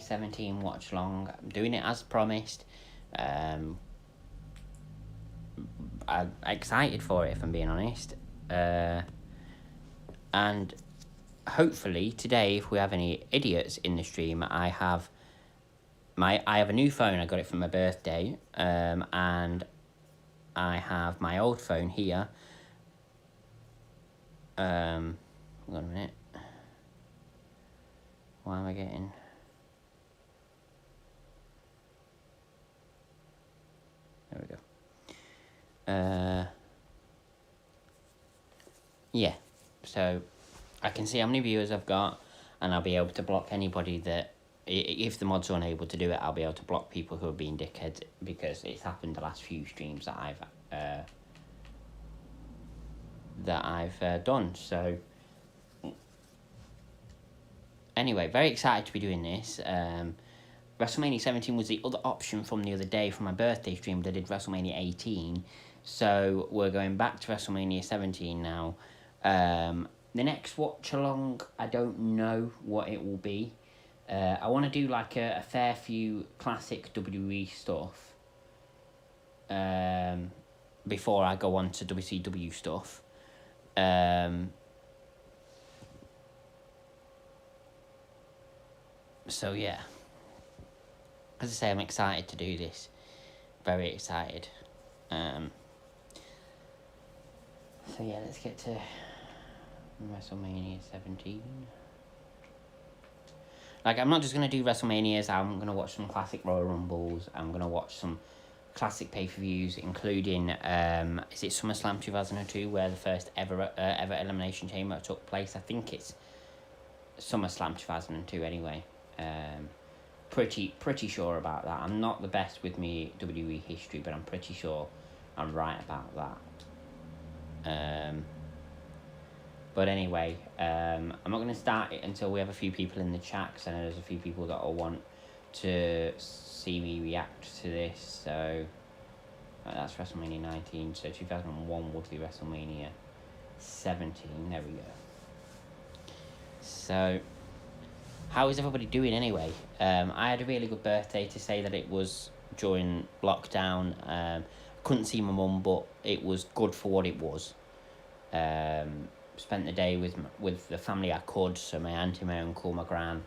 WrestleMania 17 watch along. I'm doing it as promised. I'm excited for it, if I'm being honest. And hopefully today, if we have any idiots in the stream, I have a new phone. I got it for my birthday, and I have my old phone here. Hold on a minute. Why am I getting? There we go. Yeah. So I can see how many viewers I've got, and I'll be able to block anybody that, if the mods are unable to do it, I'll be able to block people who are being dickheads, because it's happened the last few streams that I've done. So anyway, very excited to be doing this. WrestleMania 17 was the other option from the other day from my birthday stream. I did WrestleMania 18, so we're going back to WrestleMania 17 now. The next watch along, I don't know what it will be. I want to do like a fair few classic WWE stuff before I go on to WCW stuff. So yeah, as I say, I'm excited to do this. Very excited. So yeah, let's get to WrestleMania 17. Like, I'm not just going to do WrestleManias, I'm going to watch some classic Royal Rumbles, I'm going to watch some classic pay-per-views, including, is it SummerSlam 2002, where the first ever Elimination Chamber took place? I think it's SummerSlam 2002 anyway. Pretty sure about that. I'm not the best with me WWE history, but I'm pretty sure I'm right about that. But anyway, I'm not going to start it until we have a few people in the chat, because I know there's a few people that will want to see me react to this. So that's WrestleMania 19, so 2001 would be WrestleMania 17. There we go. So how is everybody doing anyway? I had a really good birthday, to say that it was during lockdown. Couldn't see my mum, but it was good for what it was. Spent the day with the family I could, so my auntie, my uncle, my gran.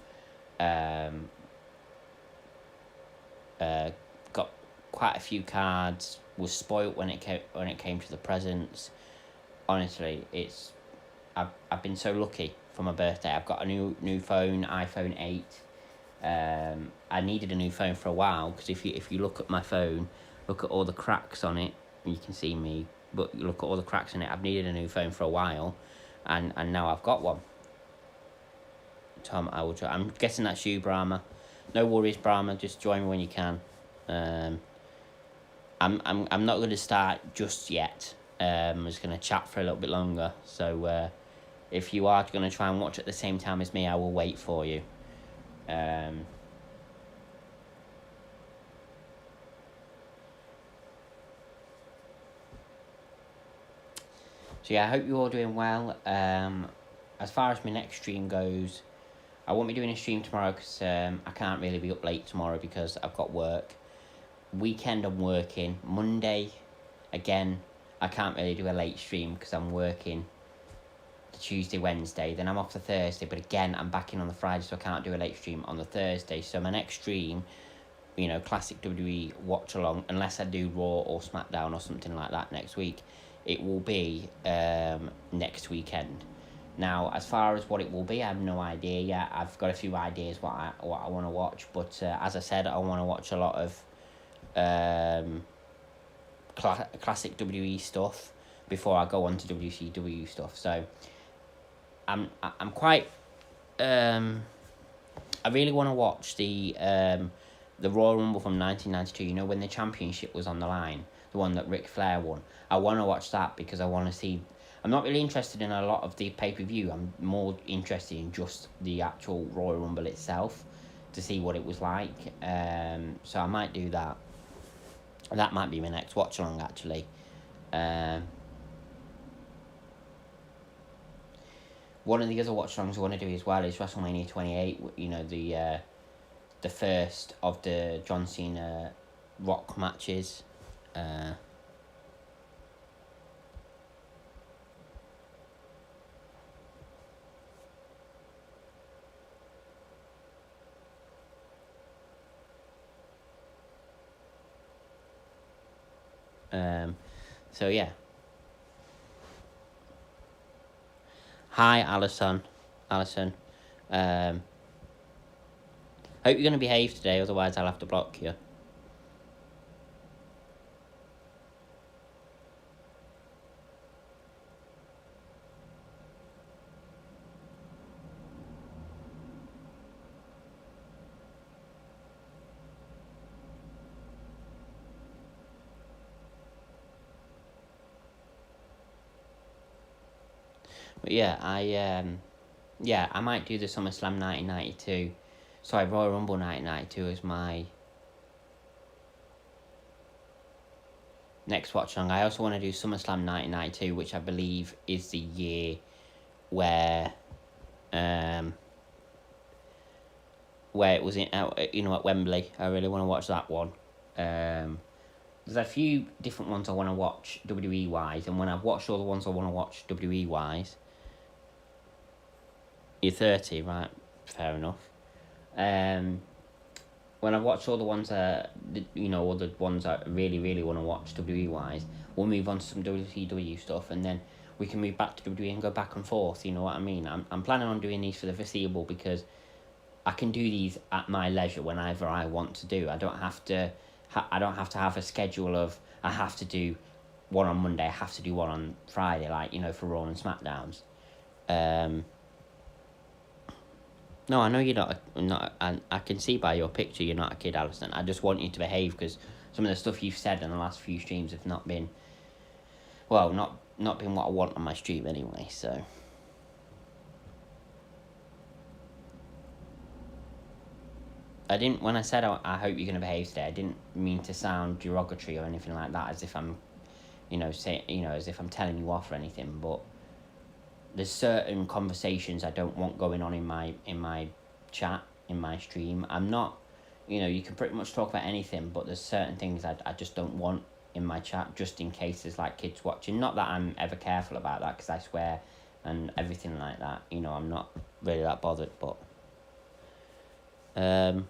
Got quite a few cards. Was spoilt when it came to the presents. Honestly, I've been so lucky for my birthday. I've got a new phone, iPhone 8. I needed a new phone for a while, because if you look at my phone, look at all the cracks on it. You can see me, but look at all the cracks in it. I've needed a new phone for a while, and now I've got one. Tom, I'm guessing that's you, Brahma. No worries, Brahma. Just join me when you can. I'm not going to start just yet. I'm just going to chat for a little bit longer. So if you are going to try and watch at the same time as me, I will wait for you. So yeah, I hope you're all doing well. As far as my next stream goes, I won't be doing a stream tomorrow, because I can't really be up late tomorrow because I've got work. Weekend I'm working. Monday, again, I can't really do a late stream because I'm working the Tuesday, Wednesday. Then I'm off the Thursday, but again, I'm back in on the Friday, so I can't do a late stream on the Thursday. So my next stream, classic WWE watch along, unless I do Raw or SmackDown or something like that next week, it will be next weekend. Now, as far as what it will be, I have no idea yet. I've got a few ideas what I want to watch, but as I said, I want to watch a lot of classic WWE stuff before I go on to WCW stuff. So I'm quite I really want to watch the Royal Rumble from 1992. When the championship was on the line, the one that Ric Flair won. I want to watch that because I want to see. I'm not really interested in a lot of the pay-per-view. I'm more interested in just the actual Royal Rumble itself to see what it was like. So I might do that. That might be my next watch-along, actually. One of the other watch-alongs I want to do as well is WrestleMania 28. the first of the John Cena Rock matches. So yeah. Hi, Alison. Hope you're going to behave today, otherwise I'll have to block you. But yeah, I might do the SummerSlam 1992. Sorry, Royal Rumble 1992 as my next watch along. I also want to do SummerSlam 1992, which I believe is the year where it was in, at Wembley. I really want to watch that one. There's a few different ones I want to watch WWE wise, and when I've watched all the ones I want to watch WWE wise, you're 30, right? Fair enough. When I've watched all the ones all the ones I really, really want to watch WWE wise, we'll move on to some WCW stuff, and then we can move back to WWE and go back and forth. You know what I mean? I'm planning on doing these for the foreseeable because I can do these at my leisure whenever I want to do. I don't have to. I don't have to have a schedule of I have to do one on Monday. I have to do one on Friday, for Raw and SmackDowns. No, I know you're not. I can see by your picture you're not a kid, Alison. I just want you to behave because some of the stuff you've said in the last few streams have not been, well, not been what I want on my stream anyway. So. I didn't. When I said I hope you're gonna behave today, I didn't mean to sound derogatory or anything like that, as if I'm, as if I'm telling you off or anything. But there's certain conversations I don't want going on in my chat, in my stream. I'm not, you can pretty much talk about anything, but there's certain things I just don't want in my chat, just in case there's like kids watching. Not that I'm ever careful about that, because I swear and everything like that. I'm not really that bothered, but. So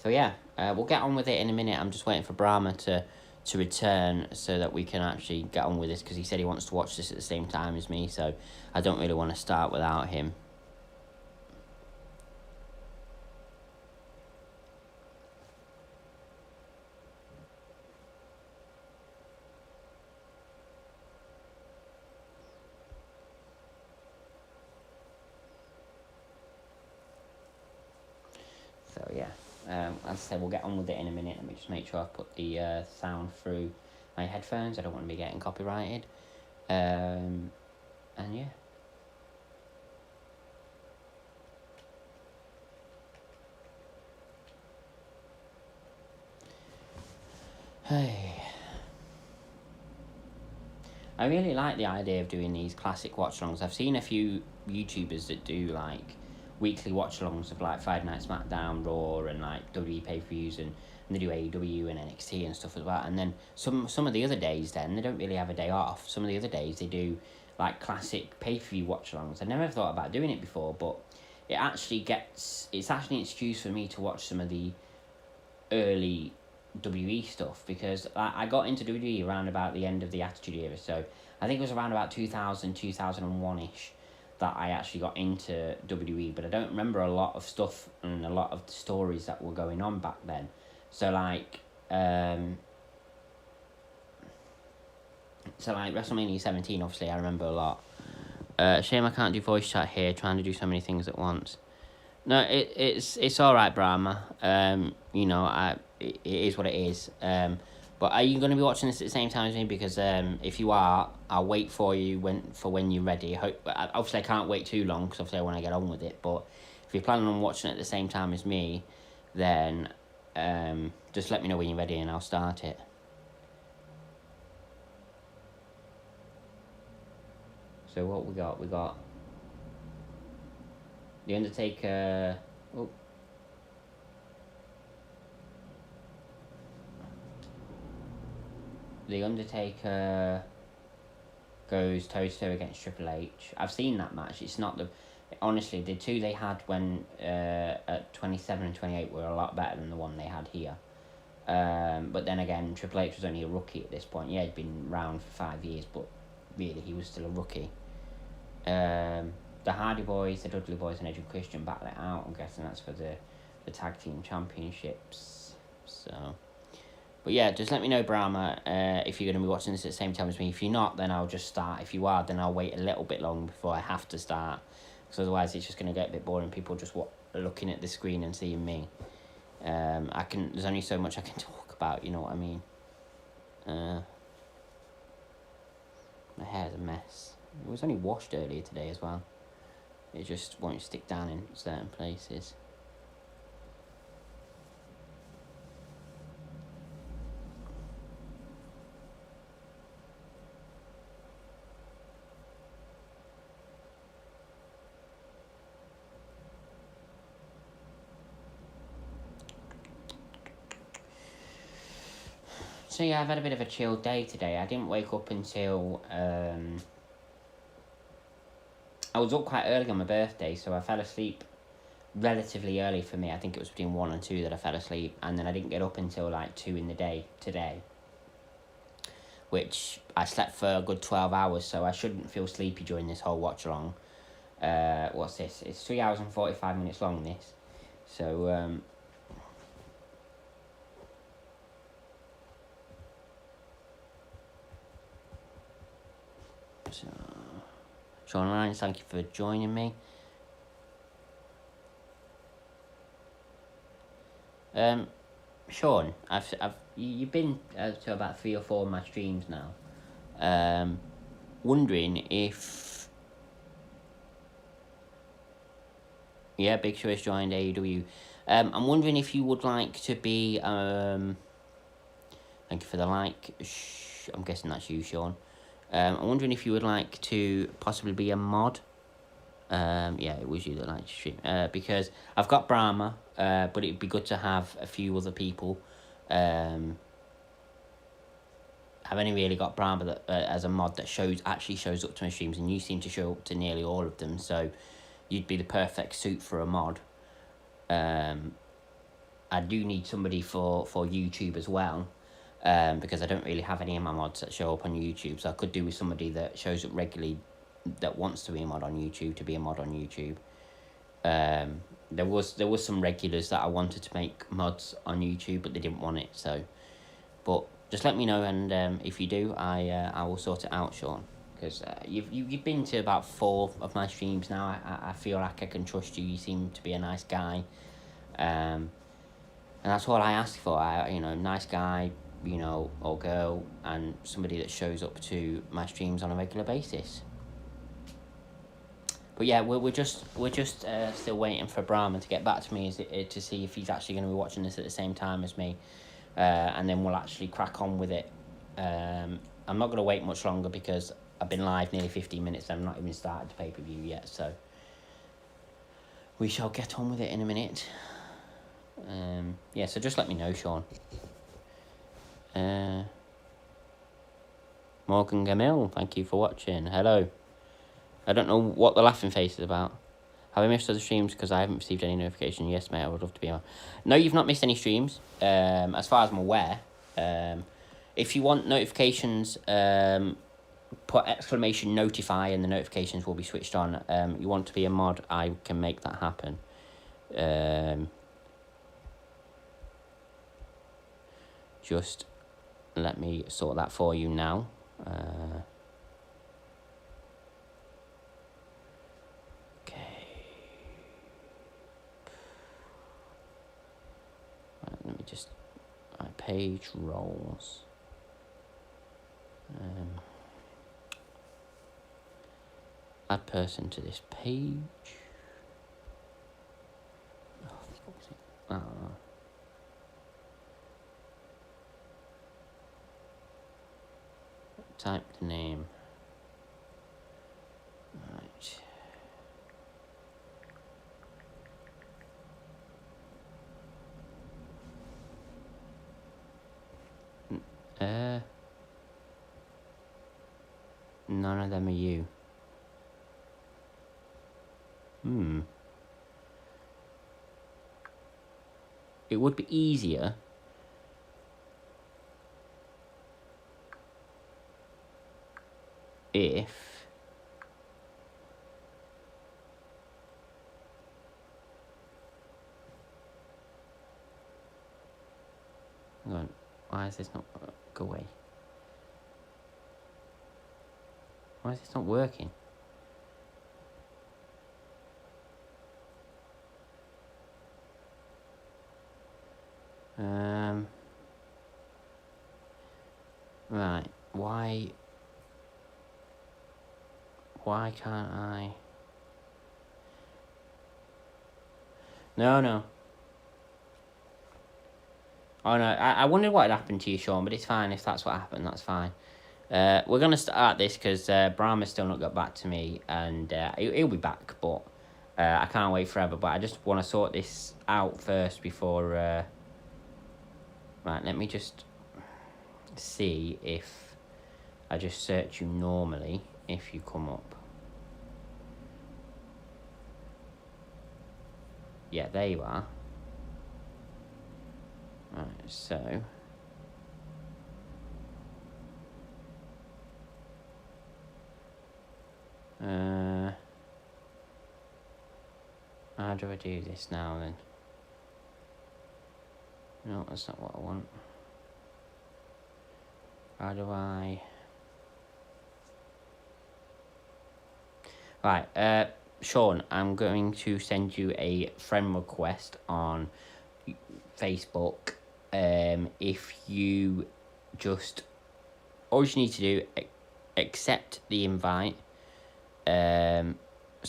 yeah, we'll get on with it in a minute. I'm just waiting for Brahma to return so that we can actually get on with this, because he said he wants to watch this at the same time as me, so I don't really want to start without him. So yeah. As I said, we'll get on with it in a minute. Let me just make sure I put the sound through my headphones. I don't want to be getting copyrighted. And yeah. Hey. I really like the idea of doing these classic watch-alongs. I've seen a few YouTubers that do like weekly watch-alongs of like Friday Night SmackDown, Raw, and like WWE pay-per-views, and they do AEW and NXT and stuff like that. And then some of the other days, then they don't really have a day off. Some of the other days they do like classic pay-per-view watch-alongs. I never thought about doing it before, but it's actually an excuse for me to watch some of the early WWE stuff, because I got into WWE around about the end of the Attitude Era, so I think it was around about 2000, 2001-ish that I actually got into WWE, but I don't remember a lot of stuff and a lot of the stories that were going on back then. So like WrestleMania 17, obviously I remember a lot. Shame I can't do voice chat here, trying to do so many things at once. No, it's all right, Brahma. It is what it is. But are you going to be watching this at the same time as me? Because if you are, I'll wait for you when you're ready. Obviously, I can't wait too long, because obviously I want to get on with it. But if you're planning on watching it at the same time as me, then just let me know when you're ready and I'll start it. So what we got? We got The Undertaker Oh. The Undertaker goes toe-to-toe against Triple H. I've seen that match. It's not the... Honestly, the two they had when at 27 and 28 were a lot better than the one they had here. But then again, Triple H was only a rookie at this point. Yeah, he'd been around for 5 years, but really he was still a rookie. The Hardy Boys, the Dudley Boys, and Edge and Christian battle it out. I'm guessing that's for the tag team championships. So, but yeah, just let me know, Brahma, if you're going to be watching this at the same time as me. If you're not, then I'll just start. If you are, then I'll wait a little bit long before I have to start, because otherwise it's just going to get a bit boring. People just looking at the screen and seeing me. There's only so much I can talk about. You know what I mean? My hair's a mess. It was only washed earlier today as well. It just won't stick down in certain places. So yeah, I've had a bit of a chill day today. I didn't wake up until... I was up quite early on my birthday, so I fell asleep relatively early for me. I think it was between 1 and 2 that I fell asleep, and then I didn't get up until like 2 in the day today, which I slept for a good 12 hours, so I shouldn't feel sleepy during this whole watch along. What's this? It's 3 hours and 45 minutes long, this. So, Sean Lyons, thank you for joining me. Sean, you've been to about 3 or 4 of my streams now. Wondering if... Yeah, Big Show has joined AEW. I'm wondering if you would like to be... Thank you for the like. I'm guessing that's you, Sean. I'm wondering if you would like to possibly be a mod. Yeah, it was you that liked to stream. Because I've got Brahma, but it'd be good to have a few other people. I've only really got Brahma that, as a mod that actually shows up to my streams, and you seem to show up to nearly all of them, so you'd be the perfect suit for a mod. I do need somebody for YouTube as well, because I don't really have any of my mods that show up on YouTube, so I could do with somebody that shows up regularly that wants to be a mod on YouTube to be a mod on YouTube. There was some regulars that I wanted to make mods on YouTube, but they didn't want it, so... But just let me know, and if you do, I will sort it out, Sean. Because you've been to about 4 of my streams now. I feel like I can trust you. You seem to be a nice guy, and that's all I ask for. Nice guy, or girl, and somebody that shows up to my streams on a regular basis. But yeah, we're just still waiting for Brahma to get back to me to see if he's actually going to be watching this at the same time as me. And then we'll actually crack on with it. I'm not going to wait much longer because I've been live nearly 15 minutes and I've not even started the pay-per-view yet, so we shall get on with it in a minute. Yeah, so just let me know, Sean. Morgan Gamil, thank you for watching. Hello. I don't know what the laughing face is about. Have I missed other streams because I haven't received any notification? Yes, mate, I would love to be on. No, you've not missed any streams, as far as I'm aware. If you want notifications, put exclamation notify and the notifications will be switched on. You want to be a mod, I can make that happen. Just let me sort that for you now. Let me just... My page rolls. Add person to this page. Type the name. Right. None of them are you. It would be easier if hang on, why is this not go away? Why is this not working? Right, why can't I? No. Oh no, I wondered what had happened to you, Sean, but it's fine if that's what happened, that's fine. We're going to start this because Brahma's still not got back to me, and he'll be back, but I can't wait forever. But I just want to sort this out first before... Right, let me just see if I just search you normally, if you come up. Yeah, there you are. Right, so... how do I do this now, then? No, that's not what I want. How do I... Right, Sean, I'm going to send you a friend request on Facebook. If you just... all you need to do, accept the invite.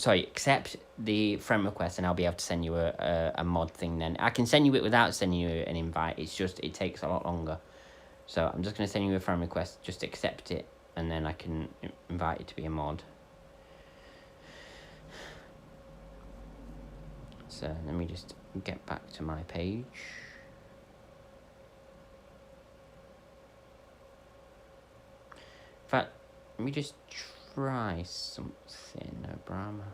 Accept the friend request, and I'll be able to send you a mod thing then. I can send you it without sending you an invite. It's just, it takes a lot longer. So I'm just going to send you a friend request. Just accept it, and then I can invite you to be a mod. So let me just get back to my page. In fact, let me just try something. No, Brahma.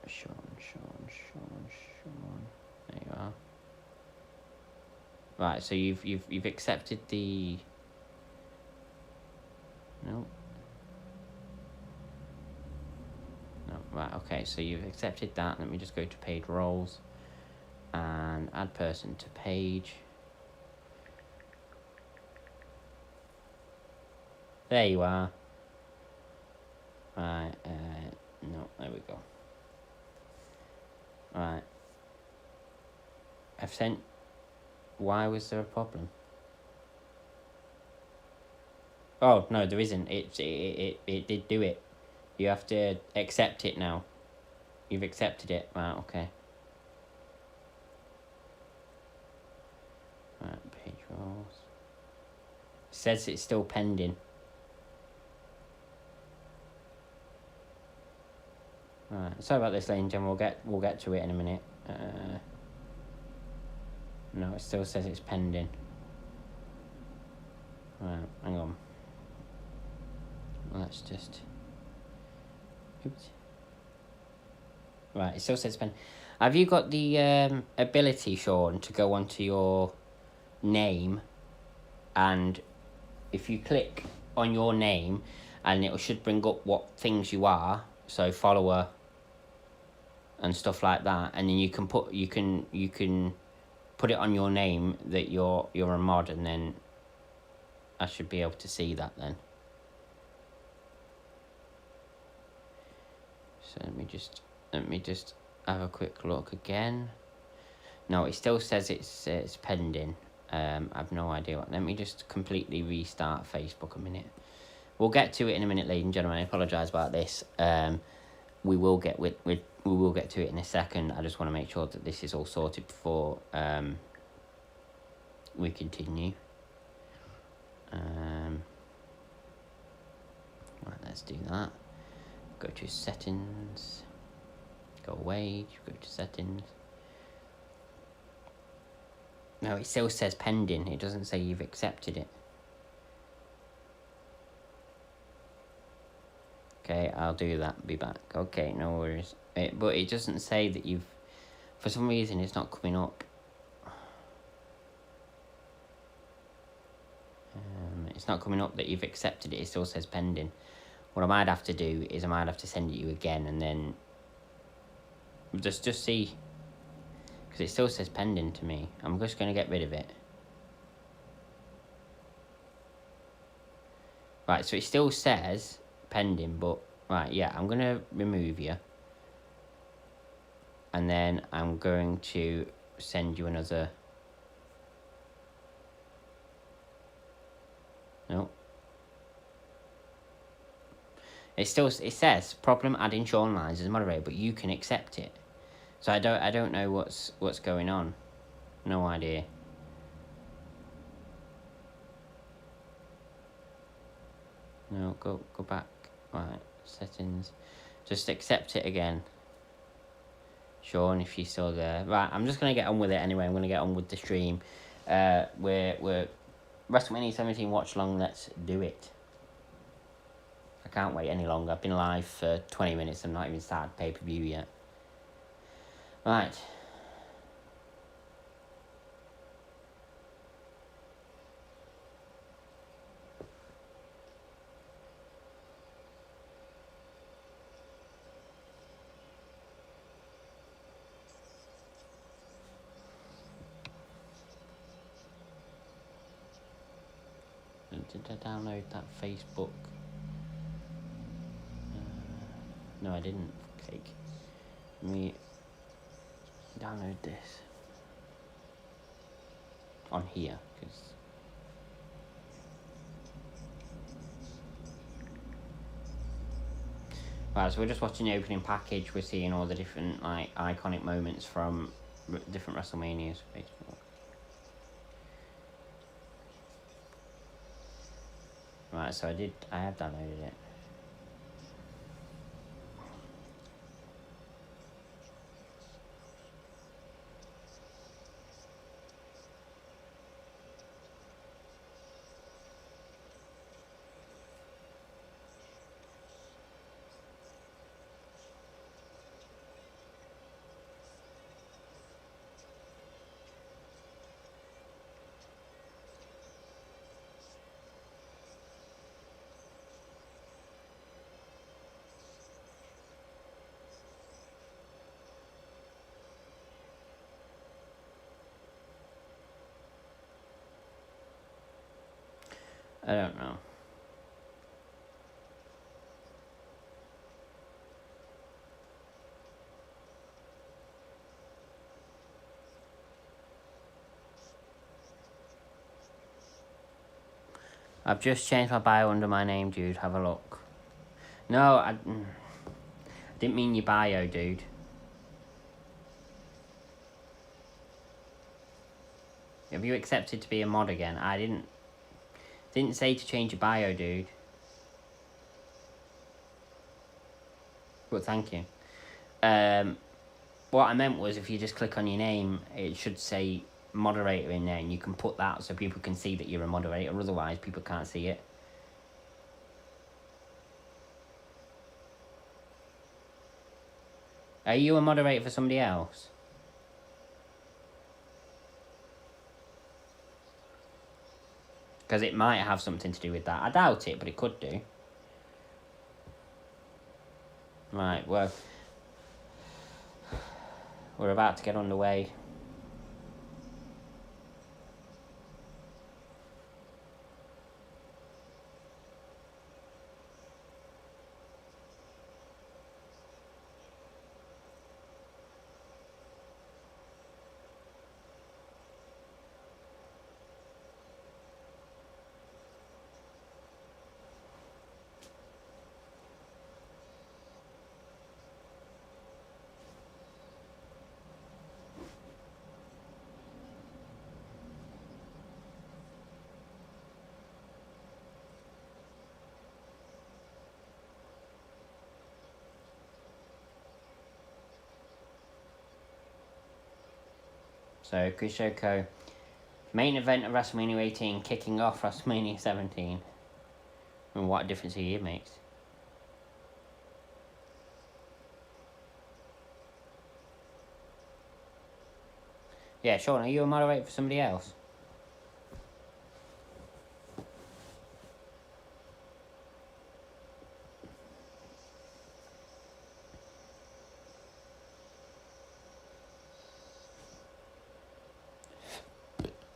Sean. There you are. Right, so you've accepted the... No, right, okay, so you've accepted that. Let me just go to paid roles and add person to page. There you are. Right, no, there we go. Right. I've sent... Why was there a problem? Oh, no, there isn't. It did do it. You have to accept it now. You've accepted it. Right, okay. Right, page roles. It says it's still pending. Right, sorry about this, ladies and gentlemen. We'll get to it in a minute. No, it still says it's pending. Right, hang on. Let's just... Oops. Right, it still says pending. Have you got the ability, Sean, to go onto your name, and if you click on your name, and it should bring up what things you are, so follower and stuff like that, and then you can put it on your name that you're a mod, and then I should be able to see that then. So let me just have a quick look again. No, it still says it's pending. I've no idea what. Let me just completely restart Facebook a minute. We'll get to it in a minute, ladies and gentlemen. I apologise about this. We will get to it in a second. I just want to make sure that this is all sorted before we continue. Right, let's do that. Go to settings. Go away. Go to settings. No, it still says pending. It doesn't say you've accepted it. Okay, I'll do that. Be back. Okay, no worries. But it doesn't say that you've... For some reason, it's not coming up. It's not coming up that you've accepted it. It still says pending. What I might have to do is I might have to send it you again and then... Just see... Because it still says pending to me. I'm just going to get rid of it. Right, so it still says pending, but... Right, yeah, I'm going to remove you. And then I'm going to send you another... No. It says problem adding Sean Lines as moderator, but you can accept it. So I don't know what's going on. No idea. No, go back. Right, settings. Just accept it again. Sean, if you're still there. Right, I'm just gonna get on with it anyway. I'm gonna get on with the stream. We're Wrestlemania 17 watch long. Let's do it. I can't wait any longer. I've been live for 20 minutes. I'm not even started pay-per-view yet. Right. Did I download that Facebook? No, I didn't. Cake. Let me download this on here, because right, so we're just watching the opening package. We're seeing all the different like iconic moments from different WrestleManias. Right, so I have downloaded it. I don't know. I've just changed my bio under my name, dude. Have a look. No, I didn't mean your bio, dude. Have you accepted to be a mod again? I didn't say to change your bio, dude. But thank you. What I meant was if you just click on your name, it should say moderator in there, and you can put that so people can see that you're a moderator. Otherwise, people can't see it. Are you a moderator for somebody else? Because it might have something to do with that. I doubt it, but it could do. Right, well, we're about to get underway. So, Chris Jericho Main event of WrestleMania 18, kicking off WrestleMania 17. And what a difference a year makes. Yeah, Sean, are you a moderator for somebody else?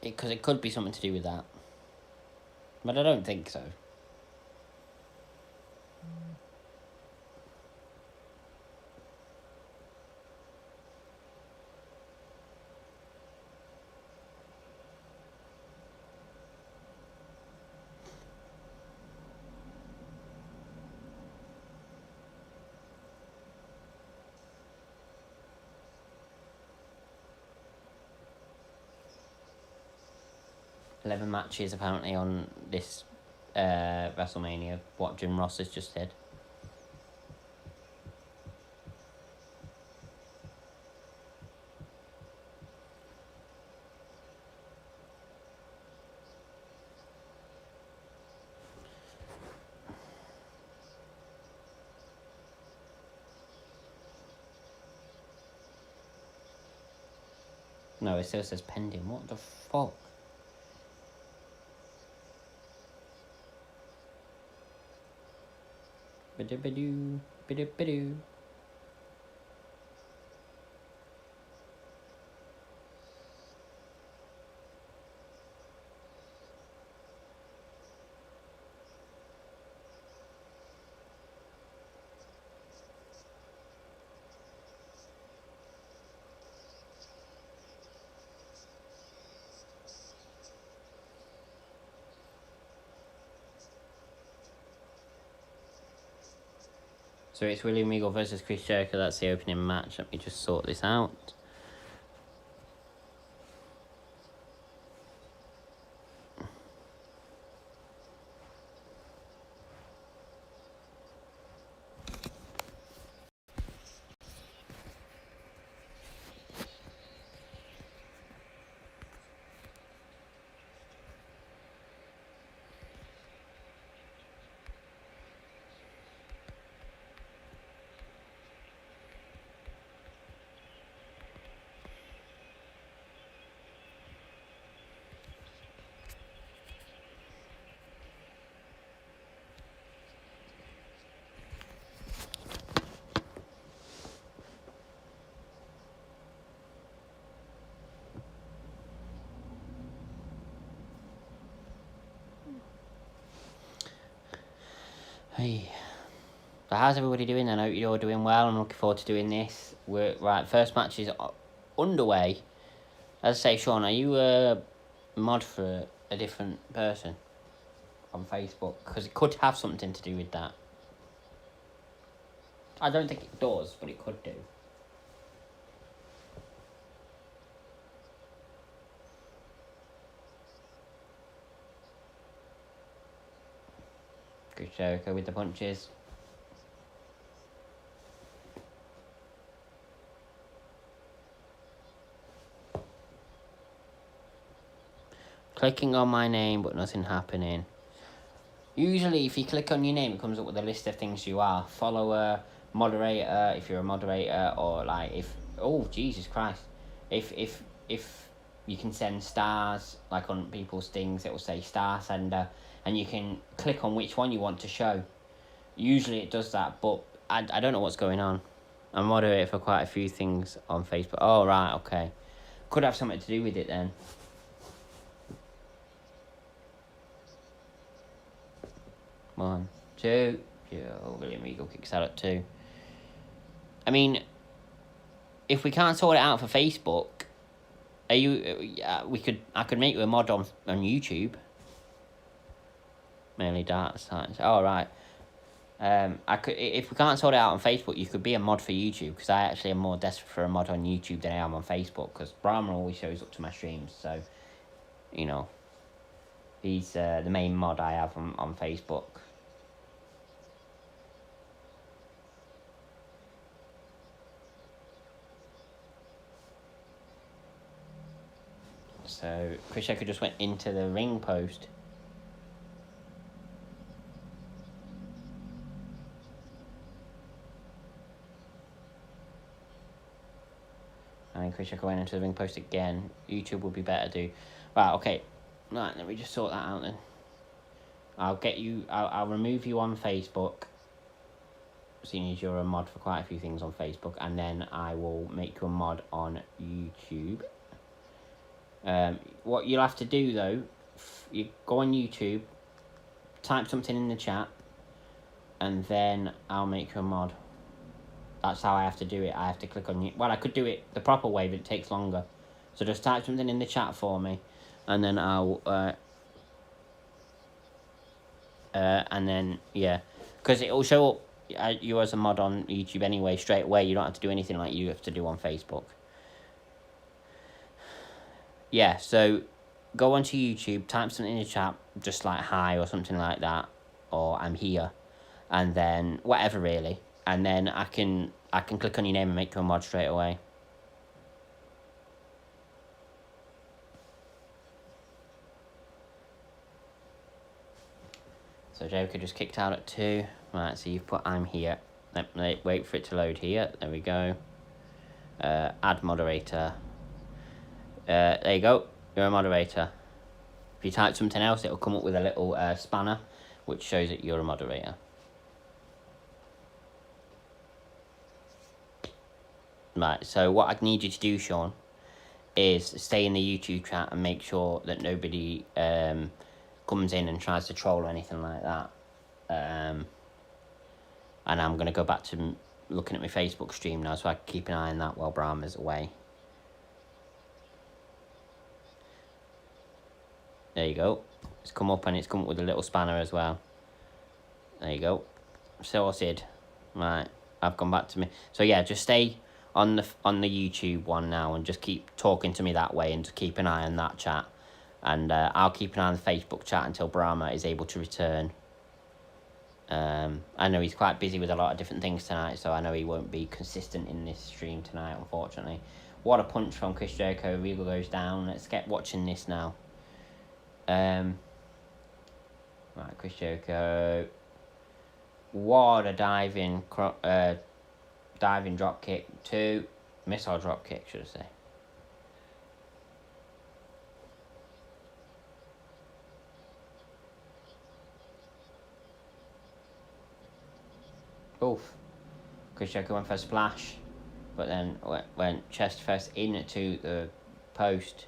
Because it could be something to do with that. But I don't think so. $11 matches apparently on this WrestleMania, what Jim Ross has just said. No, it still says pending. What the fuck? Ba-do-ba-doo, ba-do-ba-doo. So it's William Regal versus Chris Jericho. That's the opening match. Let me just sort this out. Hey. So how's everybody doing? I hope you're all doing well. I'm looking forward to doing this. First match is underway. As I say, Sean, are you a mod for a different person on Facebook? Because it could have something to do with that. I don't think it does, but it could do. Chris Jericho with the punches. Clicking on my name, but nothing happening. Usually, if you click on your name, it comes up with a list of things you are. Follower, moderator, if you're a moderator, or like if... Oh, Jesus Christ. If you can send stars, like on people's things, it will say star sender, and you can click on which one you want to show. Usually it does that, but I don't know what's going on. I'm moderator for quite a few things on Facebook. Oh, right, okay. Could have something to do with it then. One, two. Yeah, William Regal kicks out at 2. I mean, if we can't sort it out for Facebook, are you? I could make you a mod on YouTube. Mainly data science. Oh, right. I could, if we can't sort it out on Facebook, you could be a mod for YouTube, because I actually am more desperate for a mod on YouTube than I am on Facebook, because Brahma always shows up to my streams, so, you know, he's the main mod I have on Facebook. So Chris Jericho just went into the ring post. And Chris Jericho went into the ring post again. YouTube would be better, do. Right, okay. Right, let me just sort that out then. I'll remove you on Facebook, seeing as you're a mod for quite a few things on Facebook, and then I will make you a mod on YouTube. What you'll have to do though, you go on YouTube, type something in the chat, and then I'll make you a mod. That's how I have to do it. I have to click on you. Well, I could do it the proper way, but it takes longer. So just type something in the chat for me, and then I'll and then yeah, because it will show up you as a mod on YouTube anyway straight away. You don't have to do anything like you have to do on Facebook. Yeah, so go onto YouTube, type something in the chat, just like hi or something like that, or I'm here, and then whatever really, and then I can click on your name and make you a mod straight away. So Joker just kicked out at 2. Right, so you've put I'm here. Wait for it to load here. There we go. Add moderator. There you go. You're a moderator. If you type something else, it'll come up with a little spanner, which shows that you're a moderator. Right, so what I need you to do, Sean, is stay in the YouTube chat and make sure that nobody comes in and tries to troll or anything like that. And I'm going to go back to looking at my Facebook stream now, so I can keep an eye on that while Brahma's away. There you go. It's come up, and it's come up with a little spanner as well. There you go. Sorted. Right, I've gone back to me. So yeah, just stay on the YouTube one now, and just keep talking to me that way, and just keep an eye on that chat. And I'll keep an eye on the Facebook chat until Brahma is able to return. I know he's quite busy with a lot of different things tonight, so I know he won't be consistent in this stream tonight, unfortunately. What a punch from Chris Jericho. Regal goes down. Let's get watching this now. Right, Chris Jericho. What a diving drop kick. 2 missile drop kick, should I say. Oof. Chris Jericho went for a splash, but then went chest first into the post.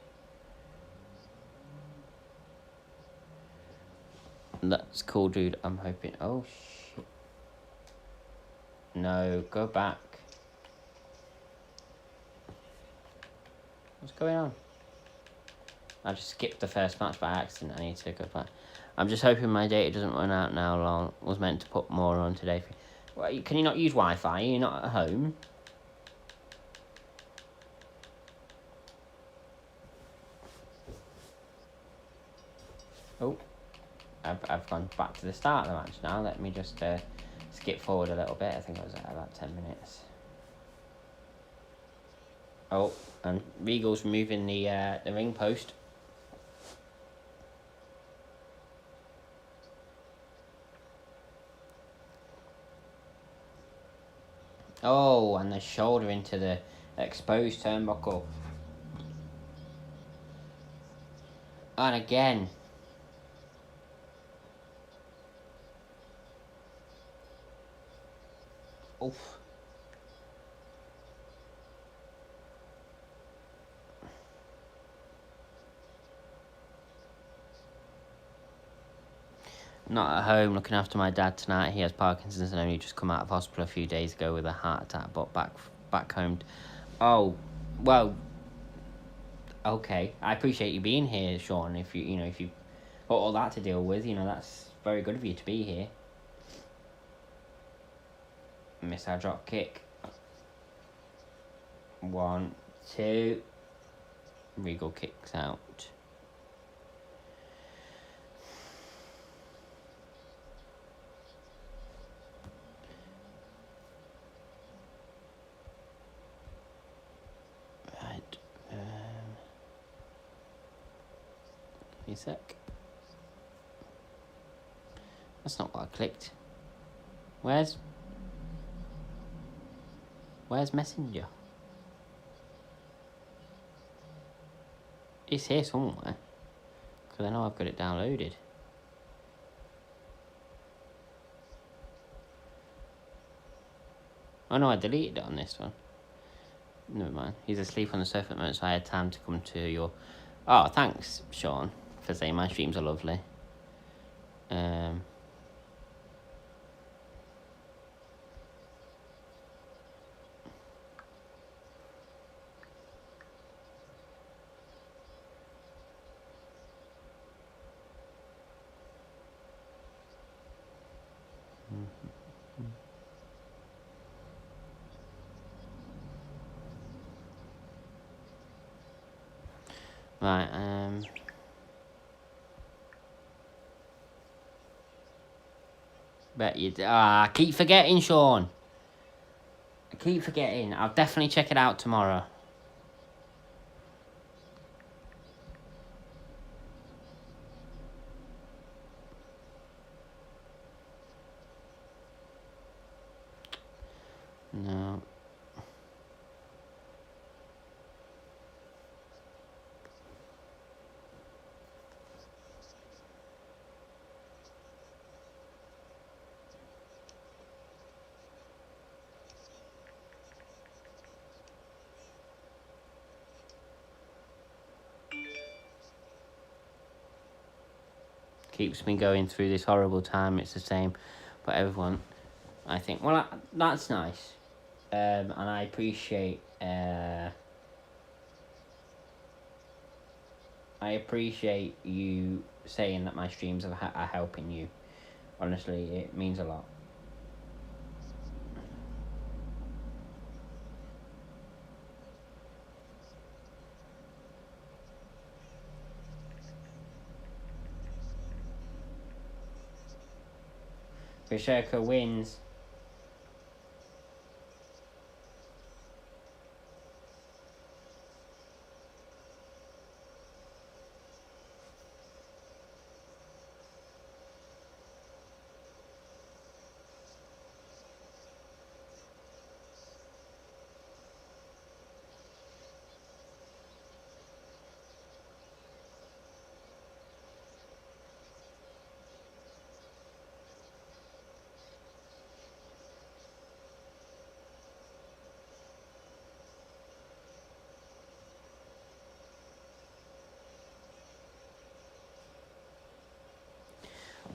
That's cool, dude. I'm hoping. Oh, shit. No, go back. What's going on? I just skipped the first match by accident. I need to go back. I'm just hoping my data doesn't run out now. Long was meant to put more on today. Well, can you not use Wi-Fi? You're not at home. Oh, I've gone back to the start of the match now. Let me just skip forward a little bit. I think I was at about 10 minutes. Oh, and Regal's removing the ring post. Oh, and the shoulder into the exposed turnbuckle. And again. Oof. Not at home, looking after my dad tonight. He has Parkinson's and only just come out of hospital a few days ago with a heart attack, but back home. Oh, well, okay. I appreciate you being here, Sean. If you got all that to deal with, that's very good of you to be here. Missile drop kick. 1, 2. Regal kicks out. Right. me a sec. That's not what I clicked. Where's Messenger? It's here somewhere. Because I know I've got it downloaded. Oh no, I deleted it on this one. Never mind. He's asleep on the sofa at the moment, so I had time to come to your... Oh, thanks, Sean, for saying my streams are lovely. Right, bet you... I keep forgetting, Sean. I keep forgetting. I'll definitely check it out tomorrow. No. Keeps me going through this horrible time. It's the same, but everyone, I think, well, that's nice, and I appreciate. I appreciate you saying that my streams are helping you. Honestly, it means a lot. Berserker wins.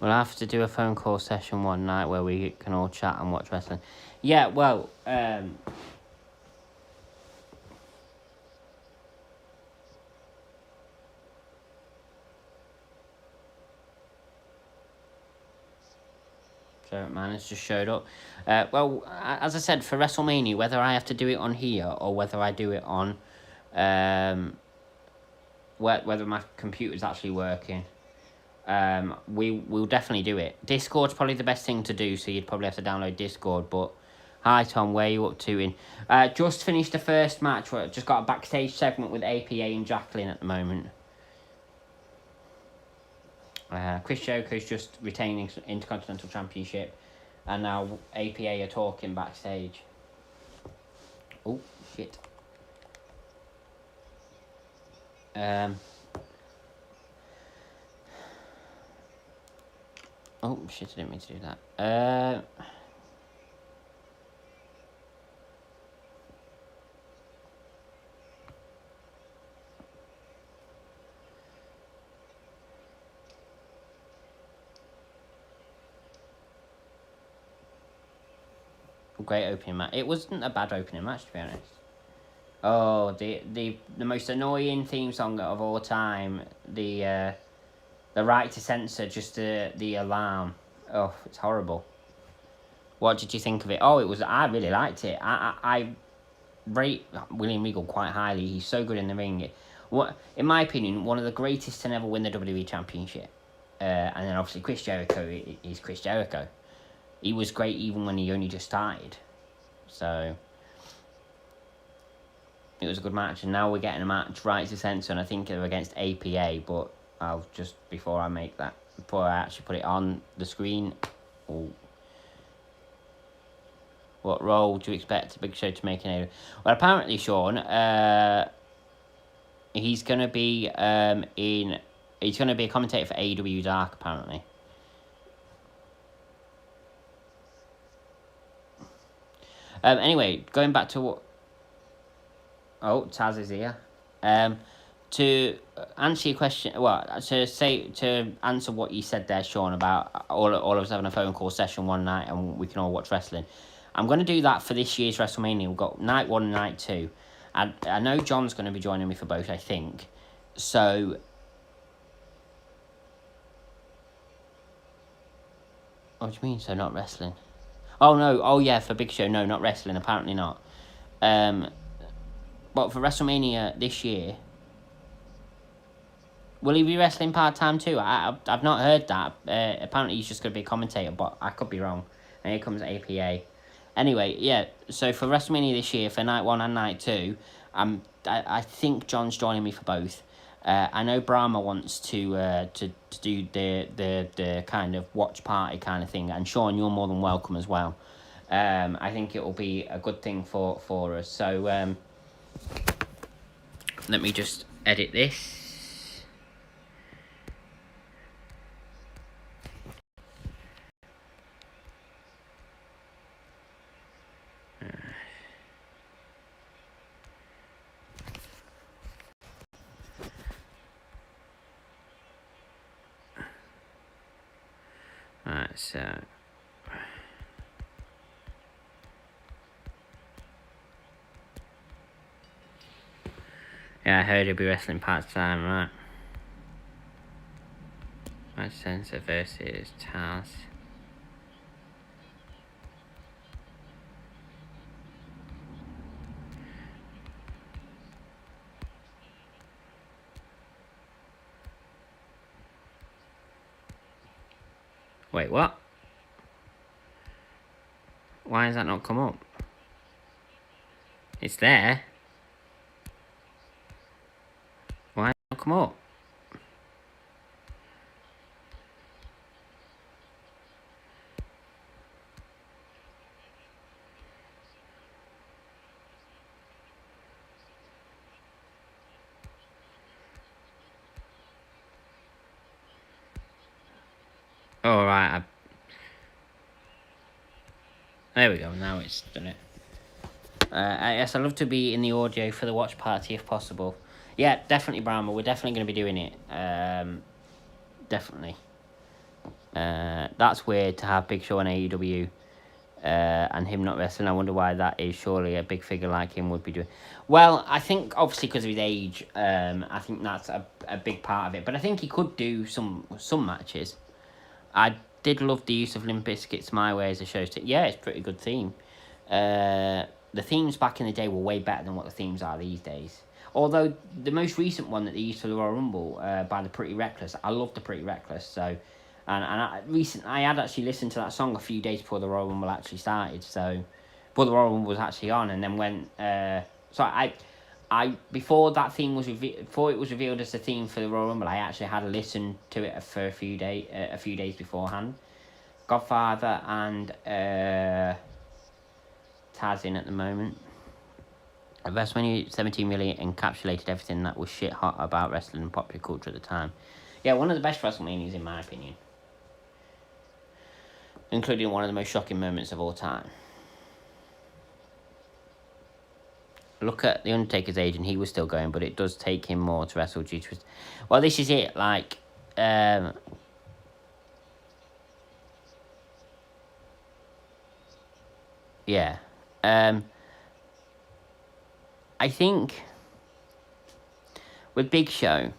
We'll have to do a phone call session one night where we can all chat and watch wrestling. Yeah, well, so man, it's just showed up. Well, as I said, for WrestleMania, whether I have to do it on here or whether I do it on, whether my computer's actually working, we'll definitely do it. Discord's probably the best thing to do, so you'd probably have to download Discord. But hi Tom, where are you up to? Just finished the first match. Just got a backstage segment with APA and Jacqueline at the moment. Chris Jericho's just retaining Intercontinental Championship, and now APA are talking backstage. Oh shit. Oh shit! I didn't mean to do that. Great opening match. It wasn't a bad opening match, to be honest. Oh, the most annoying theme song of all time. The right to censor, just the alarm. Oh, it's horrible. What did you think of it? Oh, it was. I really liked it. I rate William Regal quite highly. He's so good in the ring. In my opinion, one of the greatest to never win the WWE Championship. And then obviously Chris Jericho is Chris Jericho. He was great even when he only just started. So it was a good match, and now we're getting a match right to censor, and I think they're against APA, but I'll just, before I actually put it on the screen. Ooh. What role do you expect Big Show to make in AEW? Well, apparently, Sean, he's going to be he's going to be a commentator for AEW Dark, apparently. Anyway, going back to what... Oh, Taz is here. To answer your question, to answer what you said there, Sean, about all of us having a phone call session one night and we can all watch wrestling. I'm going to do that for this year's WrestleMania. We've got night 1 and night 2. I know John's going to be joining me for both, I think. So... What do you mean, so not wrestling? Oh, no. Oh, yeah, for Big Show. No, not wrestling. Apparently not. But for WrestleMania this year... Will he be wrestling part-time too? I've not heard that. Apparently he's just going to be a commentator, but I could be wrong. And here comes APA. Anyway, yeah, so for WrestleMania this year, for night 1 and night 2, I think John's joining me for both. I know Brahma wants to do the kind of watch party kind of thing, and Sean, you're more than welcome as well. I think it will be a good thing for us. So let me just edit this. Right, so... Yeah, I heard he'll be wrestling part-time, right? Mad Sensor versus Taz. Wait, what? Why has that not come up? It's there. Why has it not come up? Oh, right. There we go. Now it's done it. Yes, I'd love to be in the audio for the watch party if possible. Yeah, definitely, Brahma. We're definitely going to be doing it. Definitely. That's weird to have Big Show on AEW and him not wrestling. I wonder why that is. Surely a big figure like him would be doing... Well, I think obviously because of his age, I think that's a big part of it. But I think he could do some matches. I did love the use of Limp Bizkit's My Way as a show. Yeah, it's a pretty good theme. The themes back in the day were way better than what the themes are these days. Although the most recent one that they used for the Royal Rumble by the Pretty Reckless, I love the Pretty Reckless. So, I had actually listened to that song a few days before the Royal Rumble actually started. So, before the Royal Rumble was actually on, and then when before that theme was before it was revealed as the theme for the Royal Rumble, I actually had listened to it for a few days beforehand. Godfather and Taz in at the moment. WrestleMania 17 really encapsulated everything that was shit hot about wrestling and popular culture at the time. Yeah, one of the best WrestleManias in my opinion, including one of the most shocking moments of all time. Look at The Undertaker's age and he was still going, but it does take him more to wrestle due to his... Well, this is it, like... yeah. I think... With Big Show...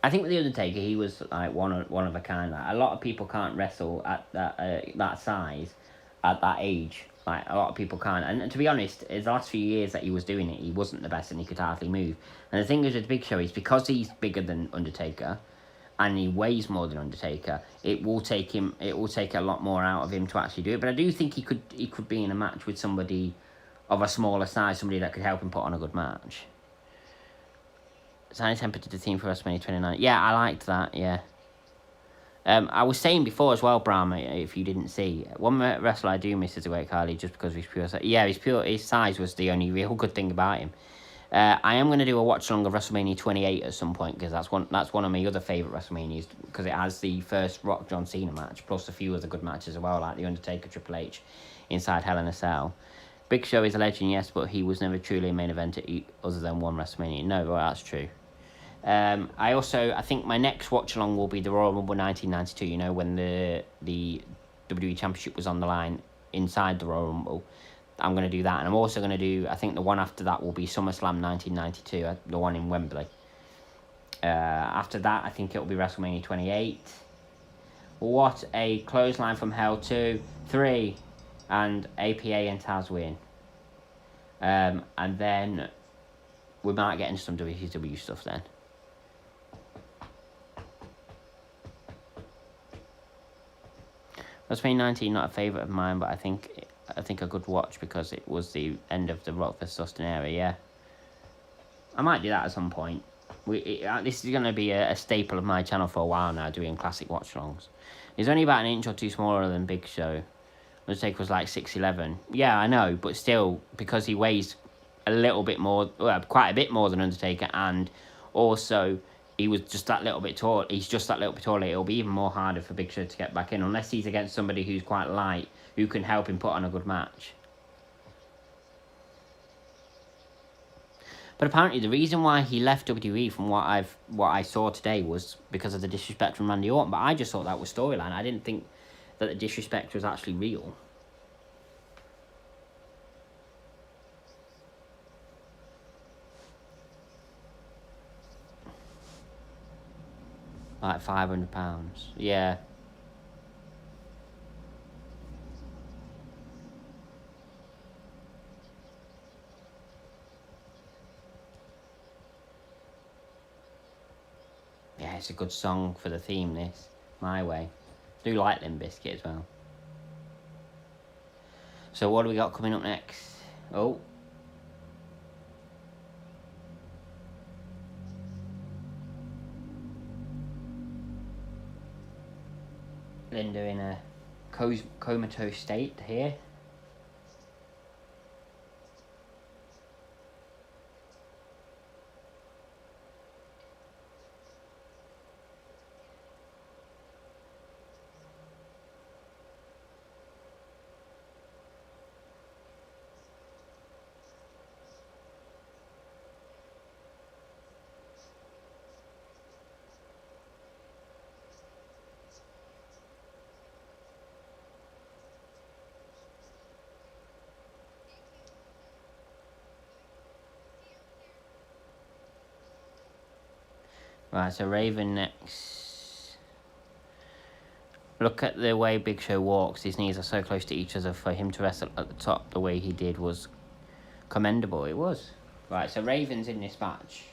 I think with The Undertaker, he was like one of a kind. Like, a lot of people can't wrestle at that size, at that age. Like, a lot of people can't. And to be honest, in the last few years that he was doing it, he wasn't the best and he could hardly move. And the thing is with Big Show is because he's bigger than Undertaker and he weighs more than Undertaker, it will take a lot more out of him to actually do it. But I do think he could be in a match with somebody of a smaller size, somebody that could help him put on a good match. Signing Temper to the team for WrestleMania 29. Yeah, I liked that, yeah. I was saying before as well, Brahma, if you didn't see, one wrestler I do miss is the Great Khali just because of his pure size. Yeah, his size was the only real good thing about him. I am going to do a watch along of WrestleMania 28 at some point because that's one of my other favourite WrestleManias because it has the first Rock John Cena match plus a few other good matches as well, like the Undertaker Triple H inside Hell in a Cell. Big Show is a legend, yes, but he was never truly a main event other than one WrestleMania. No, well, that's true. I think my next watch along will be the Royal Rumble 1992. You know, when the WWE Championship was on the line inside the Royal Rumble. I'm going to do that, and I'm also going to do. I think the one after that will be SummerSlam 1992, the one in Wembley. After that, I think it will be WrestleMania 28. What a clothesline from Hell 2, 3, and APA and Taz win. And then we might get into some WCW stuff then. WrestleMania 19, not a favourite of mine, but I think a good watch because it was the end of the Rock vs. Austin era, yeah. I might do that at some point. This is going to be a staple of my channel for a while now, doing classic watch-alongs. He's only about an inch or two smaller than Big Show. Undertaker was like 6'11". Yeah, I know, but still, because he weighs a little bit more, well, quite a bit more than Undertaker, and also he was just that little bit tall. He's just that little bit taller. It'll be even more harder for Big Show to get back in, unless he's against somebody who's quite light, who can help him put on a good match. But apparently the reason why he left WWE, from what I saw today, was because of the disrespect from Randy Orton. But I just thought that was storyline. I didn't think that the disrespect was actually real. Like £500. Yeah. Yeah, it's a good song for the theme, this. My Way. I do like Limp Bizkit as well. So what do we got coming up next? Oh. Linda in a comatose state here. Right, so Raven next. Look at the way Big Show walks. His knees are so close to each other. For him to wrestle at the top the way he did was commendable. It was. Right, so Raven's in this match.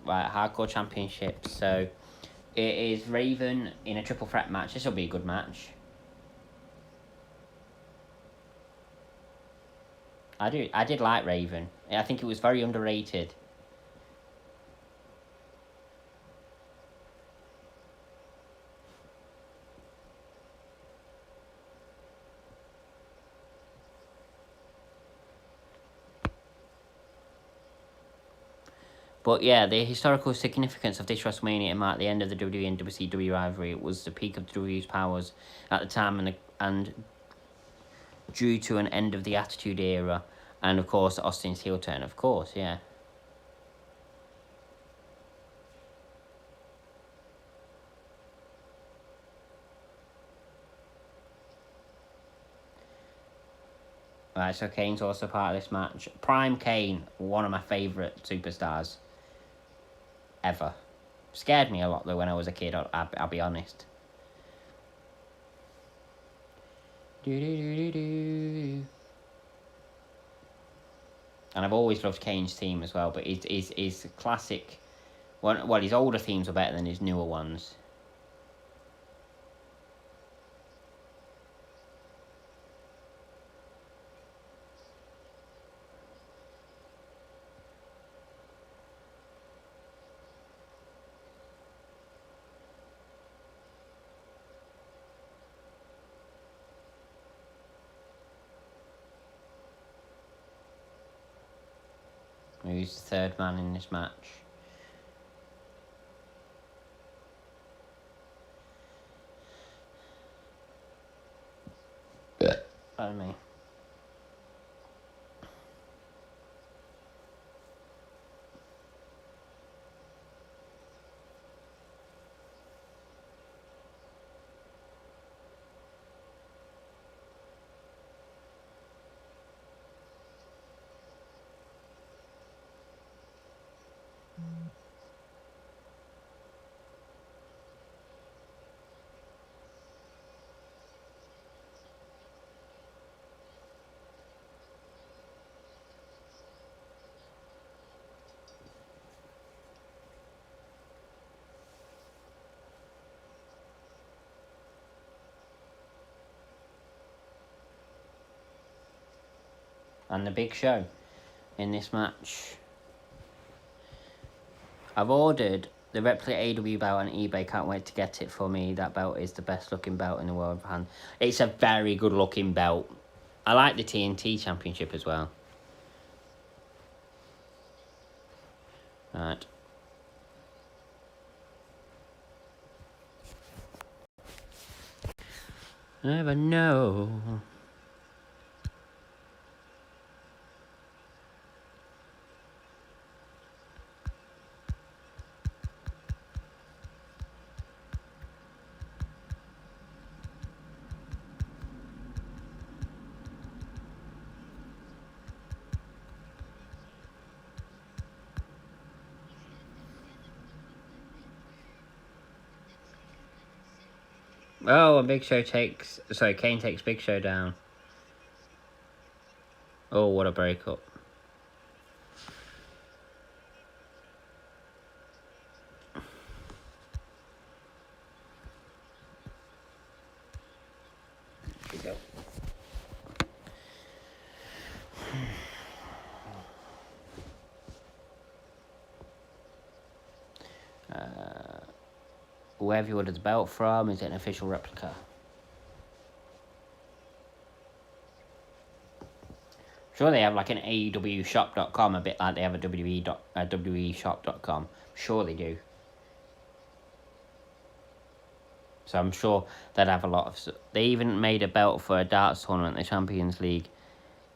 Right, Hardcore Championship. So it is Raven in a triple threat match. This will be a good match. I did like Raven. I think it was very underrated. But yeah, the historical significance of this WrestleMania marked the end of the WWE and WCW rivalry. It was the peak of WWE's powers at the time, and due to an end of the Attitude Era, and of course Austin's heel turn. Of course, yeah. Right, so Kane's also part of this match. Prime Kane, one of my favourite superstars ever. Scared me a lot though when I was a kid, I'll be honest. And I've always loved Kane's theme as well, but his classic, well, his older themes are better than his newer ones. who's the third man in this match. Pardon me. And the Big Show in this match. I've ordered the replica AW belt on eBay. Can't wait to get it for me. That belt is the best looking belt in the world. It's a very good looking belt. I like the TNT Championship as well. Right. Never know. Oh, and Kane takes Big Show down. Oh, what a breakup. Here we go. Wherever you ordered the belt from, is it an official replica? Sure, they have like an AEWshop.com, a bit like they have a WWEshop.com. Sure, they do. So I'm sure they'd have a lot of... They even made a belt for a darts tournament, the Champions League.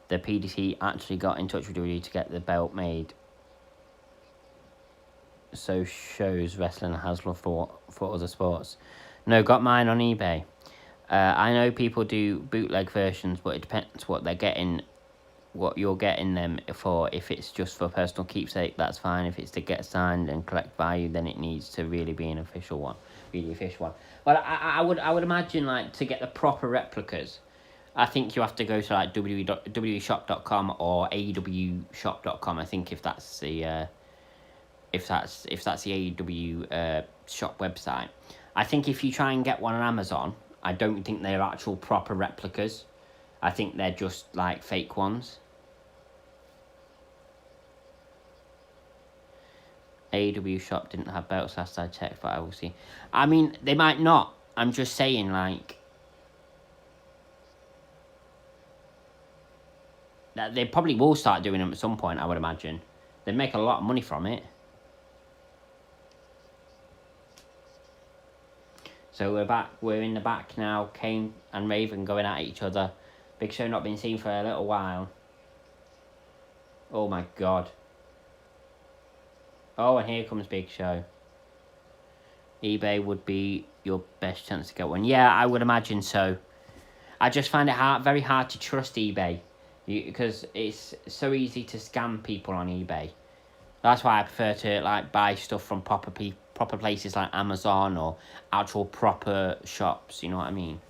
The PDC actually got in touch with WWE to get the belt made. So shows wrestling has love for other sports. No, got mine on eBay. I know people do bootleg versions, but it depends what they're getting, what you're getting them for. If it's just for personal keepsake, that's fine. If it's to get signed and collect value, then it needs to really be an official one, really official one. But I would imagine, like, to get the proper replicas, I think you have to go to like www.shop.com or awshop.com. I think if that's the if that's the AEW shop website. I think if you try and get one on Amazon, I don't think they're actual proper replicas. I think they're just like fake ones. AEW shop didn't have belts last I checked, but I will see. I mean, they might not. I'm just saying, like, that they probably will start doing them at some point, I would imagine. They'd make a lot of money from it. So we're back. We're in the back now. Kane and Raven going at each other. Big Show not been seen for a little while. Oh my god. Oh, and here comes Big Show. eBay would be your best chance to get one. Yeah, I would imagine so. I just find it very hard to trust eBay. Because it's so easy to scam people on eBay. That's why I prefer to like buy stuff from proper places like Amazon or actual proper shops, you know what I mean?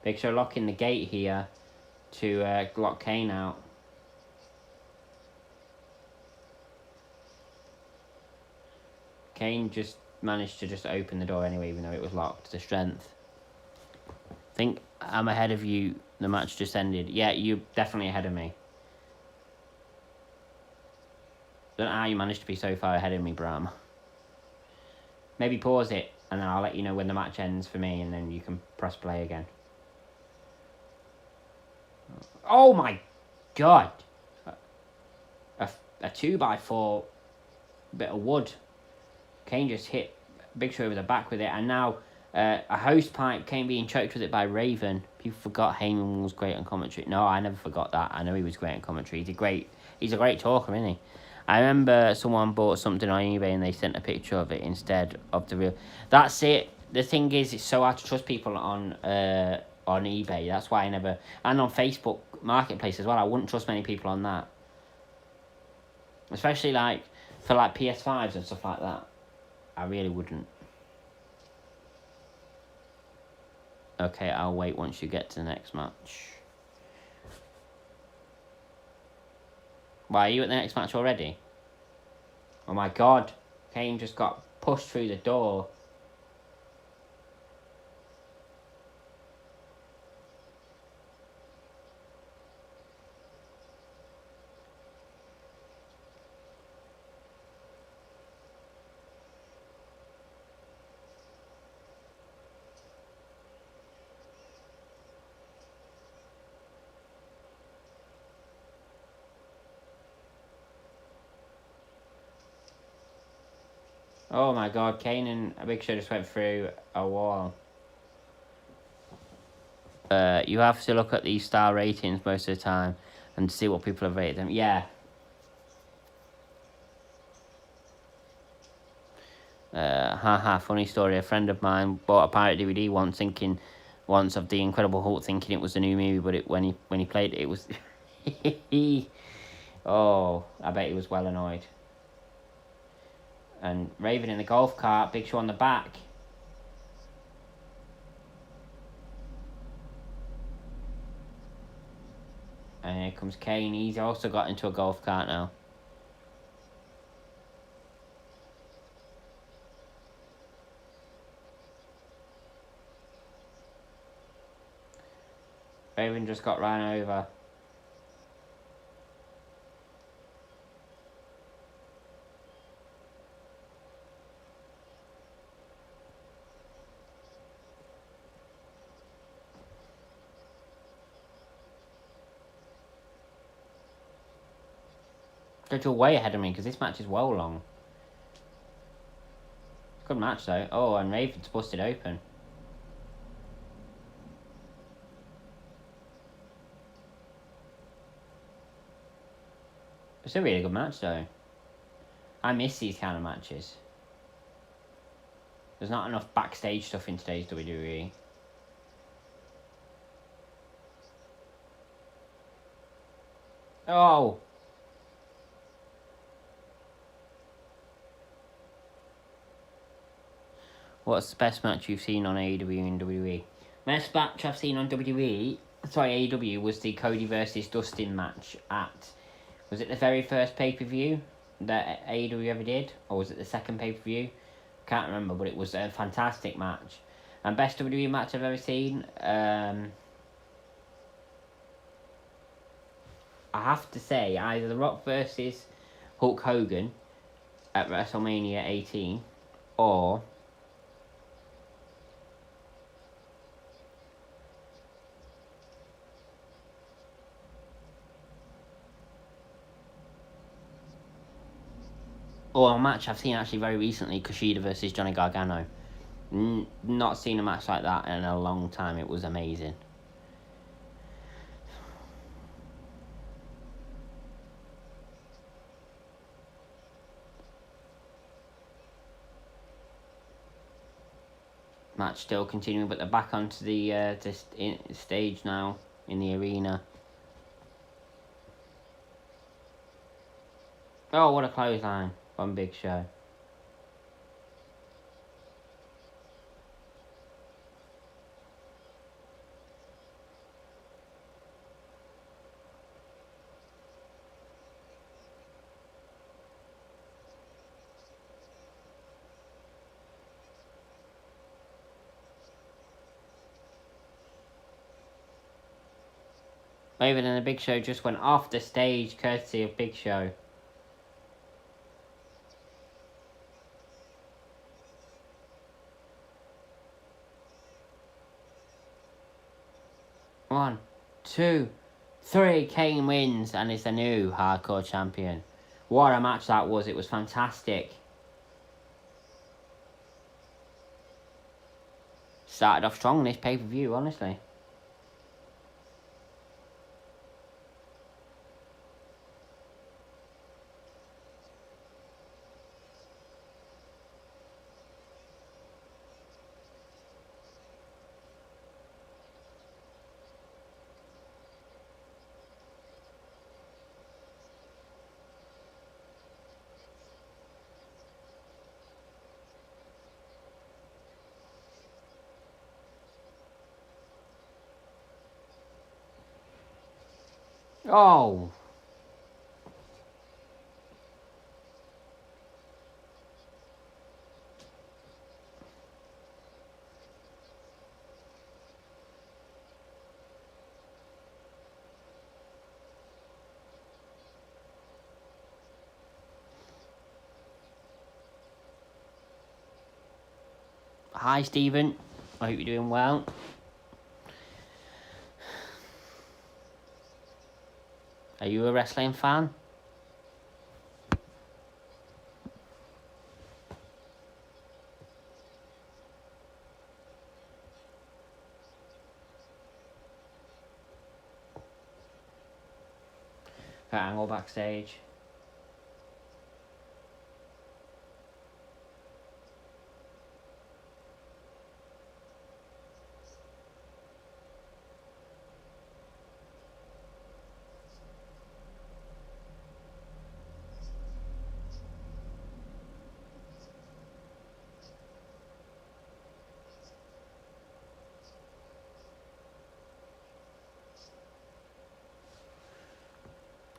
Big Show locking the gate here to lock Kane out. Kane just managed to just open the door anyway, even though it was locked. The strength. I think I'm ahead of you. The match just ended. Yeah, you're definitely ahead of me. Don't know how you managed to be so far ahead of me, Bram. Maybe pause it. and then I'll let you know when the match ends for me, and then you can press play again. Oh my god! A 2x4 bit of wood. Kane just hit Big Show over the back with it, and now a host pipe. Kane being choked with it by Raven. People forgot Heyman was great on commentary. No, I never forgot that. I know he was great on commentary. He's a great talker, isn't he? I remember someone bought something on eBay and they sent a picture of it instead of the real. That's it. The thing is, it's so hard to trust people on eBay. That's why I never, and on Facebook Marketplace as well. I wouldn't trust many people on that, especially like for like PS5s and stuff like that. I really wouldn't. Okay, I'll wait once you get to the next match. Why, are you at the next match already? Oh my god. Kane just got pushed through the door. Oh my god, Kane and Big Show just went through a wall. You have to look at these star ratings most of the time and see what people have rated them. Yeah. Funny story. A friend of mine bought a pirate DVD once of the Incredible Hulk, thinking it was the new movie, but when he played it, it was. Oh, I bet he was well annoyed. And Raven in the golf cart, Big Show on the back. And here comes Kane. He's also got into a golf cart now. Raven just got ran over. You're way ahead of me because this match is well long. Good match though. Oh, and Raven's busted open. It's a really good match though. I miss these kind of matches. There's not enough backstage stuff in today's WWE. Oh! What's the best match you've seen on AEW and WWE? Best match I've seen on AEW was the Cody versus Dustin match at... Was it the very first pay-per-view that AEW ever did? Or was it the second pay-per-view? Can't remember, but it was a fantastic match. And best WWE match I've ever seen? I have to say, either The Rock versus Hulk Hogan at WrestleMania 18, or... Or a match I've seen actually very recently, Kushida versus Johnny Gargano. Not seen a match like that in a long time. It was amazing. Match still continuing, but they're back onto the stage now in the arena. Oh, what a clothesline from Big Show. Raven and the Big Show just went off the stage courtesy of Big Show. 1, 2, 3. Kane wins and is the new hardcore champion. What a match that was. It was fantastic. Started off strong this pay-per-view, honestly. Oh. Hi, Stephen. I hope you're doing well. Are you a wrestling fan? Angle backstage.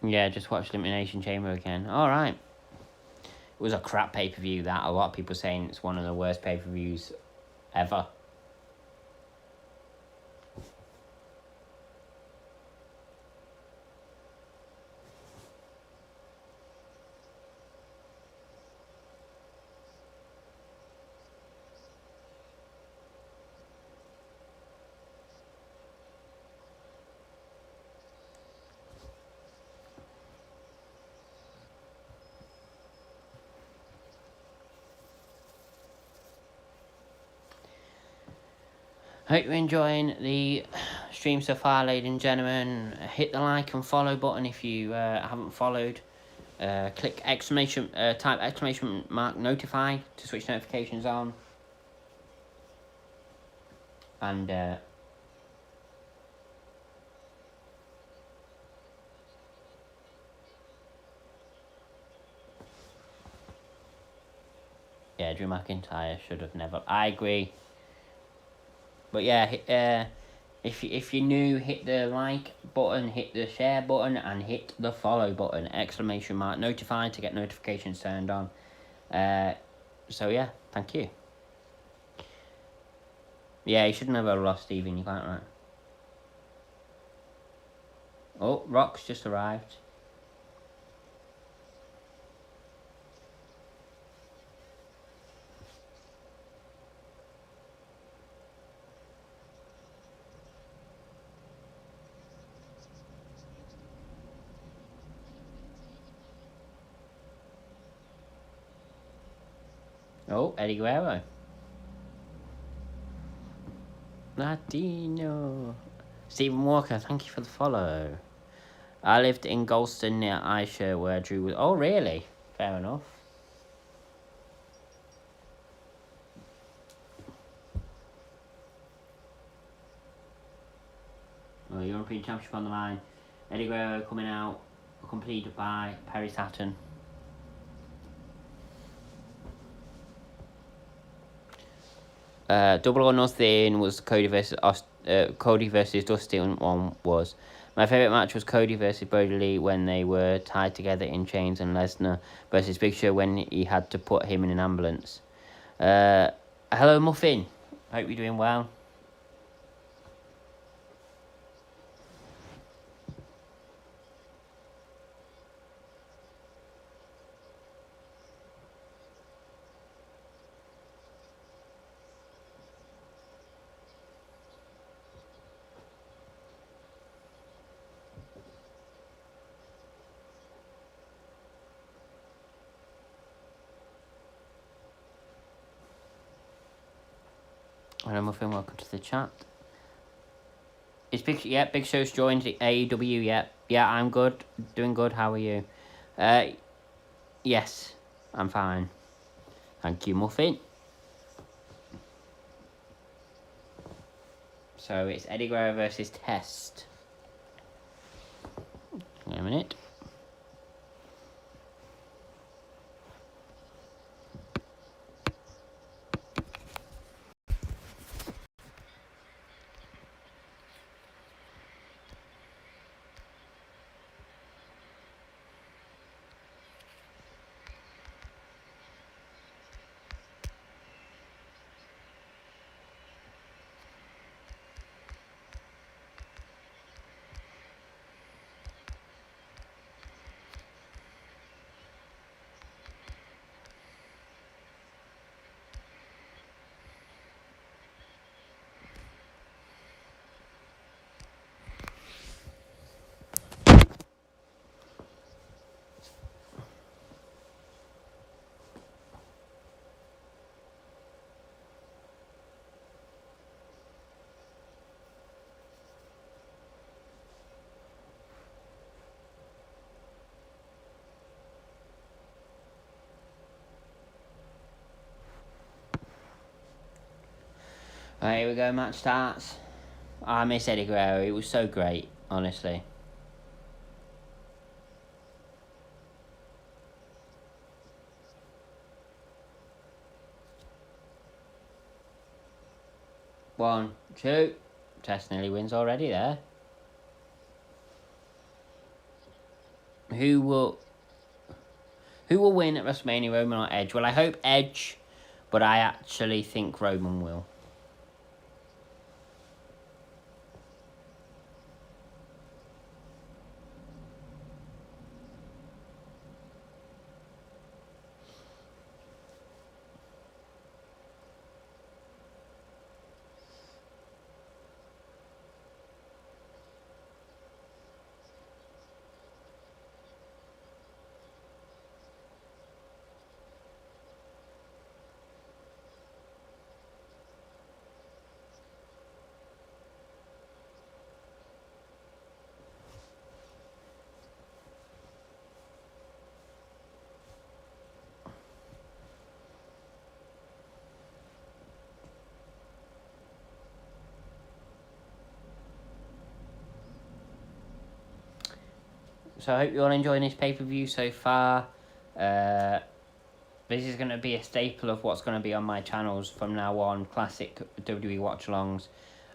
Yeah, just watched Elimination Chamber again. Alright. It was a crap pay-per-view, that. A lot of people saying it's one of the worst pay-per-views ever. Hope you're enjoying the stream so far, ladies and gentlemen. Hit the like and follow button if you haven't followed. Click type exclamation mark notify to switch notifications on. And yeah, Drew McIntyre should have never. I agree. But yeah, if you're new, hit the like button, hit the share button, and hit the follow button. Exclamation mark notify to get notifications turned on. So yeah, thank you. Yeah, you should never have lost, Stephen. You're quite right. Oh, Rock's just arrived. Oh, Eddie Guerrero. Latino. Stephen Walker, thank you for the follow. I lived in Galston near Ayrshire where Drew was... Oh, really? Fair enough. Well, European Championship on the line. Eddie Guerrero coming out, accompanied by Perry Saturn. Double or Nothing was Cody versus Dustin one was. My favourite match was Cody versus Brody Lee when they were tied together in chains, and Lesnar versus Big Show when he had to put him in an ambulance. Hello, Muffin. Hope you're doing well. Hello, Muffin. Welcome to the chat. Is Big Show's joined the AEW. Yeah, I'm good. Doing good. How are you? Yes, I'm fine. Thank you, Muffin. So it's Eddie Guerrero versus Test. Wait a minute. Right, here we go. Match starts. I miss Eddie Guerrero. It was so great, honestly. One, two. Test nearly wins already there. Who will win at WrestleMania, Roman or Edge? Well, I hope Edge, but I actually think Roman will. So I hope you're all enjoying this pay-per-view so far. This is going to be a staple of what's going to be on my channels from now on. Classic WWE watch-alongs,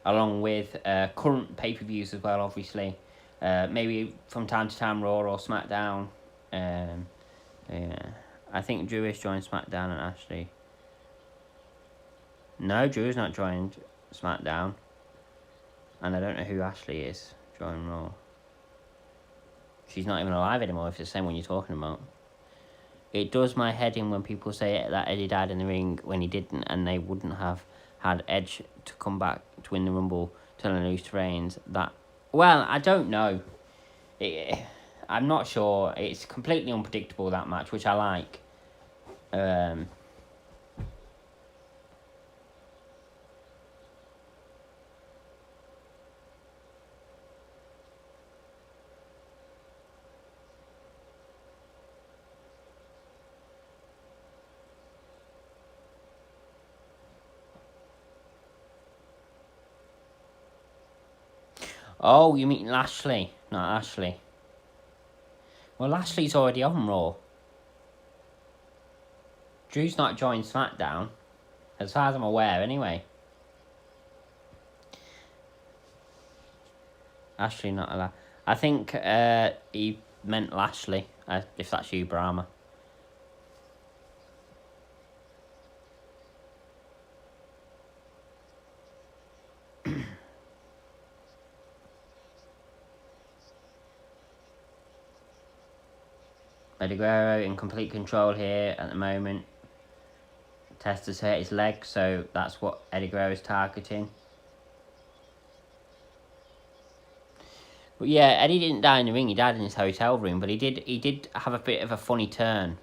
along with current pay-per-views as well, obviously. Maybe from time to time Raw or SmackDown. Yeah. I think Drew is joined SmackDown and Ashley. No, Drew's not joined SmackDown. And I don't know who Ashley is joining Raw. She's not even alive anymore, if it's the same one you're talking about. It does my head in when people say that Eddie died in the ring when he didn't, and they wouldn't have had Edge to come back to win the Rumble to lose to Reigns. Well, I don't know. I'm not sure. It's completely unpredictable, that match, which I like. Oh, you mean Lashley, not Ashley. Well, Lashley's already on Raw. Drew's not joined SmackDown, as far as I'm aware, anyway. Ashley not allowed. I think he meant Lashley, if that's you, Brahma. Eddie Guerrero in complete control here at the moment. Tester's hurt his leg, so that's what Eddie Guerrero's targeting. But yeah, Eddie didn't die in the ring. He died in his hotel room, but he did have a bit of a funny turn.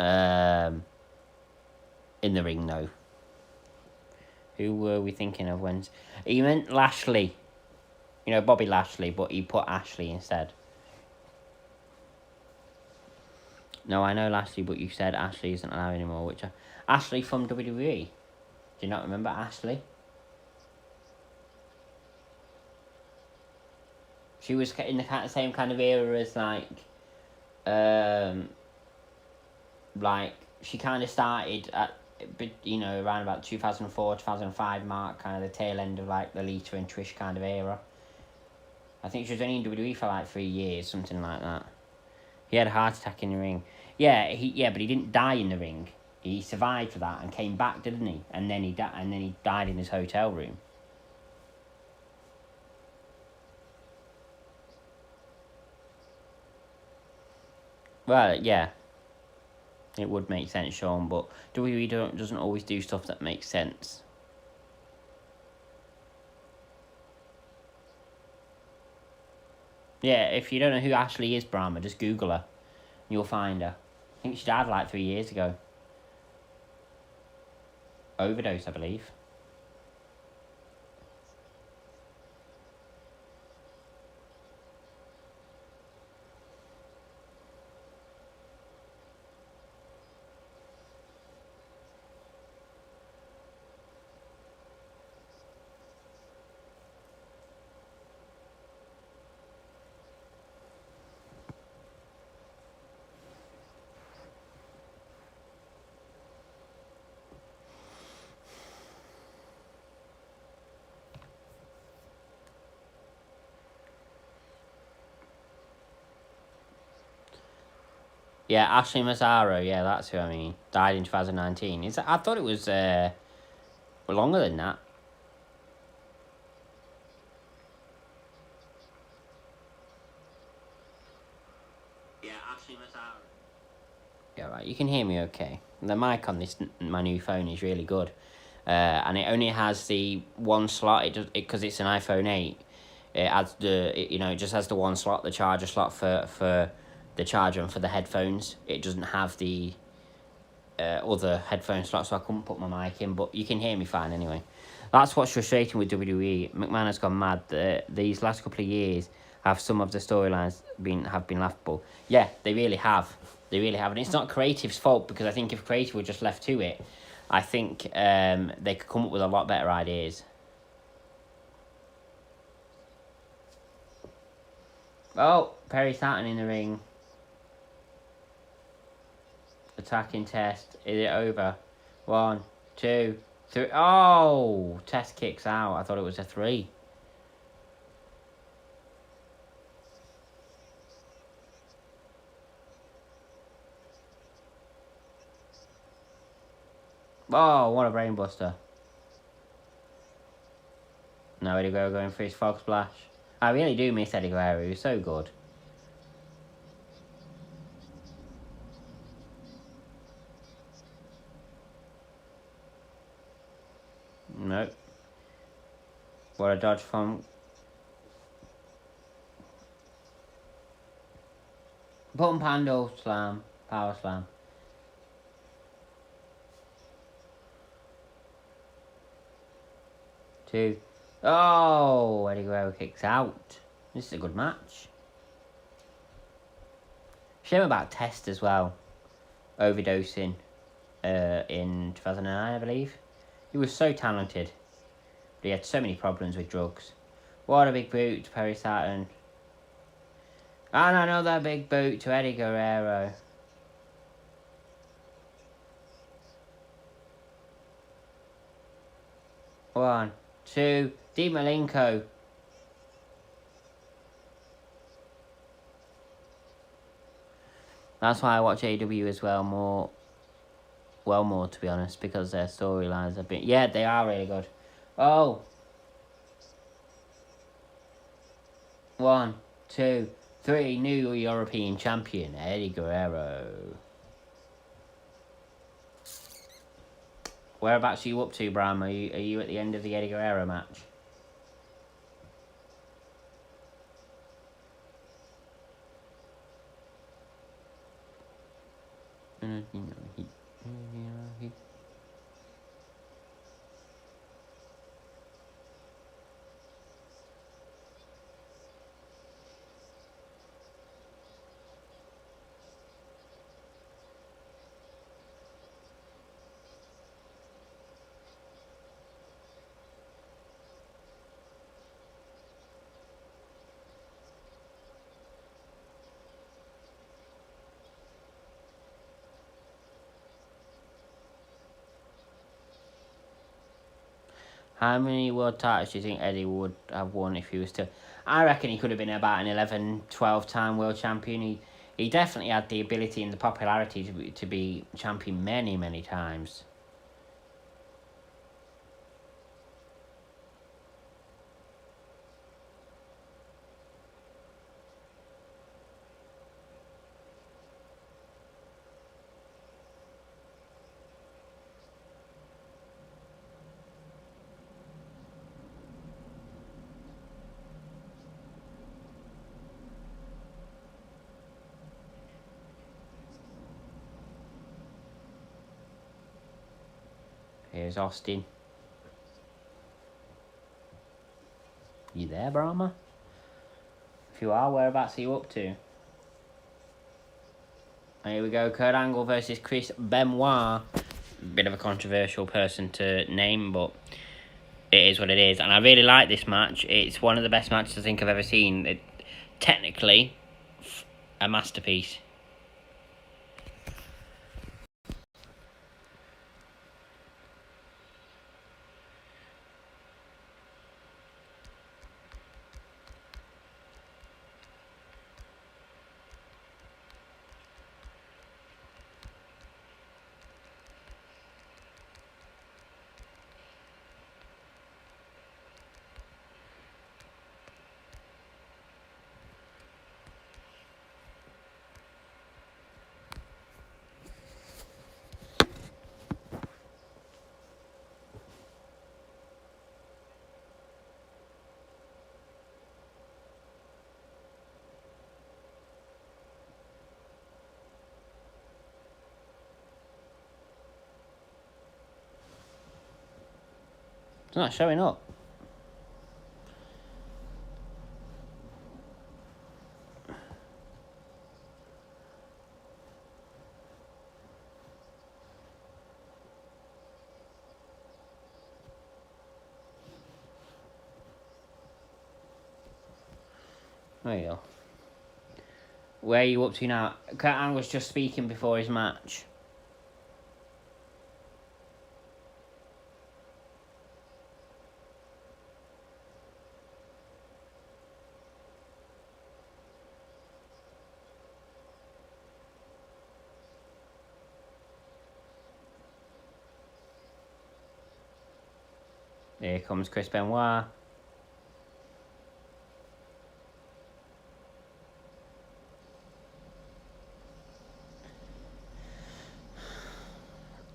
In the ring, though. Who were we thinking of when... He meant Lashley. You know, Bobby Lashley, but he put Ashley instead. No, I know Lashley, but you said Ashley isn't allowed anymore, which... Ashley from WWE. Do you not remember Ashley? She was in the same kind of era as, like, she kind of started at, you know, around about 2004, 2005 mark, kind of the tail end of, like, the Lita and Trish kind of era. I think she was only in WWE for, like, 3 years, something like that. He had a heart attack in the ring. Yeah, but he didn't die in the ring. He survived for that and came back, didn't he? And then he died in his hotel room. Well, yeah. It would make sense, Sean, but WWE doesn't always do stuff that makes sense. Yeah, if you don't know who Ashley is, Brahma, just Google her. You'll find her. I think she died like 3 years ago. Overdose, I believe. Yeah, Ashley Mazzaro, yeah, that's who I mean. Died in 2019. I thought it was longer than that. Yeah, Ashley Mazzaro. Yeah, right, you can hear me okay. The mic on my new phone is really good. And it only has the one slot, because it's an iPhone 8. It adds it just has the one slot, the charger slot for the charger and for the headphones. It doesn't have the other headphone slot, so I couldn't put my mic in, but you can hear me fine anyway. That's what's frustrating with WWE. McMahon has gone mad. These last couple of years have some of the storylines have been laughable. Yeah, they really have. They really have, and it's not creative's fault, because I think if creative were just left to it, I think they could come up with a lot better ideas. Oh, Perry Saturn in the ring. Attacking Test. Is it over? 1, 2, 3. Oh! Test kicks out. I thought it was a 3. Oh, what a brainbuster. Now Eddie Guerrero going for his Fog Splash. I really do miss Eddie Guerrero. He was so good. Nope. What a dodge from... Button handle slam. Power slam. Two. Oh, Eddie Guerrero kicks out. This is a good match. Shame about Test as well. Overdosing in 2009, I believe. He was so talented, but he had so many problems with drugs. What a big boot to Perry Saturn. And another big boot to Eddie Guerrero. One, two, Dean Malenko. That's why I watch AEW as well more to be honest, because their storylines have been... Yeah, they are really good. Oh. 1, 2, 3, new European champion, Eddie Guerrero. Whereabouts are you up to, Bram? Are you at the end of the Eddie Guerrero match? How many world titles do you think Eddie would have won if he was still? I reckon he could have been about an 11, 12 time world champion. He definitely had the ability and the popularity to be champion many, many times. Here's Austin. You there, Brahma? If you are, whereabouts are you up to? And here we go, Kurt Angle versus Chris Benoit. Bit of a controversial person to name, but it is what it is. And I really like this match. It's one of the best matches I think I've ever seen. Technically, a masterpiece. It's not showing up. There you go. Where are you up to now? Kurt Angle was just speaking before his match. Here comes Chris Benoit.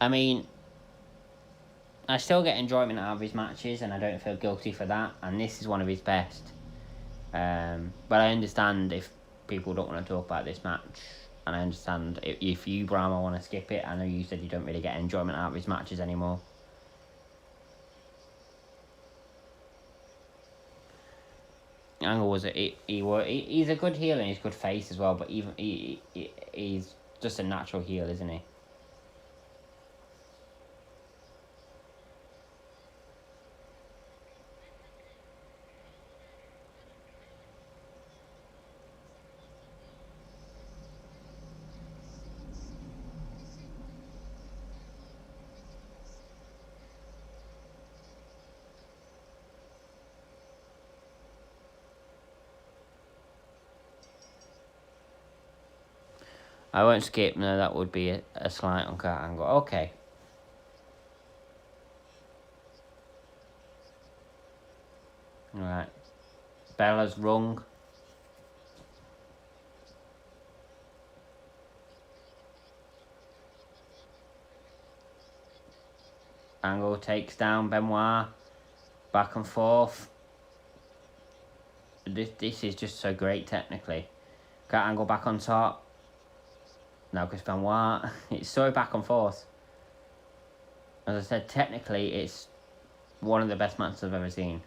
I mean, I still get enjoyment out of his matches, and I don't feel guilty for that. And this is one of his best. But I understand if people don't want to talk about this match, and I understand if you, Brahma, want to skip it. I know you said you don't really get enjoyment out of his matches anymore. Angle was he's a good heel and he's a good face as well, but even he's just a natural heel, isn't he? I won't skip. No, that would be a slight on Kurt Angle. Okay. Alright. Bella's rung. Angle takes down Benoit. Back and forth. This is just so great technically. Kurt Angle back on top. Now Chris Benoit. It's so back and forth. As I said, technically it's one of the best matches I've ever seen.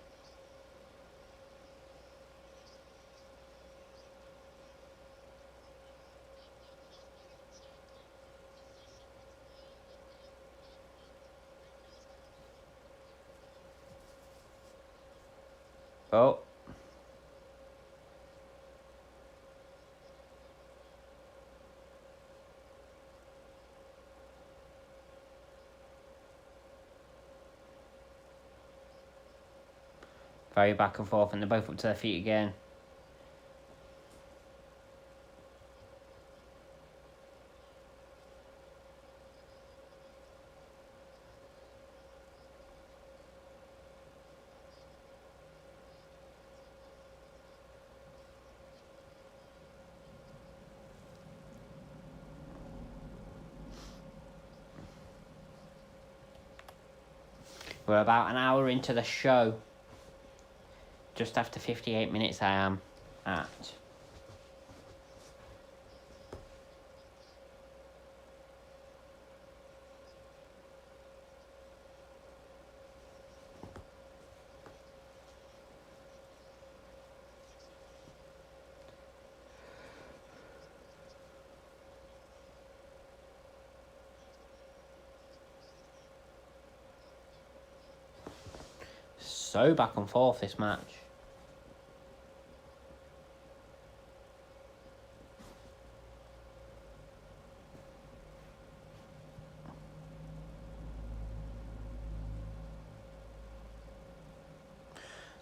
Oh. Very back and forth, and they're both up to their feet again. We're about an hour into the show. Just after 58 minutes I am at. So back and forth this match.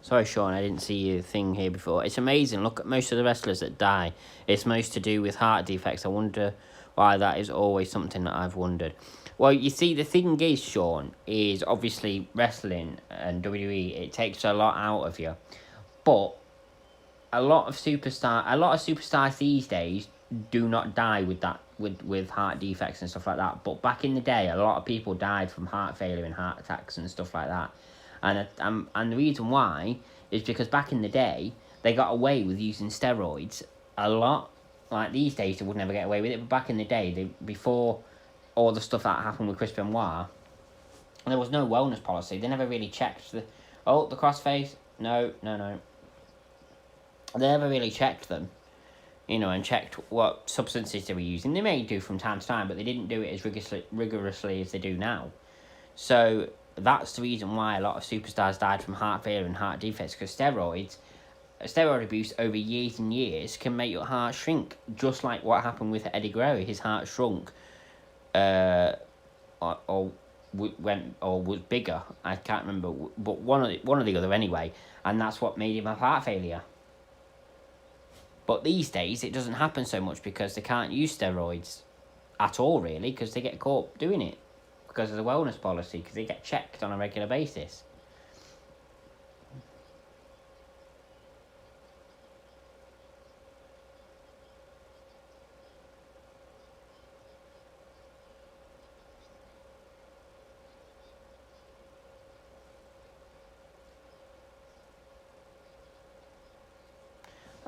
Sorry, Sean, I didn't see your thing here before. It's amazing. Look at most of the wrestlers that die. It's most to do with heart defects. I wonder why that is always something that I've wondered. Well, you see, the thing is, Sean, is obviously wrestling and WWE, it takes a lot out of you. But a lot of superstars these days do not die with heart defects and stuff like that. But back in the day, a lot of people died from heart failure and heart attacks and stuff like that. And the reason why is because back in the day, they got away with using steroids a lot. Like these days, they would never get away with it. But back in the day, before all the stuff that happened with Chris Benoit, there was no wellness policy. They never really checked the crossface. No. They never really checked them, and checked what substances they were using. They may do from time to time, but they didn't do it as rigorously as they do now. So that's the reason why a lot of superstars died from heart failure and heart defects, because steroid abuse over years and years can make your heart shrink, just like what happened with Eddie Guerrero. His heart shrunk, or was bigger. I can't remember, but one or the other anyway, and that's what made him have heart failure. But these days it doesn't happen so much because they can't use steroids at all, really, because they get caught doing it because of the wellness policy, because they get checked on a regular basis.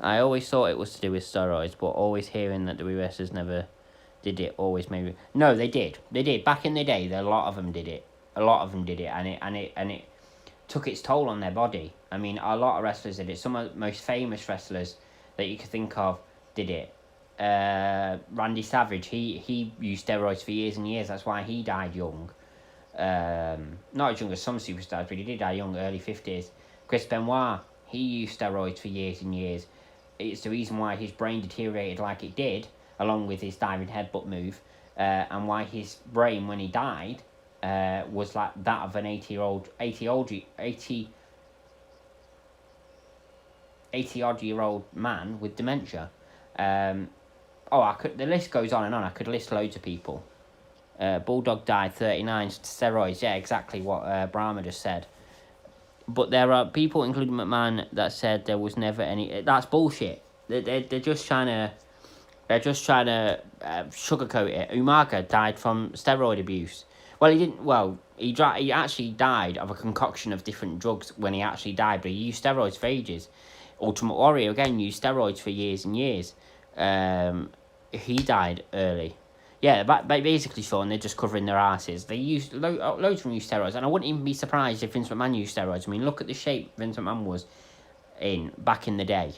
I always thought it was to do with steroids, but always hearing that the wrestlers never did it always made me... No, they did. They did. Back in the day, a lot of them did it. And it took its toll on their body. I mean, a lot of wrestlers did it. Some of the most famous wrestlers that you could think of did it. Randy Savage, he used steroids for years and years. That's why he died young. Not as young as some superstars, but he did die young, early 50s. Chris Benoit, he used steroids for years and years. It's the reason why his brain deteriorated like it did, along with his diving headbutt move, and why his brain, when he died, was like that of an 80-odd-year-old man with dementia. The list goes on and on. I could list loads of people. Bulldog died 39, steroids. Yeah, exactly what Brahma just said. But there are people, including McMahon, that said there was never any... That's bullshit. They're just trying to... They're just trying to sugarcoat it. Umaga died from steroid abuse. Well, he didn't... Well, he actually died of a concoction of different drugs when he actually died, but he used steroids for ages. Ultimate Warrior, again, used steroids for years and years. He died early. Yeah, basically, Sean, they're just covering their asses. They used... loads of them used steroids, and I wouldn't even be surprised if Vince McMahon used steroids. I mean, look at the shape Vince McMahon was in back in the day.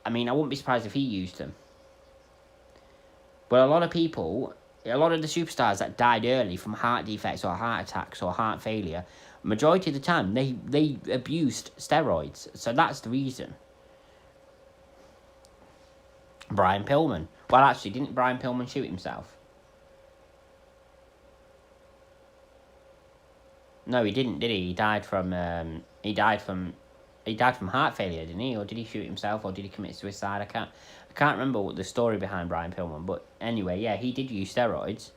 I mean, I wouldn't be surprised if he used them. But a lot of the superstars that died early from heart defects or heart attacks or heart failure, majority of the time, they abused steroids. So that's the reason. Brian Pillman. Well, actually, didn't Brian Pillman shoot himself? No, he didn't, did he? He died from heart failure, didn't he? Or did he shoot himself, or did he commit suicide? I can't remember what the story behind Brian Pillman, but anyway, yeah, he did use steroids.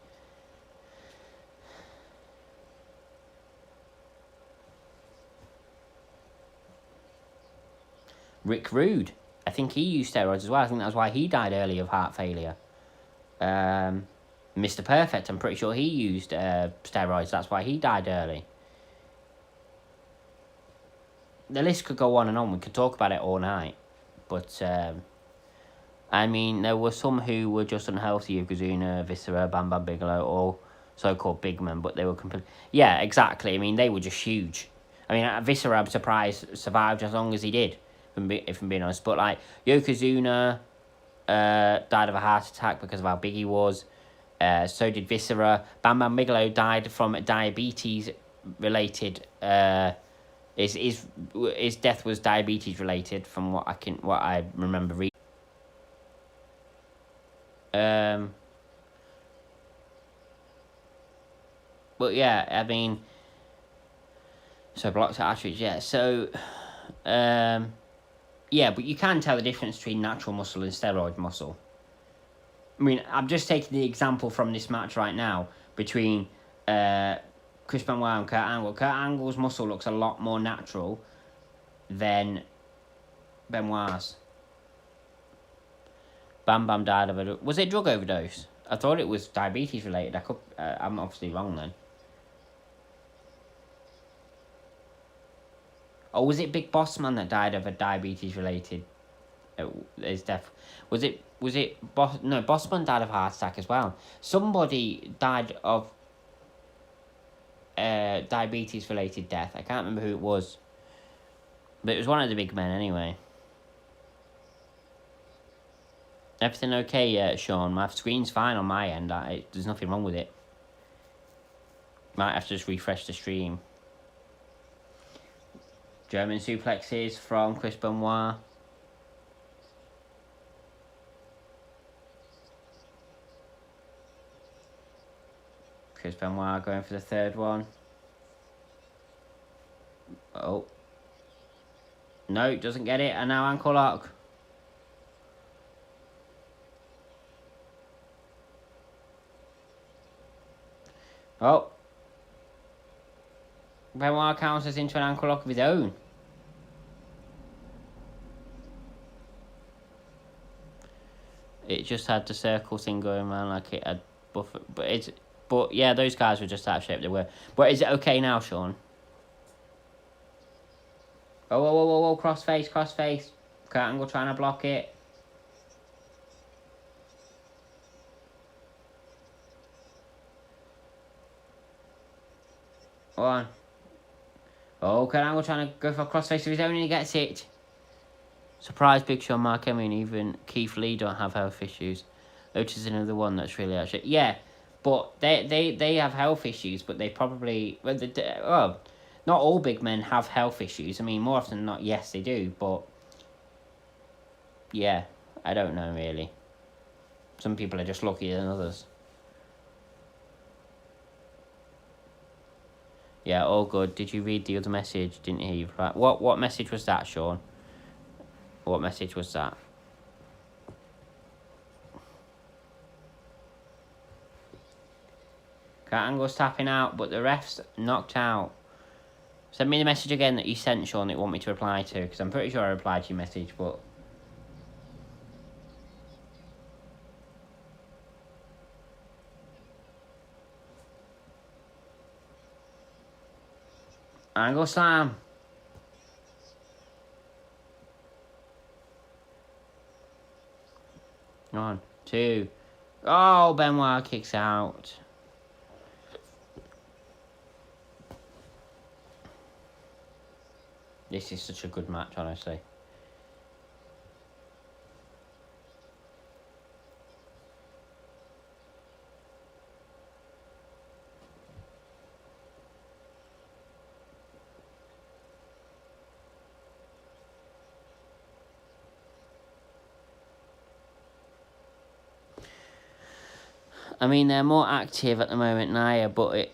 Rick Rude, I think he used steroids as well. I think that's why he died early of heart failure. Mr. Perfect, I'm pretty sure he used steroids. That's why he died early. The list could go on and on. We could talk about it all night. But, I mean, there were some who were just unhealthy. Yokozuna, Viscera, Bam Bam Bigelow, all so-called big men. But they were complete. Yeah, exactly. I mean, they were just huge. I mean, Viscera, I'm surprised, survived as long as he did, if I'm being honest. But, like, Yokozuna died of a heart attack because of how big he was. So did Viscera. Bam Bam Bigelow died from diabetes-related... His death was diabetes related, from what I remember reading. But yeah, I mean, so blocked arteries, yeah. So, yeah, but you can tell the difference between natural muscle and steroid muscle. I mean, I'm just taking the example from this match right now between Chris Benoit and Kurt Angle. Kurt Angle's muscle looks a lot more natural than Benoit's. Bam Bam died of a... Was it drug overdose? I thought it was diabetes related. I'm obviously wrong then. Or was it Big Boss Man that died of a diabetes related... his death? Was it Boss Man died of a heart attack as well. Somebody died of diabetes related death. I can't remember who it was, but it was one of the big men anyway. Everything okay, Sean? My screen's fine on my end. There's nothing wrong with it. Might have to just refresh the stream. German suplexes from Chris Benoit. Chris Benoit going for the third one. Oh. No, doesn't get it. And now ankle lock. Oh. Benoit counts us into an ankle lock of his own. It just had the circle thing going around like it had buffer. But yeah, those guys were just out of shape. They were. But is it okay now, Sean? Oh, cross face. Kurt Angle trying to block it. Go on. Oh, Kurt Angle trying to go for a crossface of his own and he gets it. Surprise Big Show, Mark Henry, and even Keith Lee don't have health issues. Which is another one that's really actually... Yeah, but they have health issues, but they probably... Well, not all big men have health issues. I mean, more often than not, yes, they do, but... Yeah, I don't know, really. Some people are just luckier than others. Yeah, all good. Did you read the other message? Didn't hear you. Right. What message was that, Sean? What message was that? Kurt Angle's tapping out, but the ref's knocked out. Send me the message again that you sent, Sean, that you want me to reply to, because I'm pretty sure I replied to your message, but... Angle slam. 1, 2. Oh, Benoit kicks out. This is such a good match, honestly. I mean, they're more active at the moment, Nia, but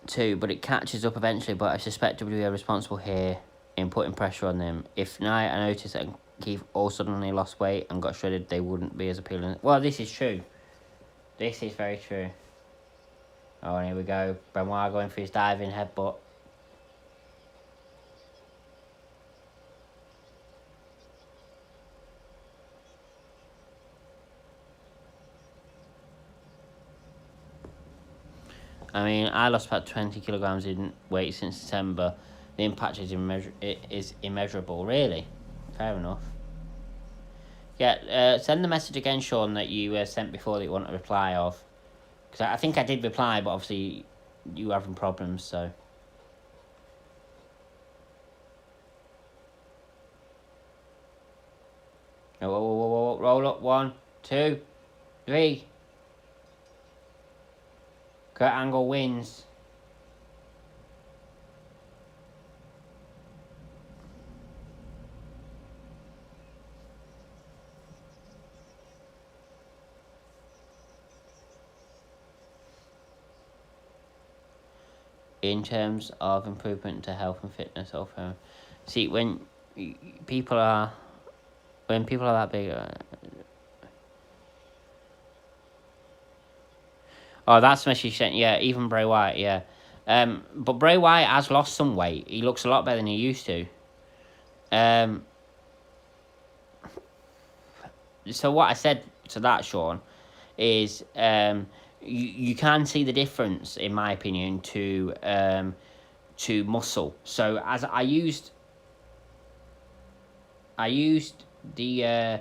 too, but it catches up eventually. But I suspect WWE are responsible here in putting pressure on them. If Nia, I noticed that Keith all suddenly lost weight and got shredded, they wouldn't be as appealing. Well, this is true. This is very true. Oh, and here we go. Benoit going for his diving headbutt. I mean, I lost about 20 kilograms in weight since December. The impact is immeasurable, really. Fair enough. Yeah, send the message again, Sean, that you sent before that you want a reply of. Because I think I did reply, but obviously you were having problems, so. Whoa, roll up. 1, 2, 3. Kurt Angle wins. In terms of improvement to health and fitness, see when people are that big. Oh, that's the message sent. Yeah, even Bray Wyatt. Yeah, but Bray Wyatt has lost some weight. He looks a lot better than he used to. So what I said to that, Sean, is you can see the difference, in my opinion, to muscle. So as I used the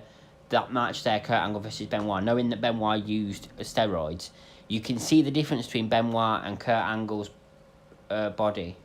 that match there, Kurt Angle versus Benoit, knowing that Benoit used steroids, you can see the difference between Benoit and Kurt Angle's body.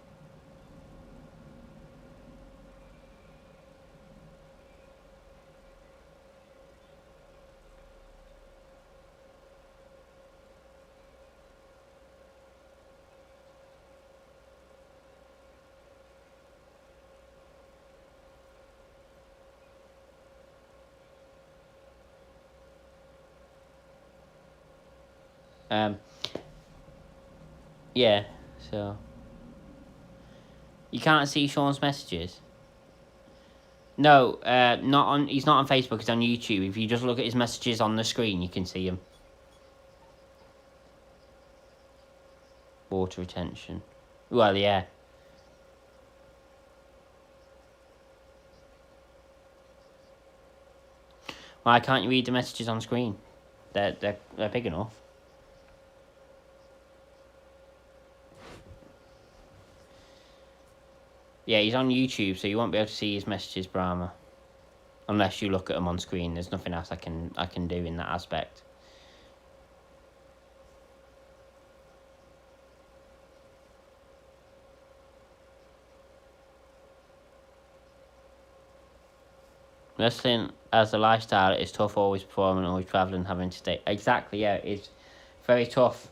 Yeah, so you can't see Sean's messages. No, not on. He's not on Facebook. He's on YouTube. If you just look at his messages on the screen, you can see him. Water retention. Well, yeah. Why can't you read the messages on screen? They're big enough. Yeah, he's on YouTube, so you won't be able to see his messages, Brahma, unless you look at them on screen. There's nothing else I can do in that aspect. Wrestling as a lifestyle is tough, always performing, always travelling, having to stay. Exactly, yeah, it's very tough.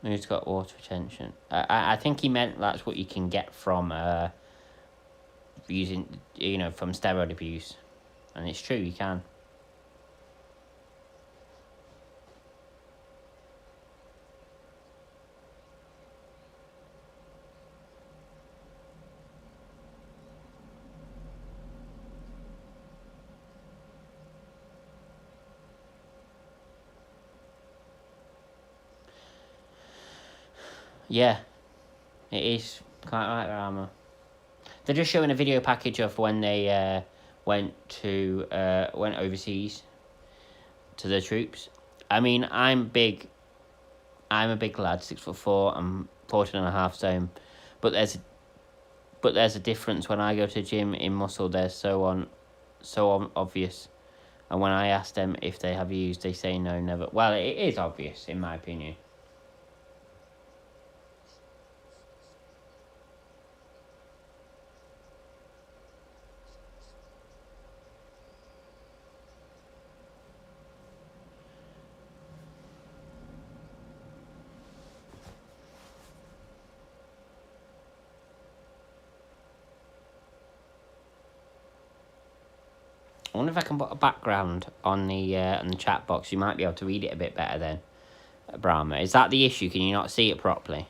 Who's got water retention? I think he meant that's what you can get from using, from steroid abuse. And it's true, you can. Yeah, it is quite right, Rama. They're just showing a video package of when they went overseas to the troops. I mean, I'm a big lad, 6'4", I'm 14.5 stone, but there's a difference when I go to the gym in muscle. They're so obvious, and when I ask them if they have used, they say no, never. Well, it is obvious in my opinion. I wonder if I can put a background on the chat box. You might be able to read it a bit better then, Brahma. Is that the issue? Can you not see it properly?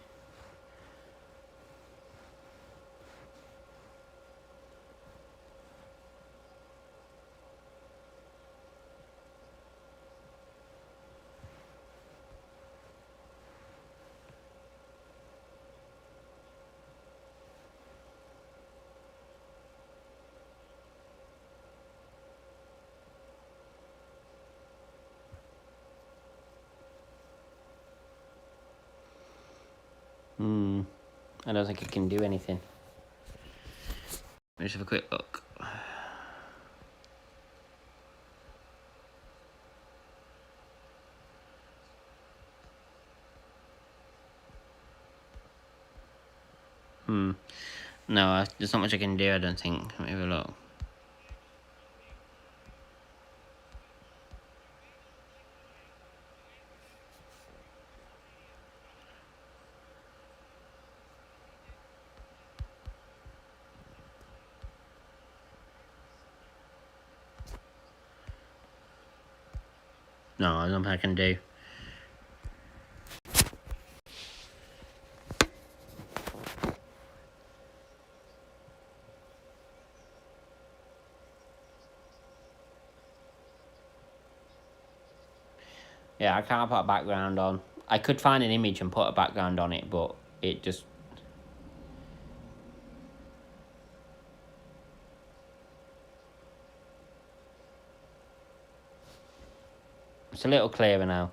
I don't think I can do anything. Let's have a quick look. No, there's not much I can do, I don't think. Let me have a look. No, there's nothing I can do. Yeah, I can't put a background on. I could find an image and put a background on it, but it just... It's a little clearer now.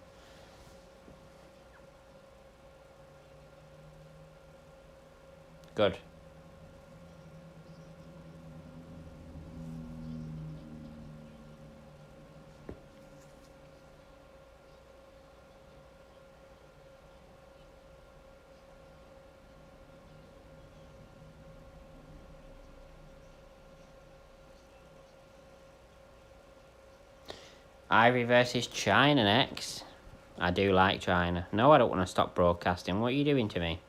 Good. Ivy versus China next. I do like China. No, I don't want to stop broadcasting. What are you doing to me?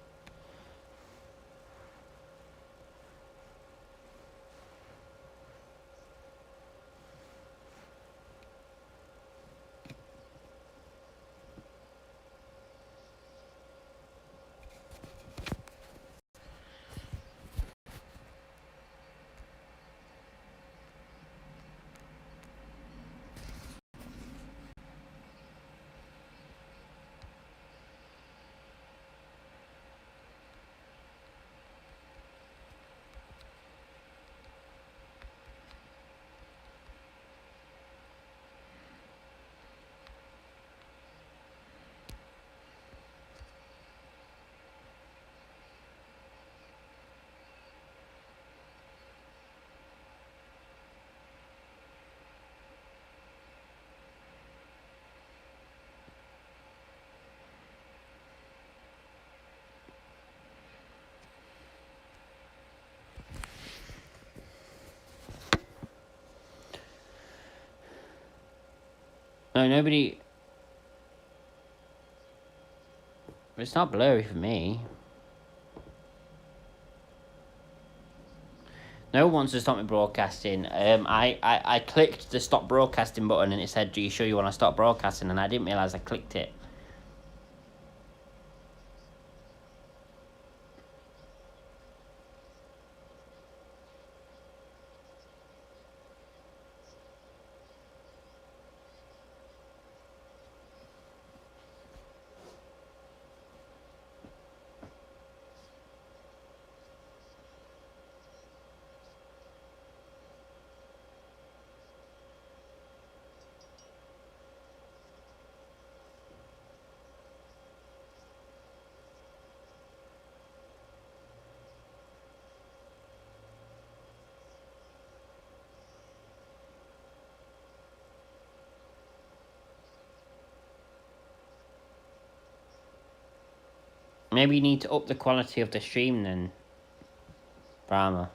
No, nobody... It's not blurry for me. No one wants to stop me broadcasting. I clicked the stop broadcasting button and it said, "Do you sure you want to stop broadcasting?" And I didn't realise I clicked it. Maybe you need to up the quality of the stream then, Brahma.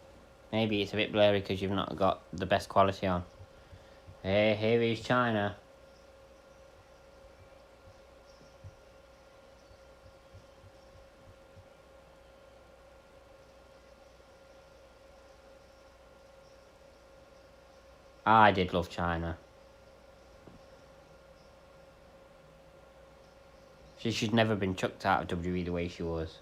Maybe it's a bit blurry because you've not got the best quality on. Hey, here is China. I did love China. She should never have been chucked out of WWE the way she was.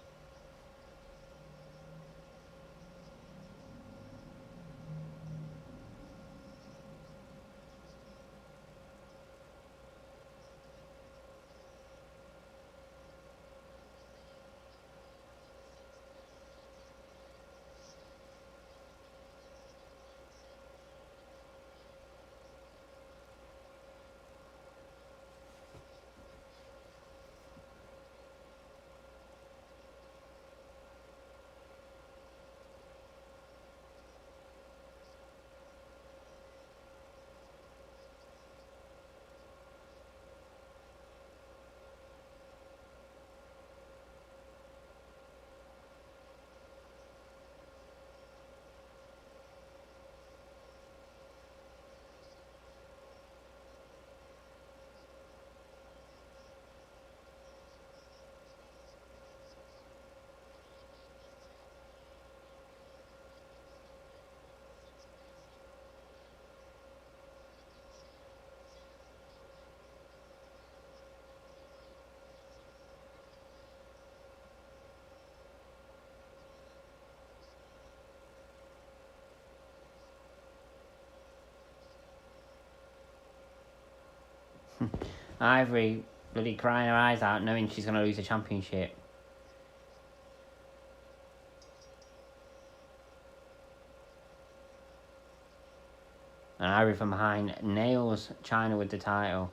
Ivory bloody crying her eyes out knowing she's going to lose the championship. And Ivory from behind nails China with the title.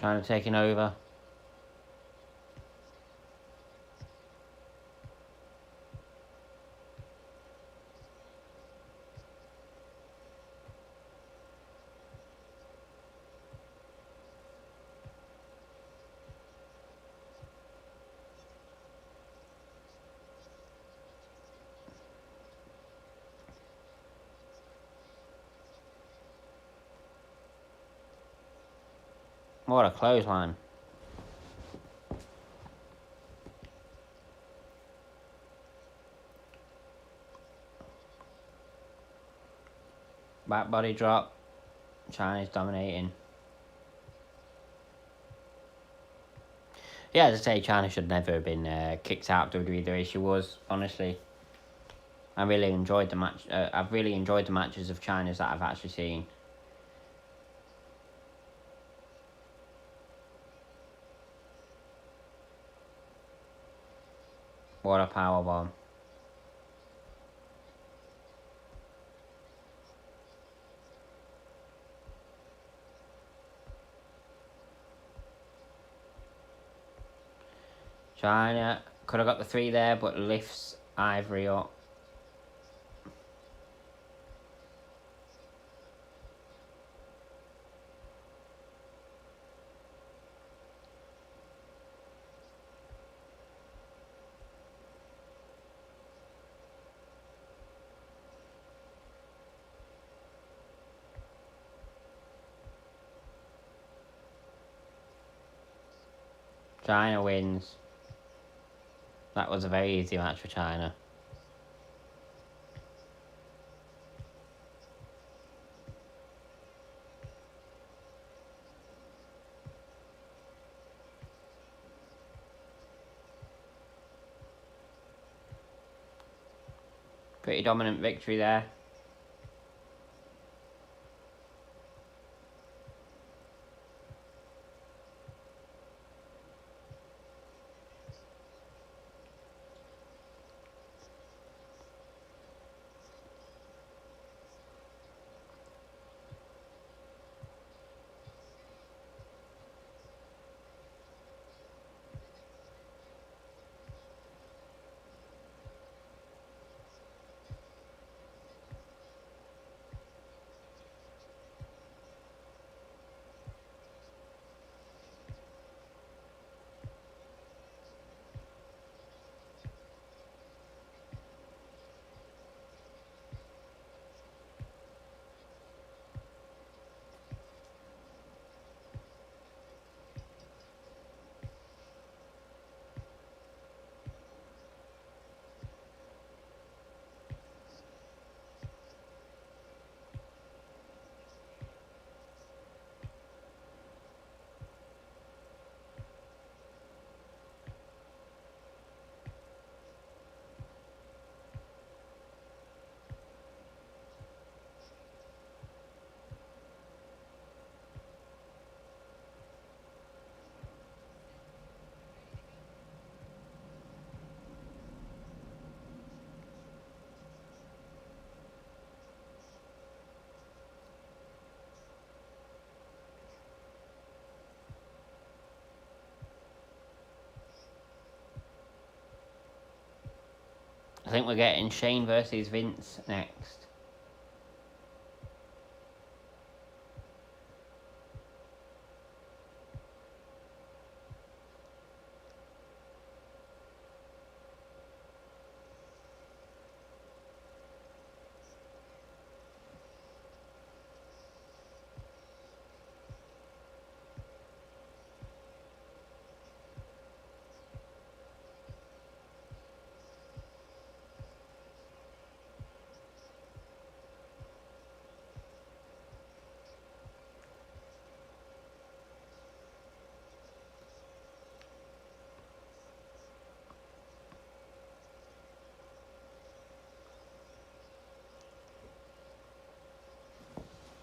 China taking over. What a clothesline. Back body drop. China's dominating. Yeah, as I say, China should never have been kicked out of WWE the way she was, honestly. I really enjoyed the match. I've really enjoyed the matches of China's that I've actually seen. What a powerbomb. China could have got the 3 there, but lifts Ivory up. China wins. That was a very easy match for China. Pretty dominant victory there. I think we're getting Shane versus Vince next.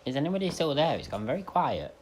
Is anybody still there? It's gone very quiet.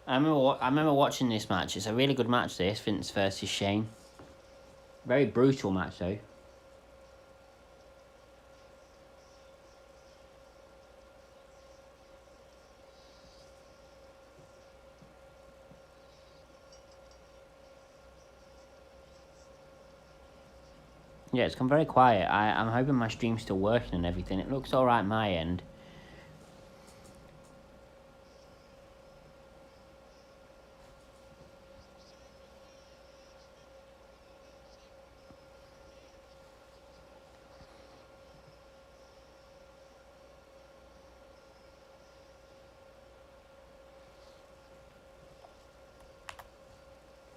I remember watching this match. It's a really good match, this Vince versus Shane. Very brutal match, though. Yeah, it's gone very quiet. I'm hoping my stream's still working and everything. It looks alright my end.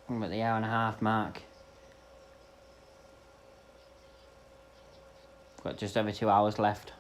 I'm at the hour-and-a-half mark. Got just over 2 hours left.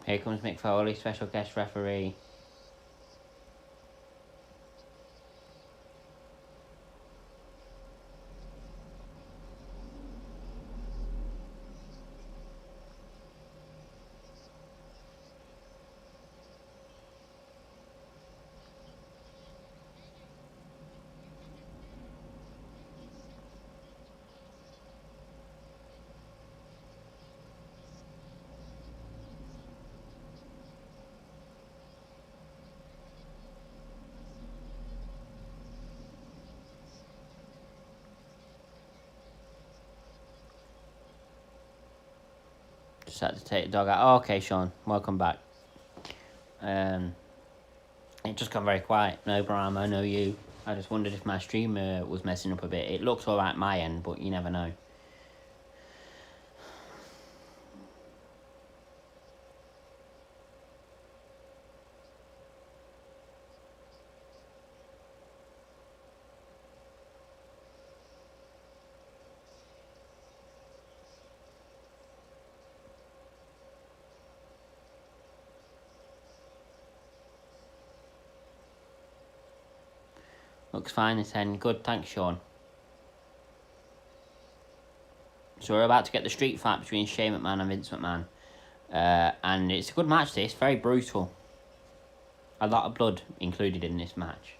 Here comes Mick Foley, special guest referee. Just had to take the dog out. Oh, okay, Sean, welcome back. It just got very quiet. No Brahma, no you. I just wondered if my stream was messing up a bit. It looks alright my end, but you never know. Looks fine this end. Good, thanks, Sean. So we're about to get the street fight between Shane McMahon and Vince McMahon. And it's a good match, this. Very brutal. A lot of blood included in this match.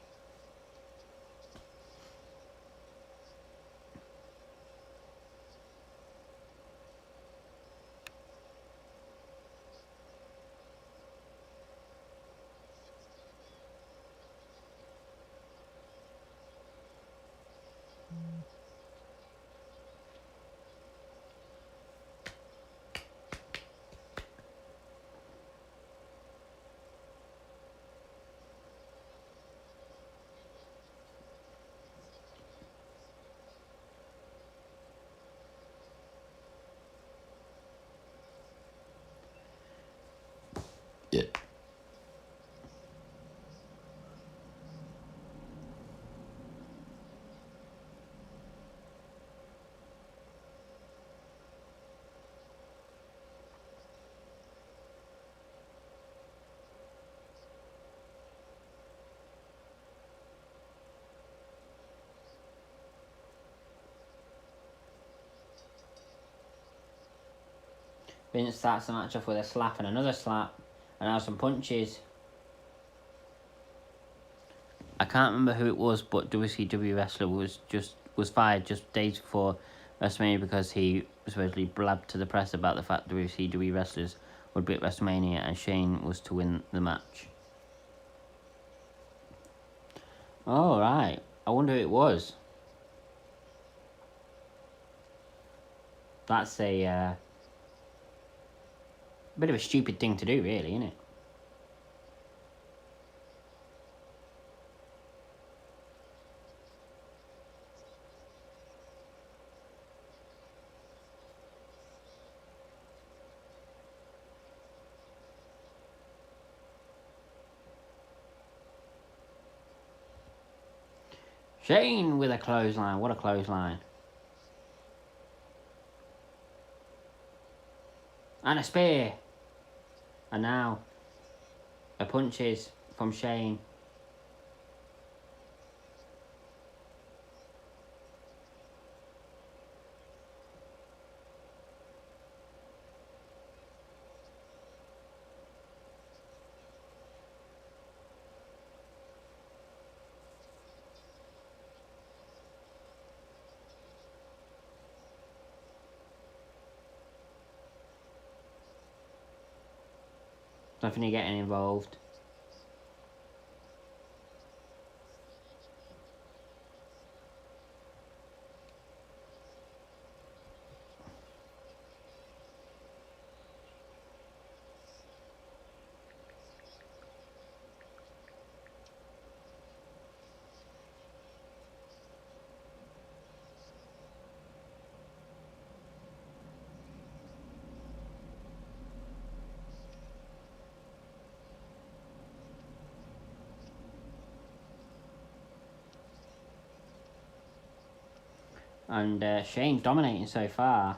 Yeah. Vince starts the match off with a slap and another slap, and now some punches. I can't remember who it was, but WCW wrestler was fired just days before WrestleMania because he supposedly blabbed to the press about the fact WCW wrestlers would be at WrestleMania and Shane was to win the match. Oh, right. I wonder who it was. That's a bit of a stupid thing to do, really, isn't it? Shane with a clothesline. What a clothesline. And a spear. And now a punches from Shane. Definitely getting involved. And Shane's dominating so far.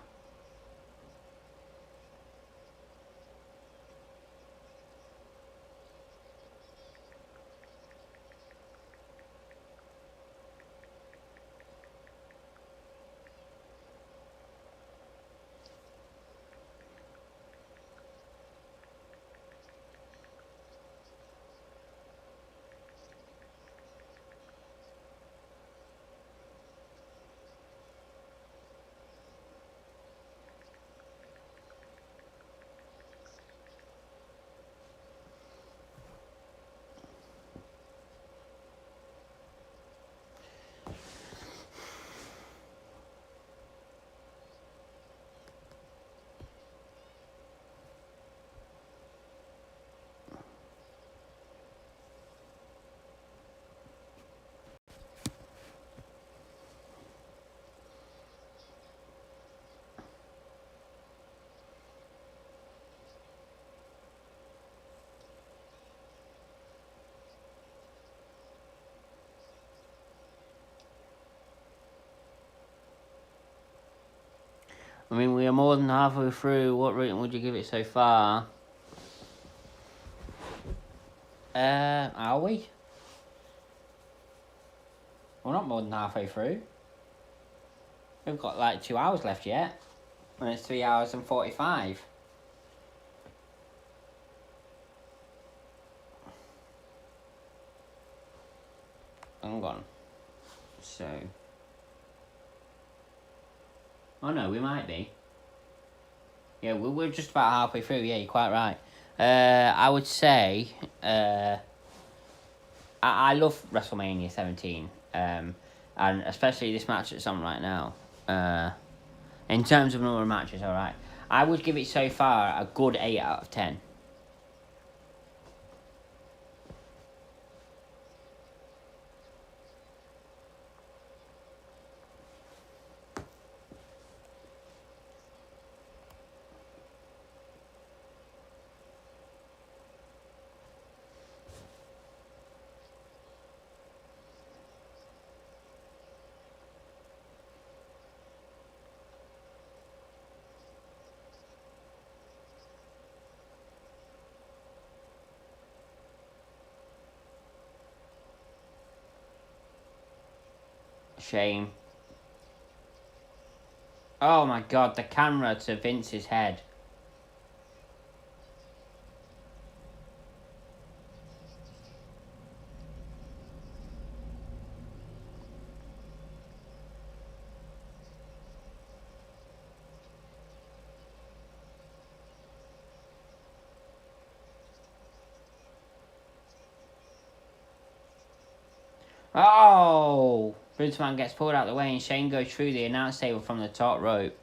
I mean, we are more than halfway through. What rating would you give it so far? Are we? We're not more than halfway through. We've got like 2 hours left yet. And it's 3 hours and 45. Hang on. So. Oh no, we might be. Yeah, we're just about halfway through. Yeah, you're quite right. I would say. I love WrestleMania 17. And especially this match that's on right now. In terms of number of matches, alright. I would give it so far a good 8 out of 10. Shame. Oh my god, the camera to Vince's head. Oh! Vince McMahon gets pulled out of the way and Shane goes through the announce table from the top rope.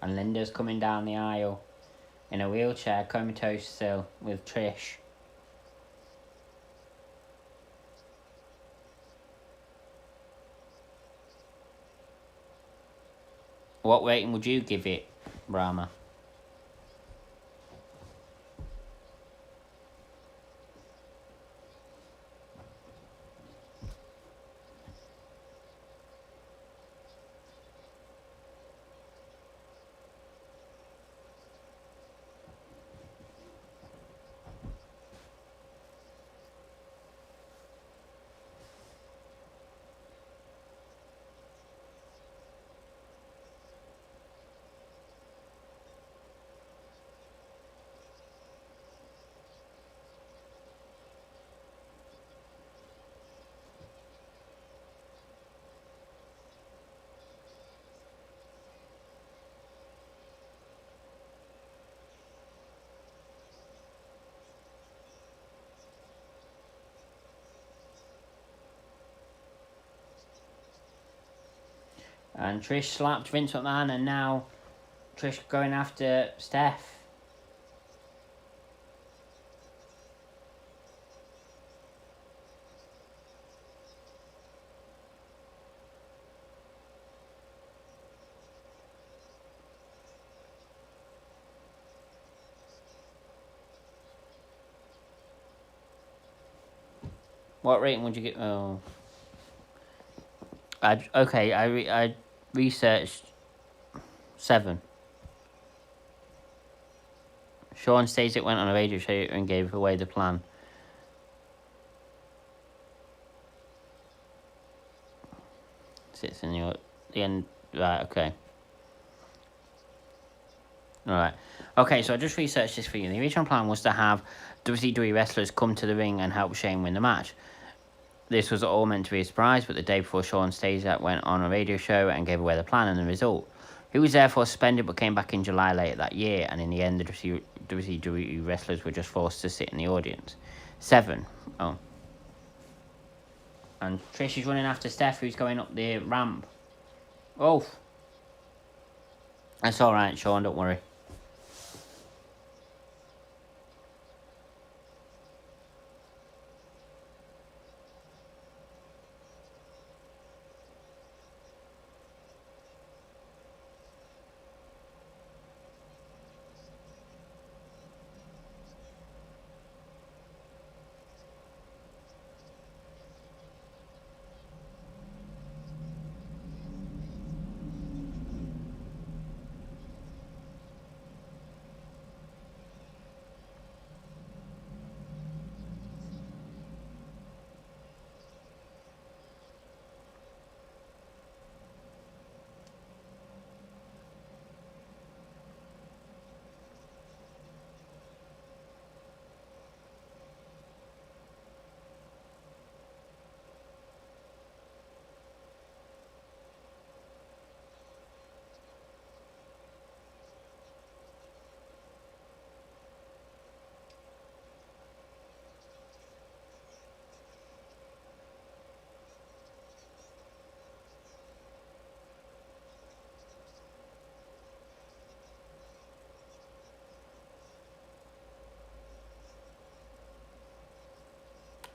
And Linda's coming down the aisle in a wheelchair, comatose still, with Trish. What rating would you give it, Brahma? And Trish slapped Vince McMahon, and now Trish going after Steph. What rating would you get? Oh, I researched 7. Sean states it went on a radio show and gave away the plan. Sits in the end. Right, okay. Alright. Okay, so I just researched this for you. The original plan was to have WWE wrestlers come to the ring and help Shane win the match. This was all meant to be a surprise, but the day before, Sean Stasiak went on a radio show and gave away the plan and the result. He was therefore suspended but came back in July later that year, and in the end, the WWE wrestlers were just forced to sit in the audience. 7. Oh. And Trish is running after Steph, who's going up the ramp. Oh, that's alright, Sean, don't worry.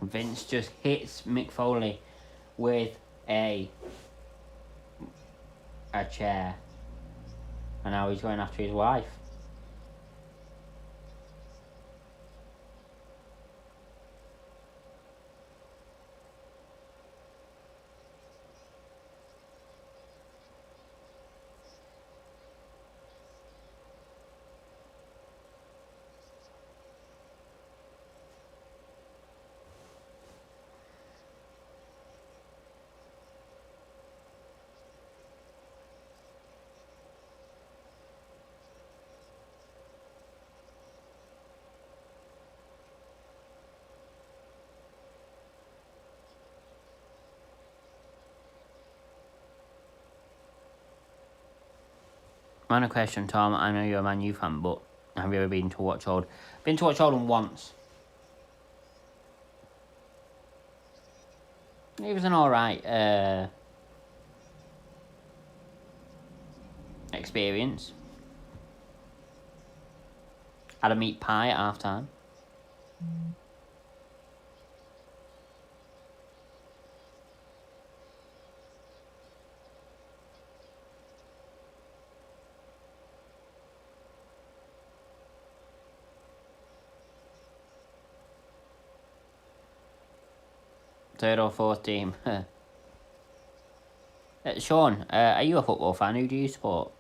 Vince just hits Mick Foley with a chair, and now he's going after his wife. Minor question, Tom. I know you're a Man U fan, but have you ever been to Watch Old? Been to Watch Oldham once. It was an alright experience. Had a meat pie at half time. Third or fourth team. Sean, are you a football fan? Who do you support?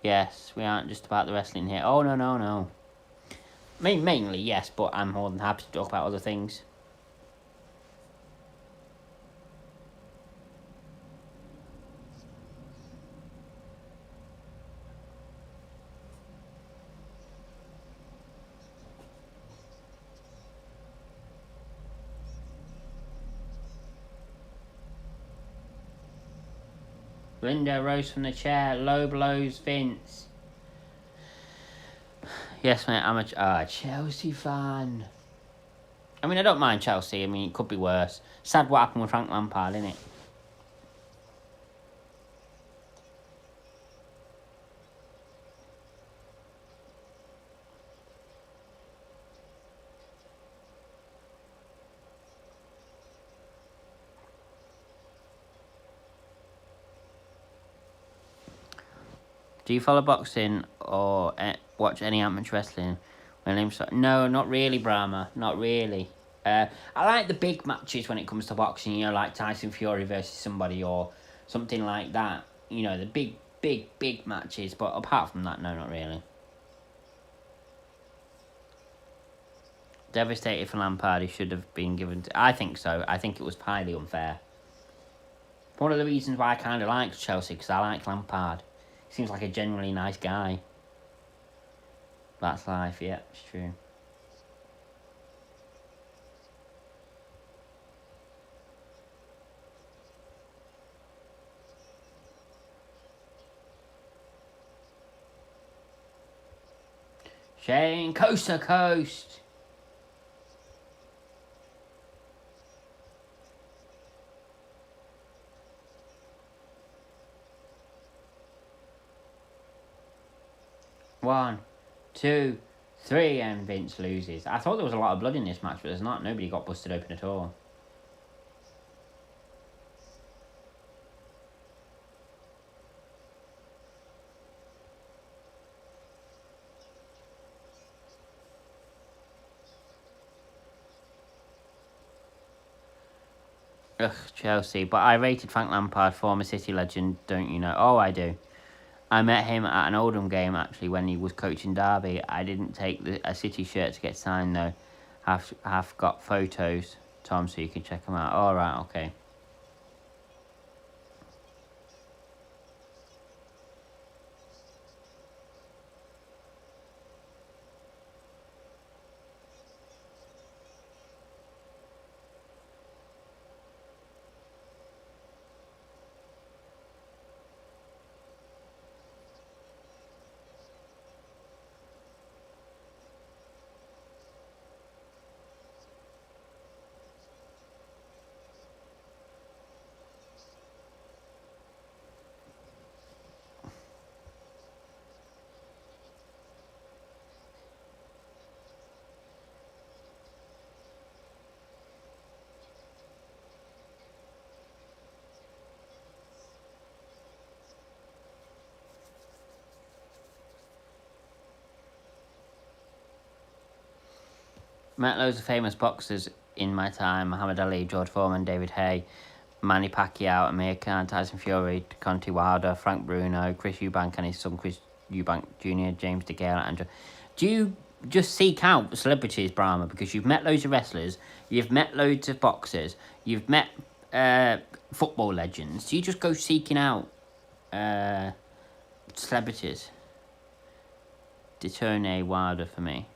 Yes, we aren't just about the wrestling here. Oh, no. Mainly, yes, but I'm more than happy to talk about other things. Linda rose from the chair. Low blows Vince. Yes, mate, I'm a Chelsea fan. I mean, I don't mind Chelsea. I mean, it could be worse. Sad what happened with Frank Lampard, isn't it? Do you follow boxing or watch any amateur wrestling? No, not really, Brahma. Not really. I like the big matches when it comes to boxing. You know, like Tyson Fury versus somebody or something like that. You know, the big matches. But apart from that, no, not really. Devastated for Lampard. He should have been given. I think so. I think it was highly unfair. One of the reasons why I kind of like Chelsea, because I like Lampard. He seems like a genuinely nice guy. That's life, yeah, it's true. Shane, coast to coast. One, two, three, and Vince loses. I thought there was a lot of blood in this match, but there's not. Nobody got busted open at all. Ugh, Chelsea. But I rated Frank Lampard, former City legend, don't you know? Oh, I do. I met him at an Oldham game, actually, when he was coaching Derby. I didn't take a City shirt to get signed, though. I've got photos, Tom, so you can check them out. All right, okay. Met loads of famous boxers in my time: Muhammad Ali, George Foreman, David Hay, Manny Pacquiao, Amir Khan, Tyson Fury, Conte Wilder, Frank Bruno, Chris Eubank and his son Chris Eubank Jr., James DeGale, Andrew. Do you just seek out celebrities, Brahma, because you've met loads of wrestlers, you've met loads of boxers, you've met football legends? Do you just go seeking out celebrities? Detone Wilder for me.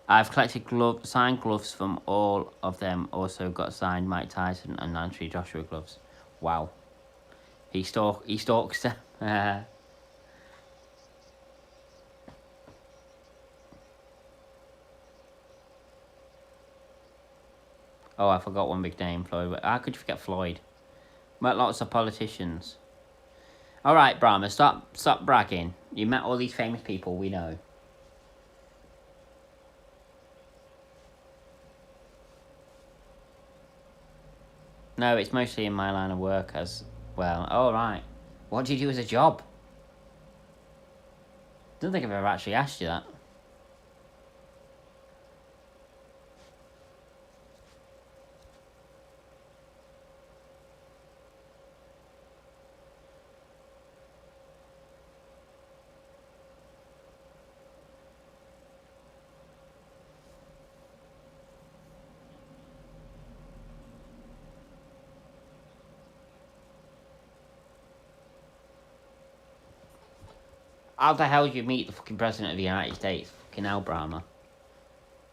I've collected signed gloves from all of them. Also got signed Mike Tyson and Anthony Joshua gloves. Wow. He stalks them. Oh, I forgot one big name, Floyd. How could you forget Floyd? Met lots of politicians. All right, Brahma, stop bragging. You met all these famous people we know. No, it's mostly in my line of work as well. All right. What do you do as a job? Don't think I've ever actually asked you that. How the hell do you meet the fucking president of the United States? Fucking hell, Brahma.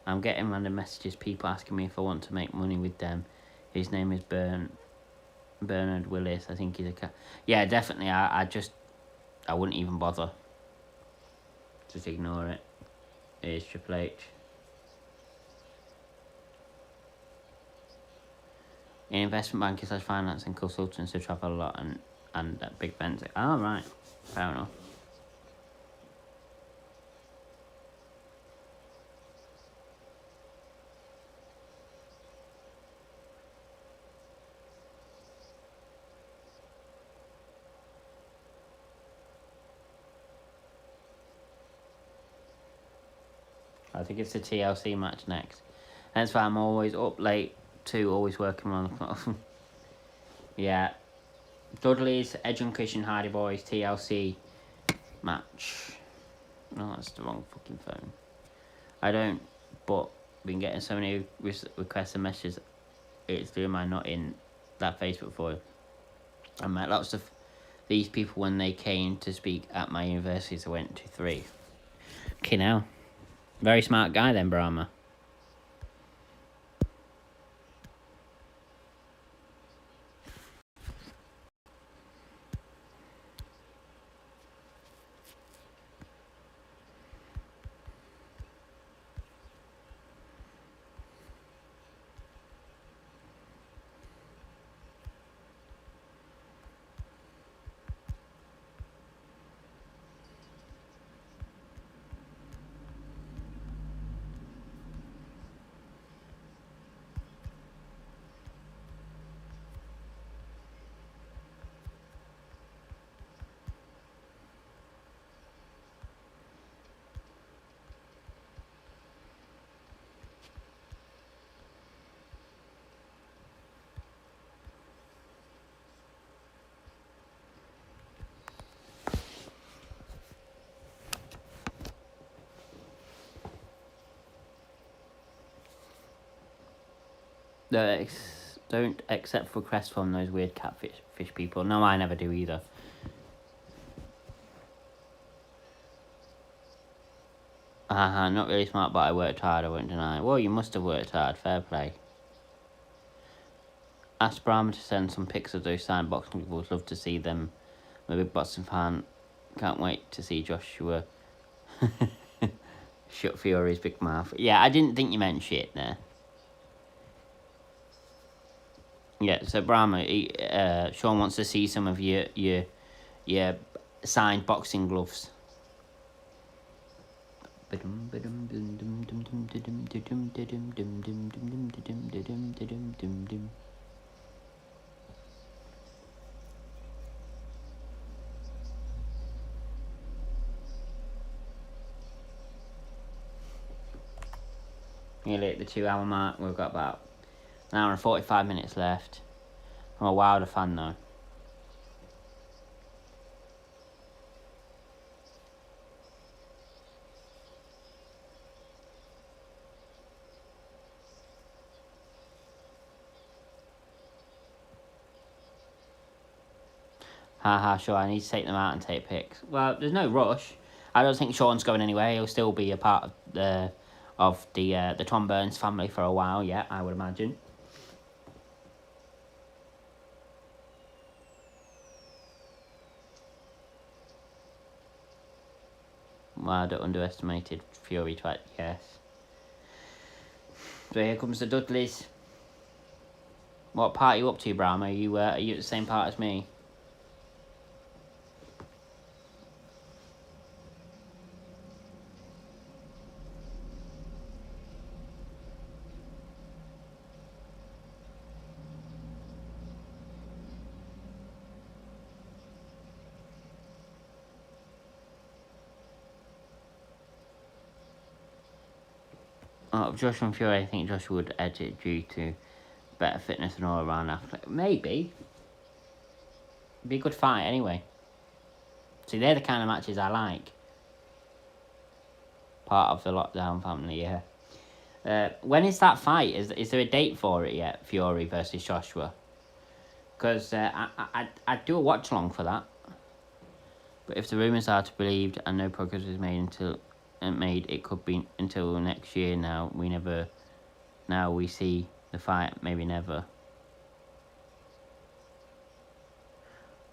I'm getting random messages, people asking me if I want to make money with them. His name is Bernard Willis. I think he's a cat. Yeah, definitely. I wouldn't even bother. Just ignore it. It is Triple H. In investment banking / finance and consultants, to travel a lot and at big events. Oh, right. Fair enough. I think it's the TLC match next. Hence why I'm always up late too, always working around the clock. Yeah. Dudley's Edge and Christian Hardy Boys TLC match. No, that's the wrong fucking phone. I don't, but been getting so many requests and messages. It's doing my not in that Facebook for you. I met lots of these people when they came to speak at my universities. I went to 3. Okay, now. Very smart guy then, Brahma. Don't accept requests from those weird catfish people. No, I never do either. Not really smart, but I worked hard, I won't deny. Well, you must have worked hard, fair play. Ask Brahma to send some pics of those signed boxing people. Would love to see them. I'm a big boxing fan. Can't wait to see Joshua. Shut Fury's big mouth. Yeah, I didn't think you meant shit there. Yeah, so Brahma, Sean wants to see some of your signed boxing gloves. Nearly at the 2-hour mark. We've got about an hour and 45 minutes left. I'm a Wilder fan though. Sure, I need to take them out and take pics. Well, there's no rush. I don't think Sean's going anywhere. He'll still be a part of the Tom Burns family for a while yet, I would imagine. Wilder underestimated Fury twice, yes. So here comes the Dudleys. What part are you up to, Bram? Are you at the same part as me? Joshua and Fury, I think Joshua would edge it due to better fitness and all around athletic. Maybe. Be a good fight anyway. See, they're the kind of matches I like. Part of the lockdown family, yeah. When is that fight? Is there a date for it yet? Fury versus Joshua. Because I'd do a watch along for that. But if the rumours are to be believed and no progress is made, it could be until next year. Now we see the fight, maybe never.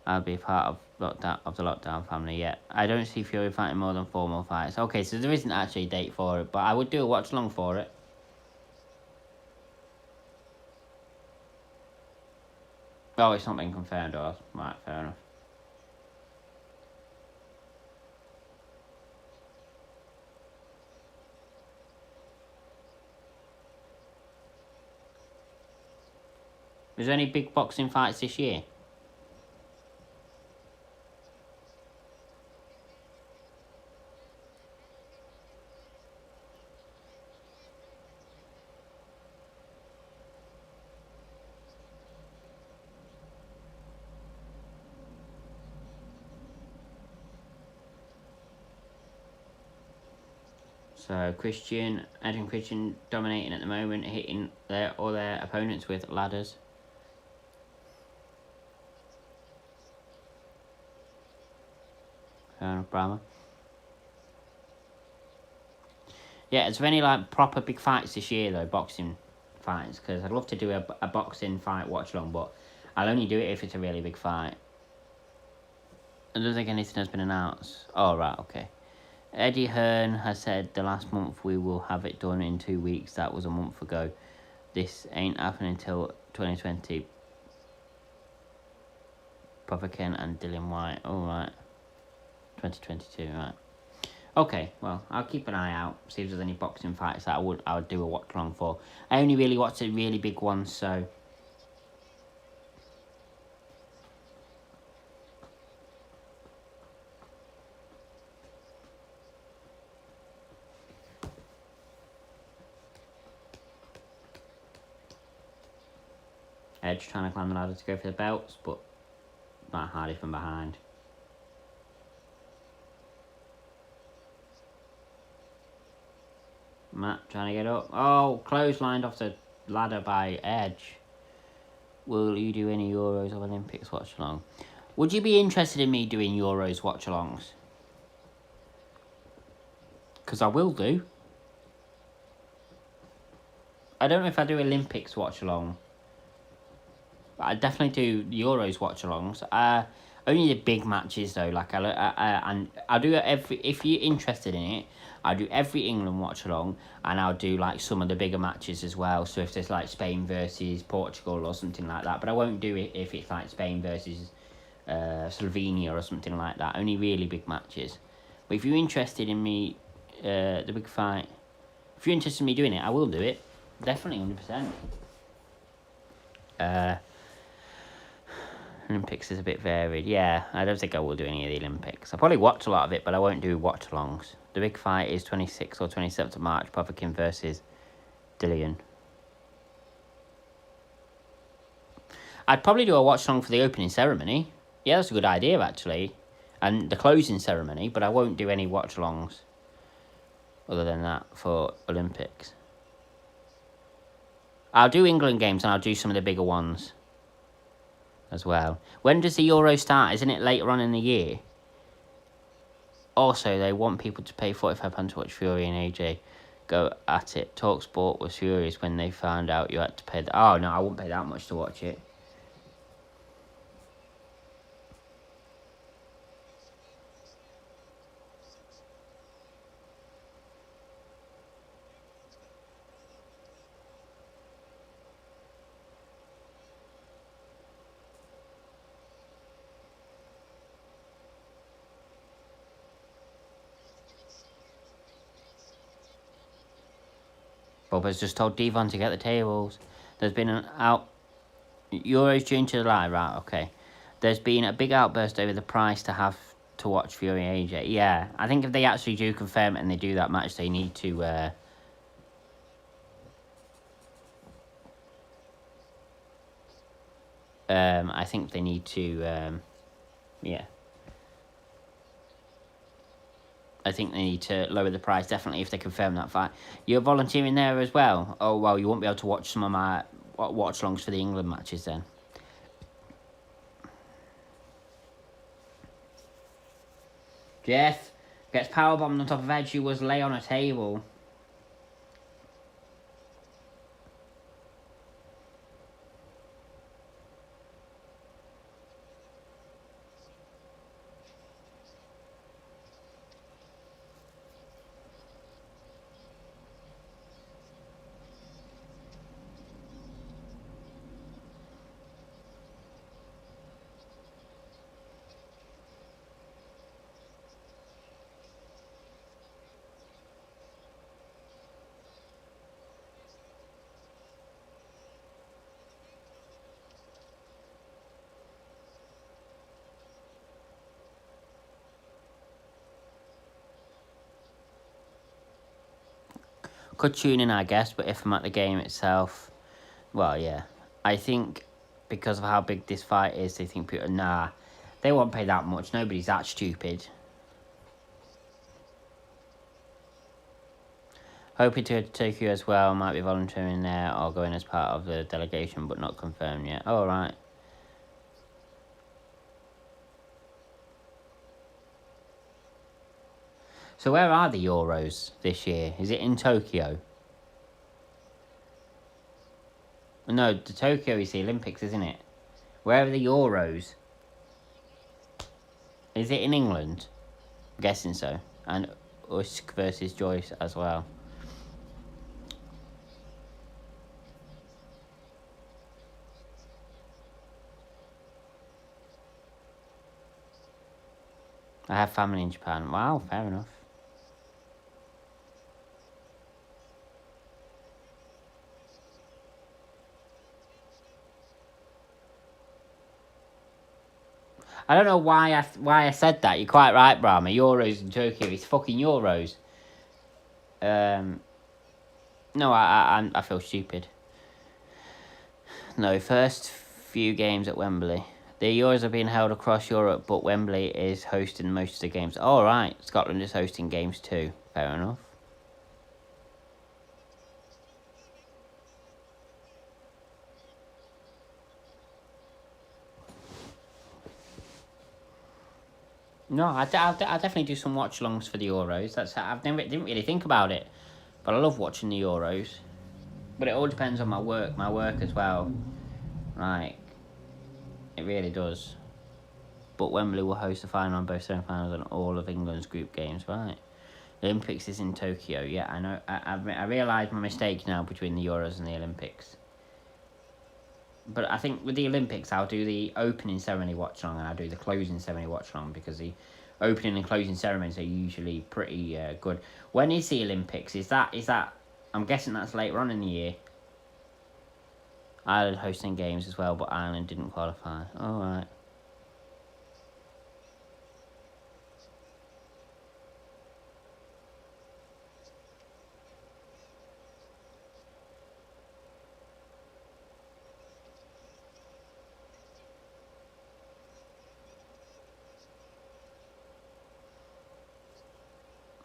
I'll be a part of the lockdown family yet. I don't see Fury fighting more than 4 more fights. Okay, so there isn't actually a date for it, but I would do a watch along for it. Oh, it's not been confirmed, or right, fair enough. Is there any big boxing fights this year? So Adrian Christian dominating at the moment, hitting all their opponents with ladders. fair enough, Brahma. Yeah, is there any like proper big fights this year though, boxing fights? Because I'd love to do a boxing fight watch along, but I'll only do it if it's a really big fight. I don't think anything has been announced. Oh, right, okay. Eddie Hearn has said the last month we will have it done in 2 weeks. That was a month ago. This ain't happening until 2020. Papa Ken and Dylan White. All right. 2022, right. Okay, well, I'll keep an eye out, see if there's any boxing fights that I would do a watch along for. I only really watch the really big ones, so. Edge trying to climb the ladder to go for the belts, but Matt Hardy from behind. Matt trying to get up. Oh, clotheslined off the ladder by Edge. Will you do any Euros or Olympics watch along? Would you be interested in me doing Euros watch alongs? Because I will do. I don't know if I do Olympics watch along. But I definitely do Euros watch alongs. Only the big matches though. Like and I'll do every. If you're interested in it, I'll do every England watch along, and I'll do like some of the bigger matches as well. So if there's like Spain versus Portugal or something like that, but I won't do it if it's like Spain versus Slovenia or something like that. Only really big matches. But if you're interested in me, the big fight. If you're interested in me doing it, I will do it. Definitely, 100%. Olympics is a bit varied. Yeah, I don't think I will do any of the Olympics. I'll probably watch a lot of it, but I won't do watch-alongs. The big fight is 26th or 27th of March, Povetkin versus Dillian. I'd probably do a watch-along for the opening ceremony. Yeah, that's a good idea, actually. And the closing ceremony, but I won't do any watch-alongs other than that for Olympics. I'll do England games and I'll do some of the bigger ones as well. When does the Euro start? Isn't it later on in the year? Also, they want people to pay £45 to watch Fury and AJ go at it. TalkSport was furious when they found out you had to pay oh, no, I wouldn't pay that much to watch it. Bob has just told Devon to get the tables. There's been an Euros June to July, right, okay. There's been a big outburst over the price to have to watch Fury AJ. Yeah, I think if they actually do confirm it and they do that match, they need to... I think they need to... yeah. I think they need to lower the price, definitely, if they confirm that fight. You're volunteering there as well? Oh, well, you won't be able to watch some of my watch-alongs for the England matches then. Jeff gets powerbombed on top of Edge, who was lay on a table. Could tune in, I guess, but if I'm at the game itself, well, yeah. I think because of how big this fight is, they think people, nah, they won't pay that much. Nobody's that stupid. Hoping to go to Tokyo as well. Might be volunteering there or going as part of the delegation, but not confirmed yet. All right. So where are the Euros this year? Is it in Tokyo? No, the Tokyo is the Olympics, isn't it? Where are the Euros? Is it in England? I'm guessing so. And Usyk versus Joyce as well. I have family in Japan. Wow, fair enough. I don't know why I said that. You're quite right, Brahma. Euros in Tokyo. It's fucking Euros. Um, no, I feel stupid. No, first few games at Wembley. The Euros are being held across Europe, but Wembley is hosting most of the games. All right, Scotland is hosting games too. Fair enough. No, I definitely do some watch-alongs for the Euros. Didn't really think about it, but I love watching the Euros. But it all depends on my work. My work as well. Like, it really does. But Wembley will host the final on both semi-finals and all of England's group games. Right. The Olympics is in Tokyo. Yeah, I know. I realise my mistake now between the Euros and the Olympics. But I think with the Olympics, I'll do the opening ceremony watch along and I'll do the closing ceremony watch along because the opening and closing ceremonies are usually pretty good. When is the Olympics? Is that? I'm guessing that's later on in the year. Ireland hosting games as well, but Ireland didn't qualify. All right.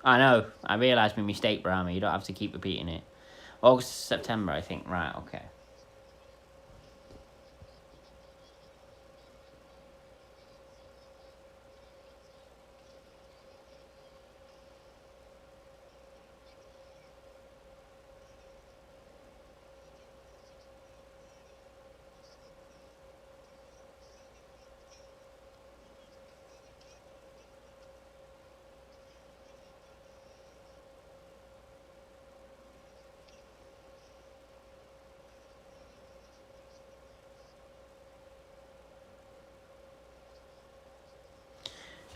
I know. I realised my mistake, Brahma. You don't have to keep repeating it. August, September, I think. Right. Okay.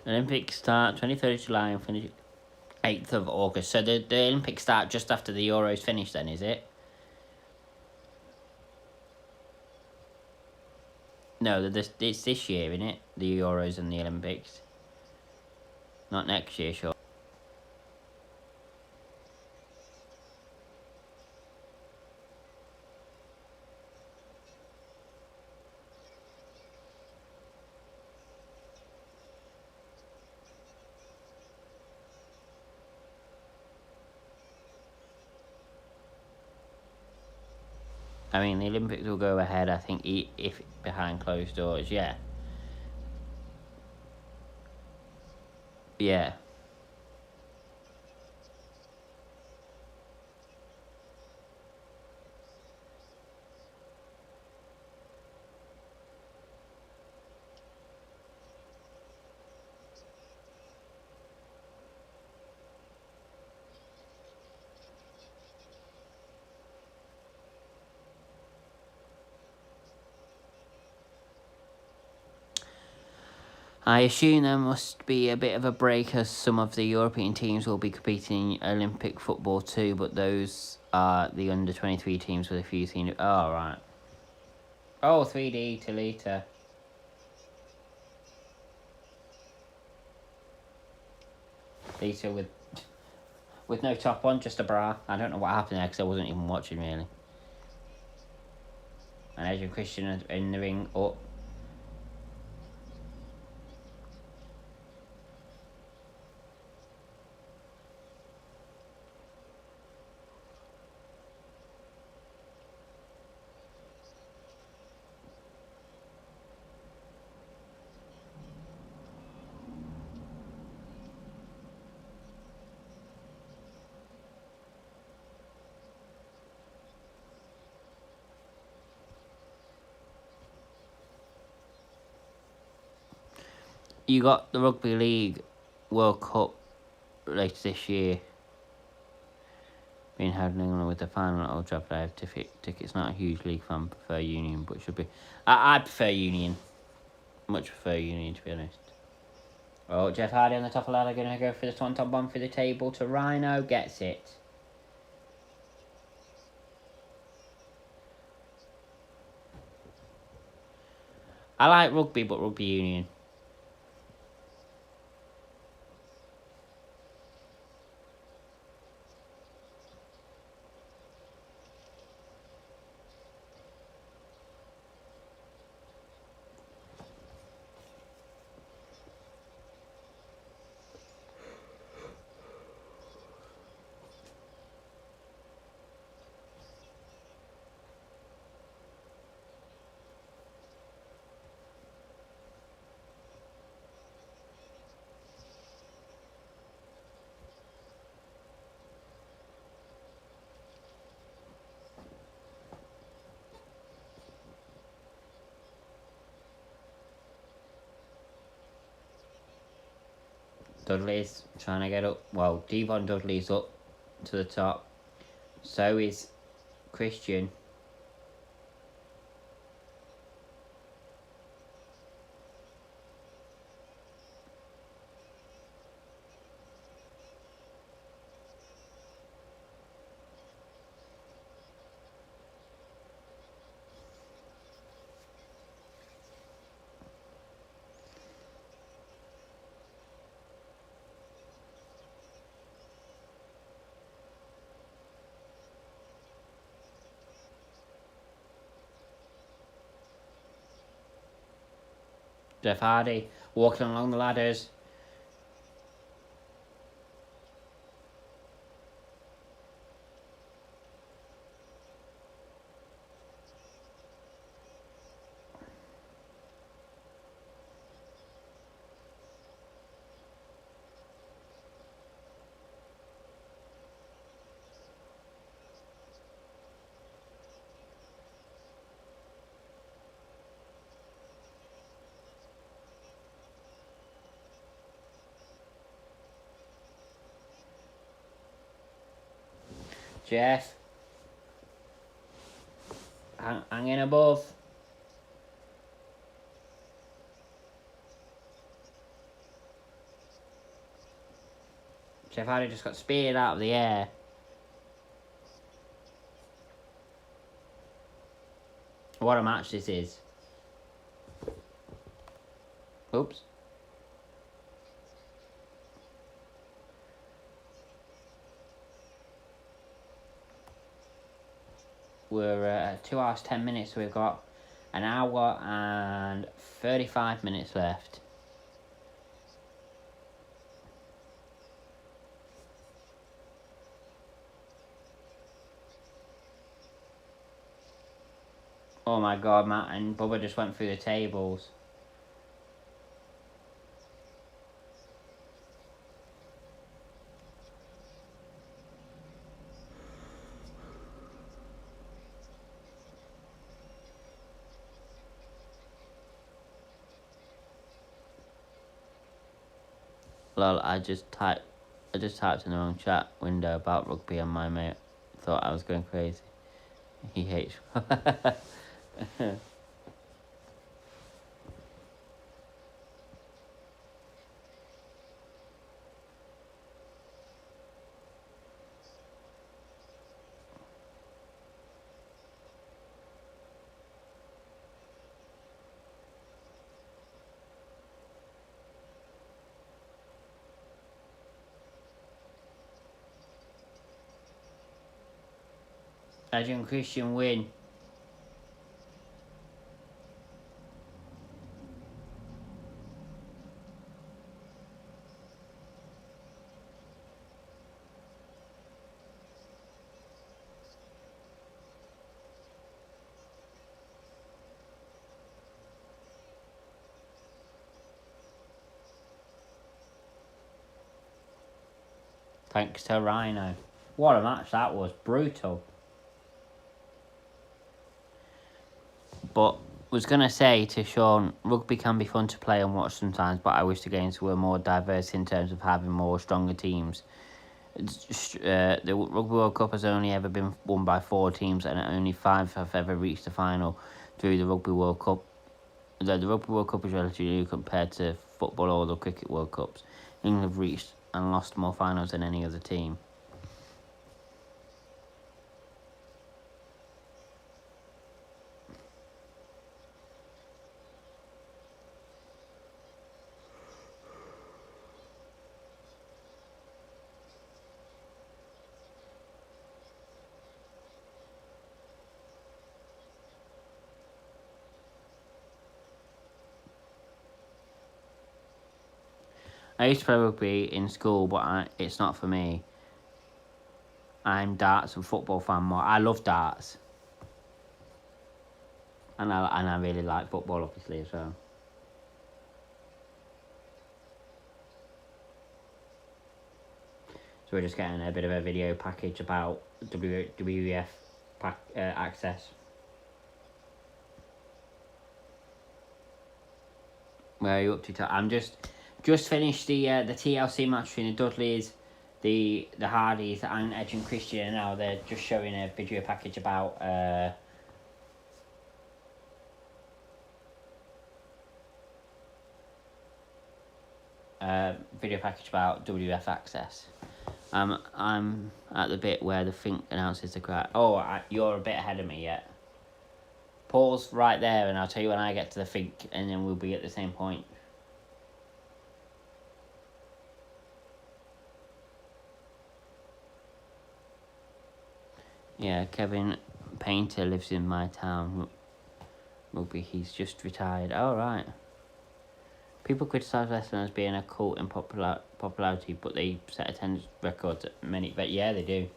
Olympics start 23rd of July and finish 8th of August. So the Olympics start just after the Euros finish then, is it? No, it's this year, isn't it? The Euros and the Olympics. Not next year, sure. I mean, the Olympics will go ahead, I think, if behind closed doors, yeah. Yeah. I assume there must be a bit of a break as some of the European teams will be competing in Olympic football too, but those are the under 23 teams with a few teams. Oh, right. Oh, 3D to later. Lita with no top on, just a bra. I don't know what happened there because I wasn't even watching really. And Edge and Christian in the ring up. You got the Rugby League World Cup later this year being held in England with the final at Old Trafford. I have tickets. Not a huge league fan, prefer Union, but should be. I prefer Union. Much prefer Union, to be honest. Oh, Jeff Hardy on the top of the ladder, going to go for the Swanton Bomb for the table to Rhino. Gets it. I like rugby, but rugby union. Dudley's trying to get up. Well, Devon Dudley's up to the top. So is Christian. Jeff Hardy walking along the ladders. Jeff. Hanging above. Jeff Hardy just got speared out of the air. What a match this is. Oops. We're at 2 hours 10 minutes, so we've got an hour and 35 minutes left. Oh my god, Matt and Bubba just went through the tables. Lol, I just typed in the wrong chat window about rugby and my mate thought I was going crazy. He hates. Edge and Christian win. Thanks to Rhino. What a match that was. Brutal. But was going to say to Sean, rugby can be fun to play and watch sometimes, but I wish the games were more diverse in terms of having more stronger teams. The Rugby World Cup has only ever been won by 4 teams, and only 5 have ever reached the final through the Rugby World Cup. The Rugby World Cup is relatively new compared to football or the Cricket World Cups. England have reached and lost more finals than any other team. I used to play rugby in school, but it's not for me. I'm darts and football fan more. I love darts, and I really like football, obviously, as well. So we're just getting a bit of a video package about WWF access. Where are you up to? I'm just finished the TLC match between the Dudleys, the Hardys, and Edge and Christian. Now they're just showing a video package about WWF access. I'm at the bit where the Fink announces the crowd. Oh, you're a bit ahead of me yet. Pause right there, and I'll tell you when I get to the Fink, and then we'll be at the same point. Yeah, Kevin Painter lives in my town. Rugby, he's just retired. Oh, right. People criticise wrestling as being a cult in popularity, but they set attendance records at many. But yeah, they do.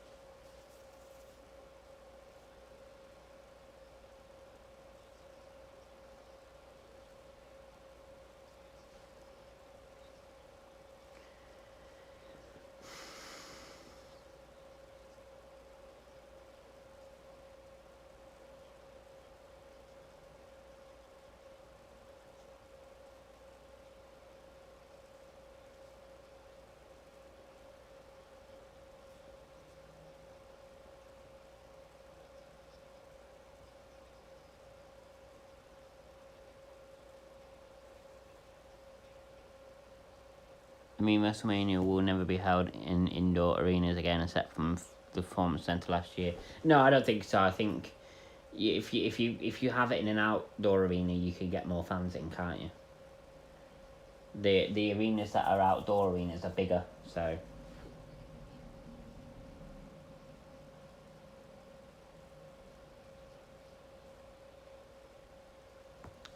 I mean, Wrestlemania will never be held in indoor arenas again, except from the Performance Centre last year. No, I don't think so. I think if you have it in an outdoor arena, you can get more fans in, can't you? The arenas that are outdoor arenas are bigger, so.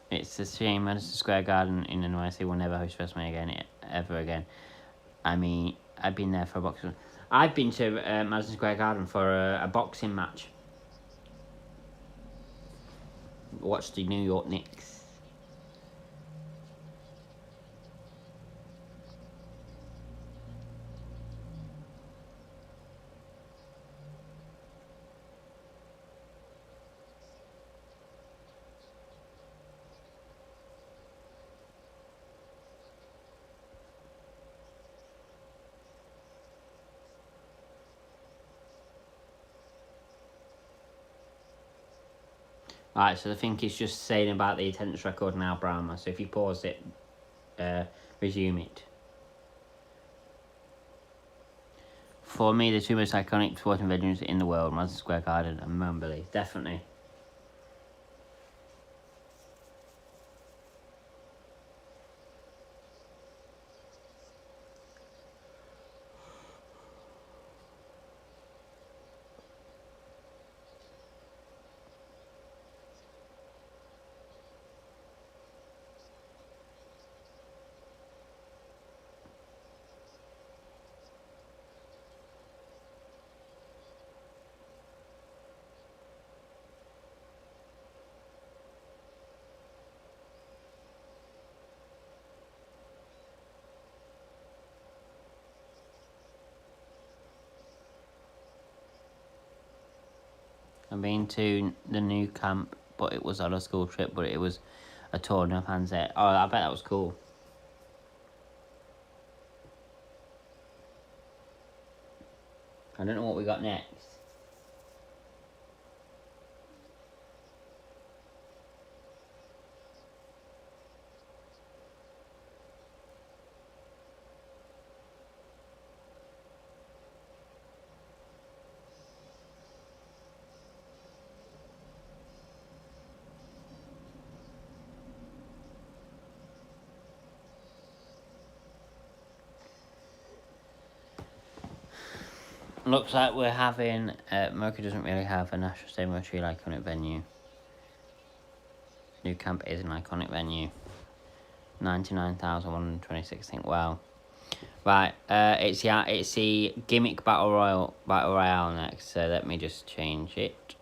It's a shame Madison Square Garden in the NYC will never host WrestleMania again, ever again. I mean, I've been there for a boxing. I've been to Madison Square Garden for a boxing match. Watched the New York Knicks. Alright, so I think it's just saying about the attendance record now, Brahma. So if you pause it, resume it. For me, the 2 most iconic sporting venues in the world, Madison Square Garden and Wembley, definitely. I've been to the new camp but it was on a school trip, but it was a tour of Hanset. Oh, I bet that was cool. I don't know what we got next. Looks like we're having... Mercury doesn't really have a National Stadium or a truly iconic venue. New Camp is an iconic venue. 99,126, I think. Wow. Right, it's the gimmick battle royale next. So let me just change it.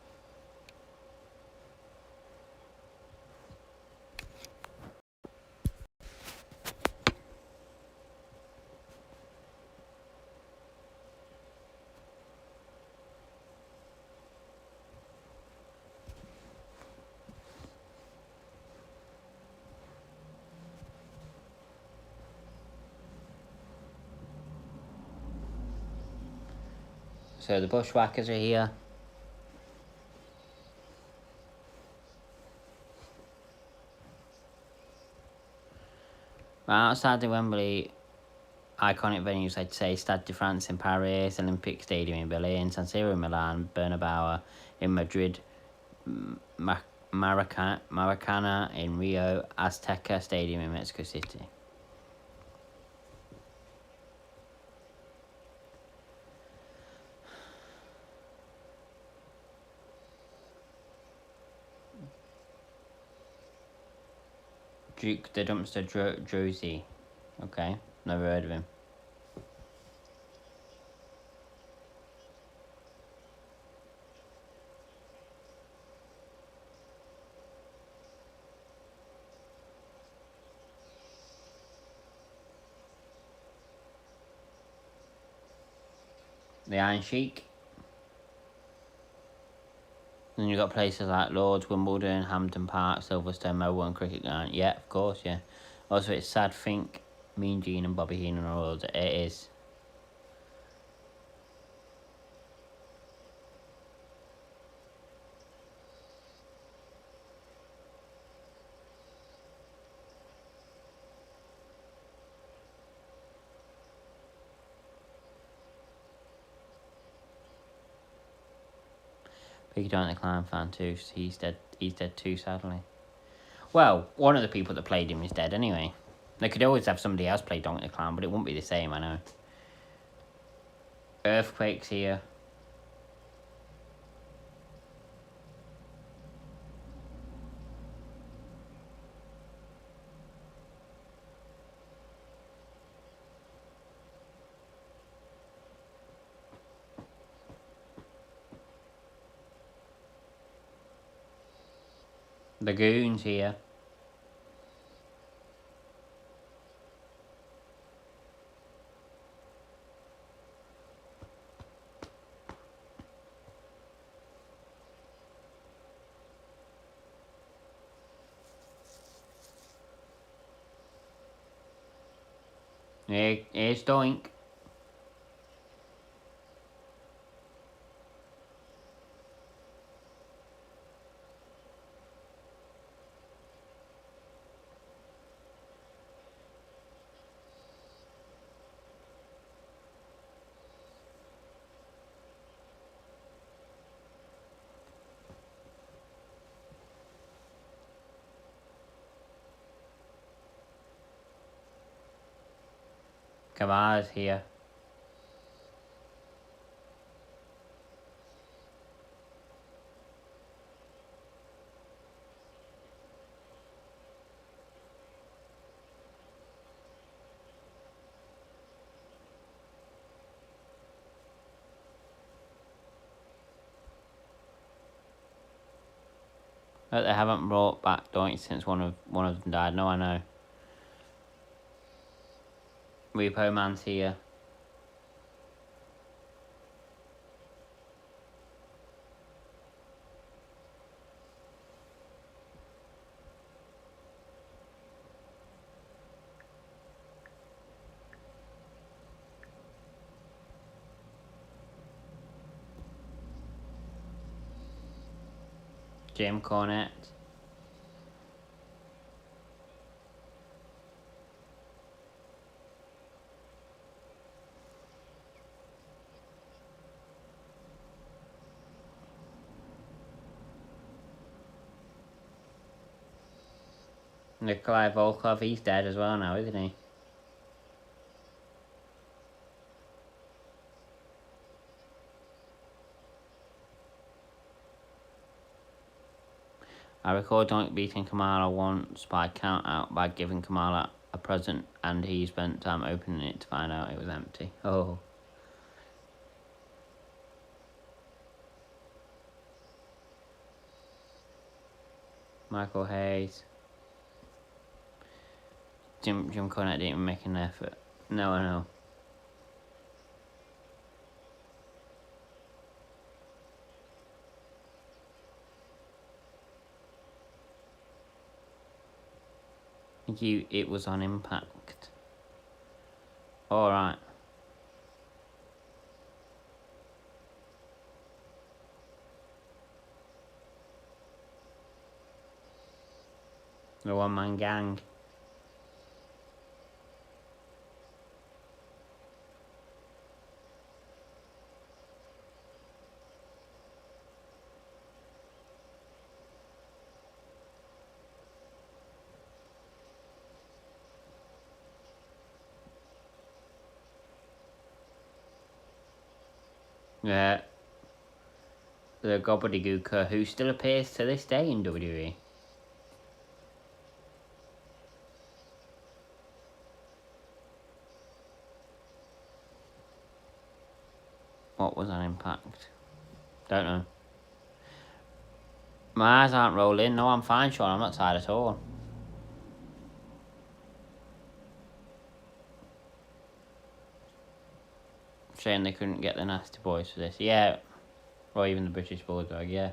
So the Bushwhackers are here. Right outside the Wembley iconic venues, I'd say Stade de France in Paris, Olympic Stadium in Berlin, San Siro in Milan, Bernabeu in Madrid, Maracana in Rio, Azteca Stadium in Mexico City. Duke the Dumpster Drosy. Okay, never heard of him. The Iron Sheik. Then you've got places like Lords, Wimbledon, Hampden Park, Silverstone, Melbourne, Cricket Ground. Yeah, of course, yeah. Also, it's Sad Fink, Mean Gene, and Bobby Heenan are all. It is. Big Don the Clown fan too. So he's dead. He's dead too, sadly. Well, one of the people that played him is dead anyway. They could always have somebody else play Donkey the Clown, but it wouldn't be the same, I know. Earthquake's here. The Goons here. Here's Doink. Kavada's here. But they haven't brought back Doink since one of them died. No, I know. Repo Man's here. Jim Cornette. Nikolai Volkov, he's dead as well now, isn't he? I recall Doink beating Kamala once by count out by giving Kamala a present, and he spent time opening it to find out it was empty. Oh. Michael Hayes. Jim Cornette didn't even make an effort. No, I know. It was on Impact. Alright. The one-man gang. Yeah. The gobbledygooker who still appears to this day in WWE. What was on Impact? Don't know. My eyes aren't rolling. No, I'm fine, Sean. I'm not tired at all. Saying they couldn't get the Nasty Boys for this. Yeah. Or even the British Bulldog, yeah.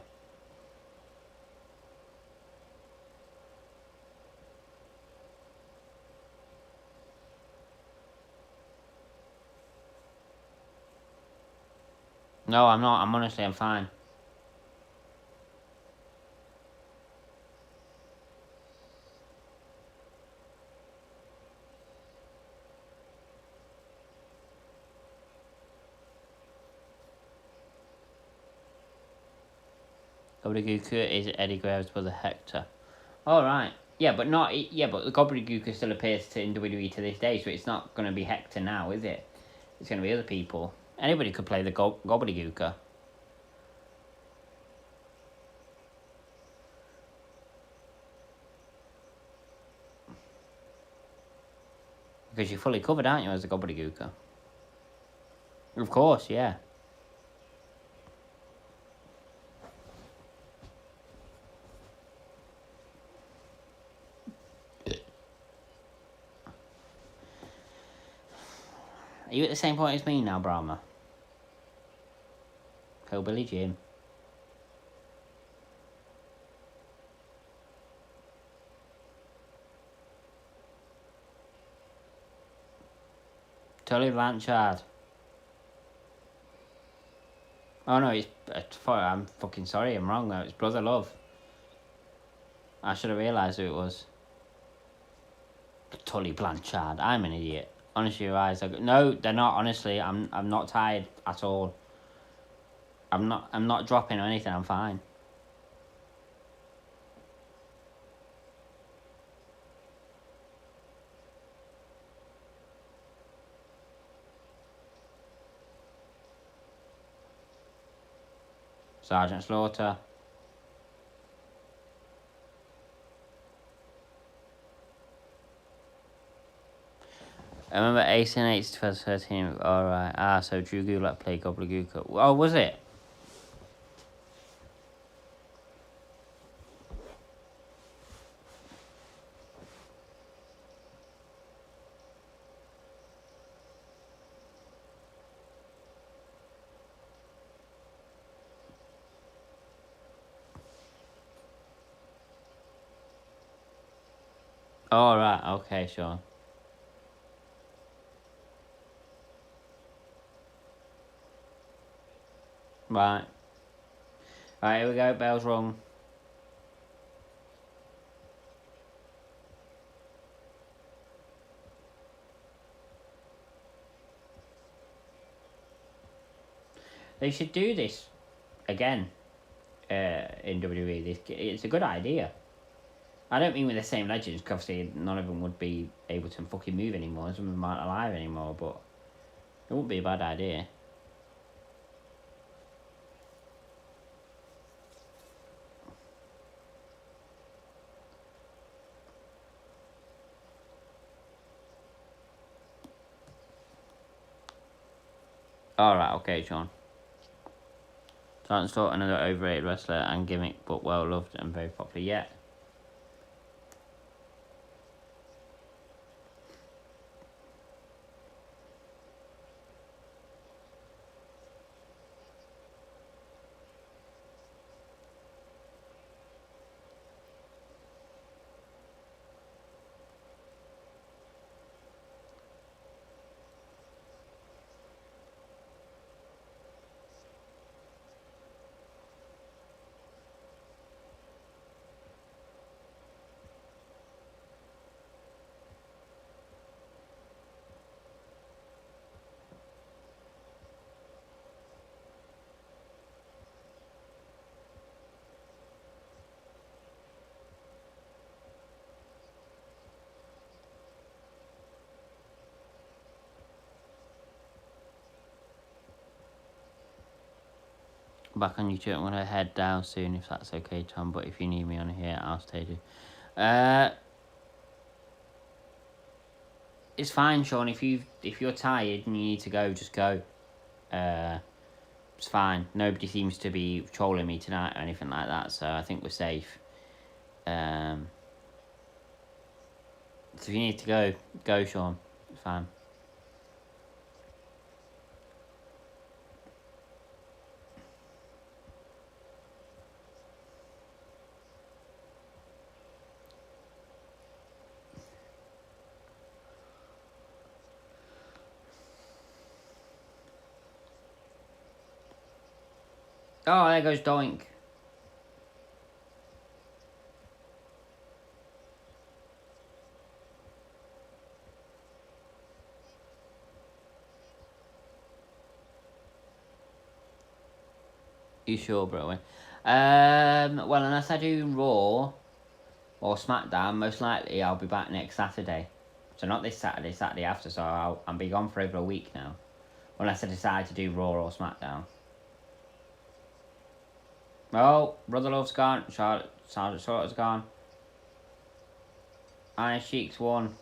No, I'm not. I'm fine. Gobbledygooker is Eddie Guerrero's brother Hector. Alright. Yeah, but the Gobbledygooker still appears in WWE to this day, so it's not going to be Hector now, is it? It's going to be other people. Anybody could play the Gobbledygooker. Because you're fully covered, aren't you, as a Gobbledygooker? Of course, yeah. Are you at the same point as me now, Brahma? Hillbilly Jim. Tully Blanchard. Oh no, I'm fucking sorry, I'm wrong though. It's Brother Love. I should have realised who it was. Tully Blanchard. I'm an idiot. Honestly, your eyes are... No, they're not. Honestly, I'm not tired at all. I'm not dropping or anything. I'm fine. Sergeant Slaughter. I remember Ace in 8 2013. Alright. So Drew Gulak played Gobbledygooker. Oh, was it? Alright, okay, sure. Right. Right, here we go. Bell's rung. They should do this again in WWE. It's a good idea. I don't mean with the same legends, because obviously none of them would be able to fucking move anymore. Some of them aren't alive anymore, but it wouldn't be a bad idea. Alright, okay, Sean. Trying to sort another overrated wrestler and gimmick, but well loved and very popular. Yeah. Back on YouTube, I'm going to head down soon if that's okay, Tom. But if you need me on here, I'll stay too. It's fine, Sean. If you're tired and you need to go, just go. It's fine. Nobody seems to be trolling me tonight or anything like that, so I think we're safe. So if you need to go, go, Sean. It's fine. Oh, there goes Doink. You sure, bro? Well, unless I do Raw or SmackDown, most likely I'll be back next Saturday. So not this Saturday, Saturday after. So I'll be gone for over a week now, unless I decide to do Raw or SmackDown. Oh, Brother Love's gone. Charlotte Slaughter's gone. Iron Sheik's won.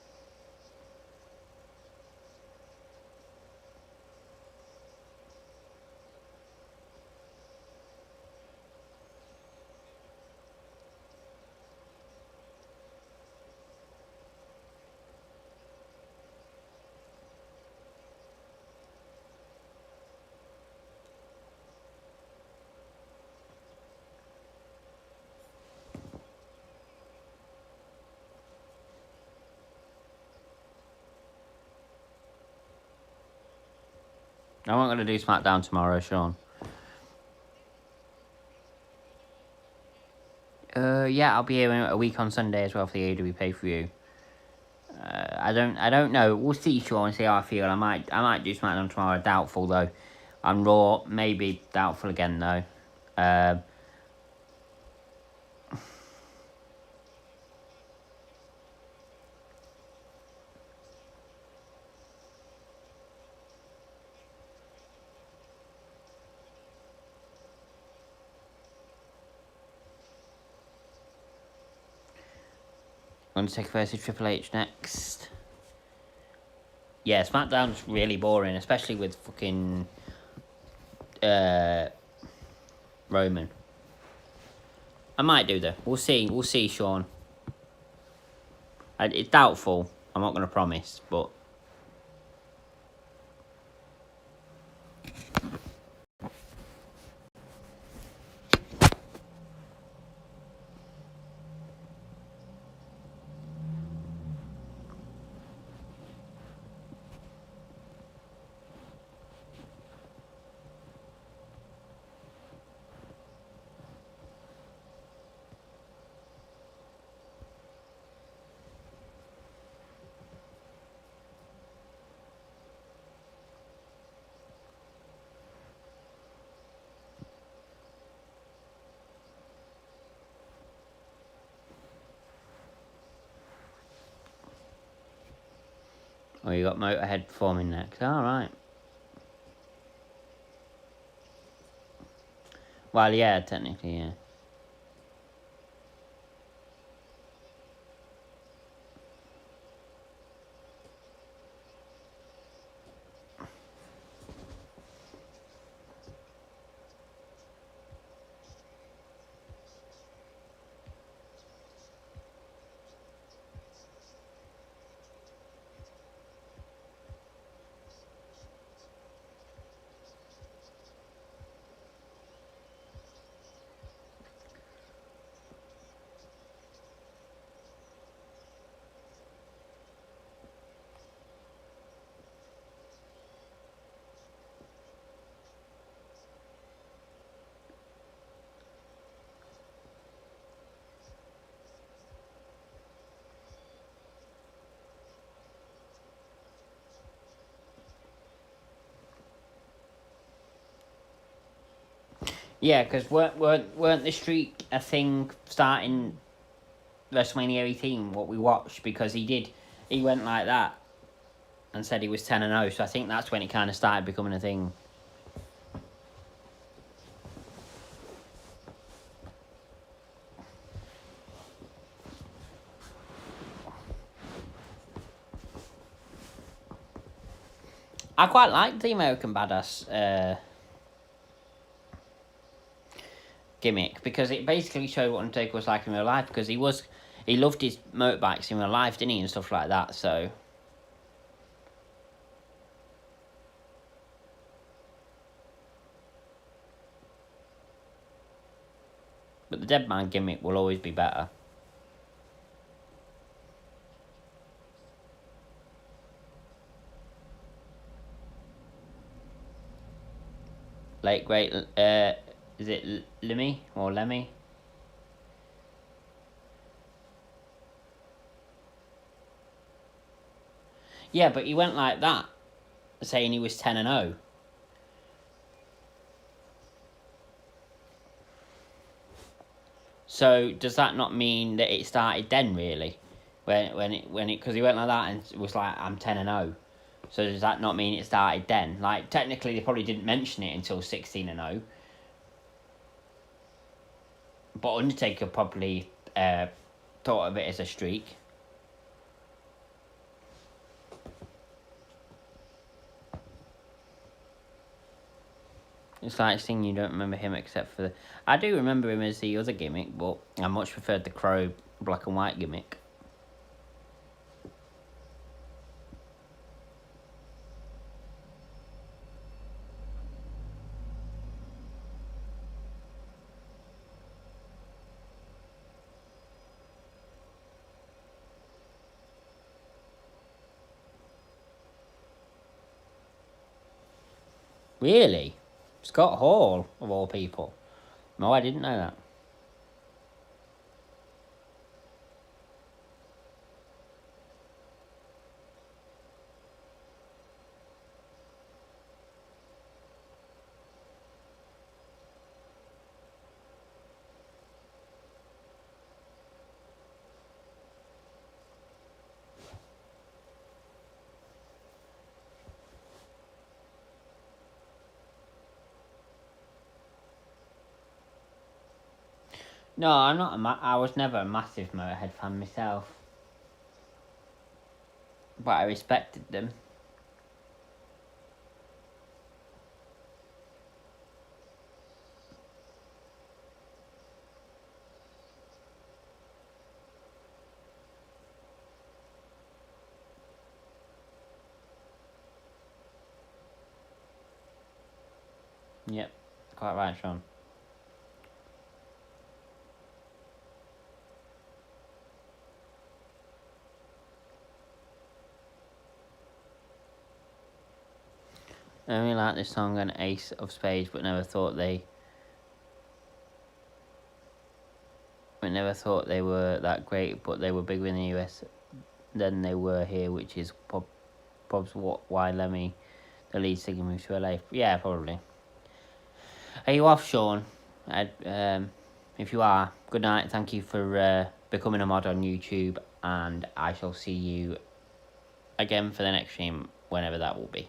I'm not going to do SmackDown tomorrow, Sean. Yeah, I'll be here a week on Sunday as well for the AEW pay-per-view. I don't know. We'll see, Sean. See how I feel. I might do SmackDown tomorrow. Doubtful though. On Raw, maybe doubtful again though. Undertaker versus Triple H next. Yeah, SmackDown's really boring, especially with fucking Roman. I might do though. We'll see, Sean. It's doubtful. I'm not going to promise, but Oh, you got Motorhead performing next. Alright. Well, yeah, technically, yeah. Yeah, because weren't the streak a thing starting WrestleMania 18, what we watched? Because he went like that and said he was 10-0, so I think that's when it kind of started becoming a thing. I quite liked the American Badass gimmick because it basically showed what Undertaker was like in real life, because he loved his motorbikes in real life, didn't he, and stuff like that, so... But the Dead Man gimmick will always be better. Late great, is it Lemmy or Lemmy? Yeah, but he went like that, saying he was 10-0. So does that not mean that it started then, really? When it because he went like that and was like, I'm 10-0. So does that not mean it started then? Like, technically they probably didn't mention it until 16-0. But Undertaker probably thought of it as a streak. It's like saying you don't remember him except for I do remember him as the other gimmick, but I much preferred the Crow black and white gimmick. Really? Scott Hall, of all people. No, I didn't know that. No, I'm not. I was never a massive Motorhead fan myself, but I respected them. Yep, quite right, Sean. I really like this song and Ace of Spades, but never thought they were that great. But they were bigger in the US than they were here, which is probably why Lemmy, the lead singer, moved to LA. Yeah, probably. Are you off, Sean? If you are, good night. Thank you for becoming a mod on YouTube, and I shall see you again for the next stream, whenever that will be.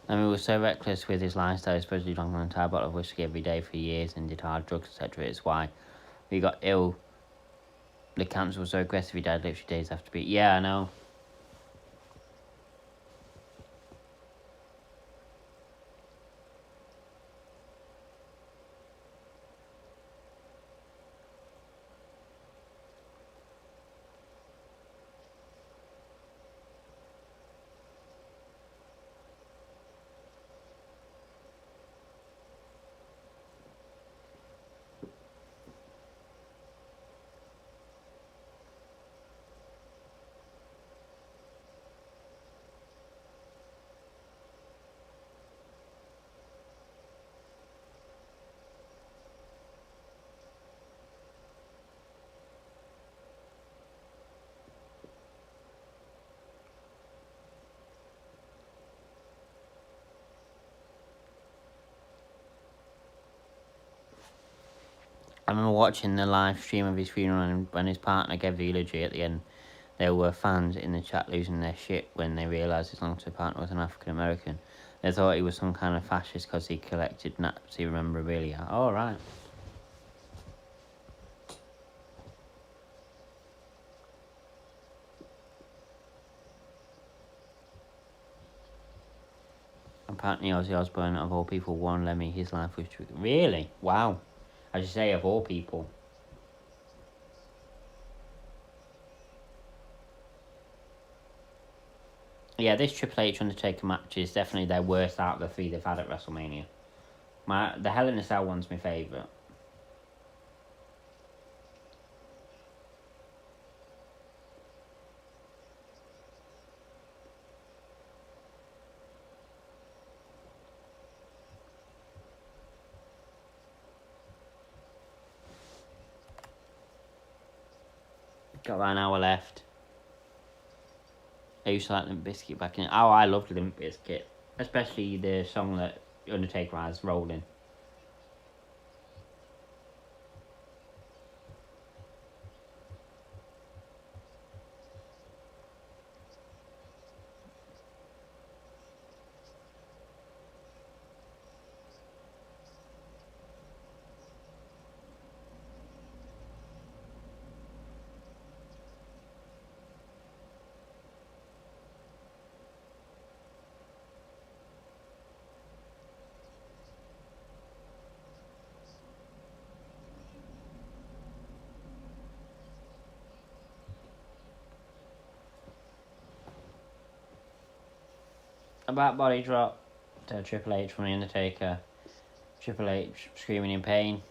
I mean, he was so reckless with his lifestyle, supposedly drank an entire bottle of whiskey every day for years and did hard drugs, etc. It's why he got ill. The cancer was so aggressive, he died literally days after being. Yeah, I know. I remember watching the live stream of his funeral, and when his partner gave the eulogy at the end, there were fans in the chat losing their shit when they realised his long-term partner was an African American. They thought he was some kind of fascist because he collected Nazi memorabilia. Oh, right. Apparently, Ozzy Osbourne, of all people, warned Lemmy his life was true. Really? Wow. I should say, of all people. Yeah, this Triple H Undertaker match is definitely their worst out of the three they've had at WrestleMania. The Hell in a Cell one's my favourite. Got about an hour left. I used to like Limp Bizkit back in. Oh, I loved Limp Bizkit, especially the song that Undertaker has, "Rolling." About body drop to Triple H from the Undertaker. Triple H screaming in pain.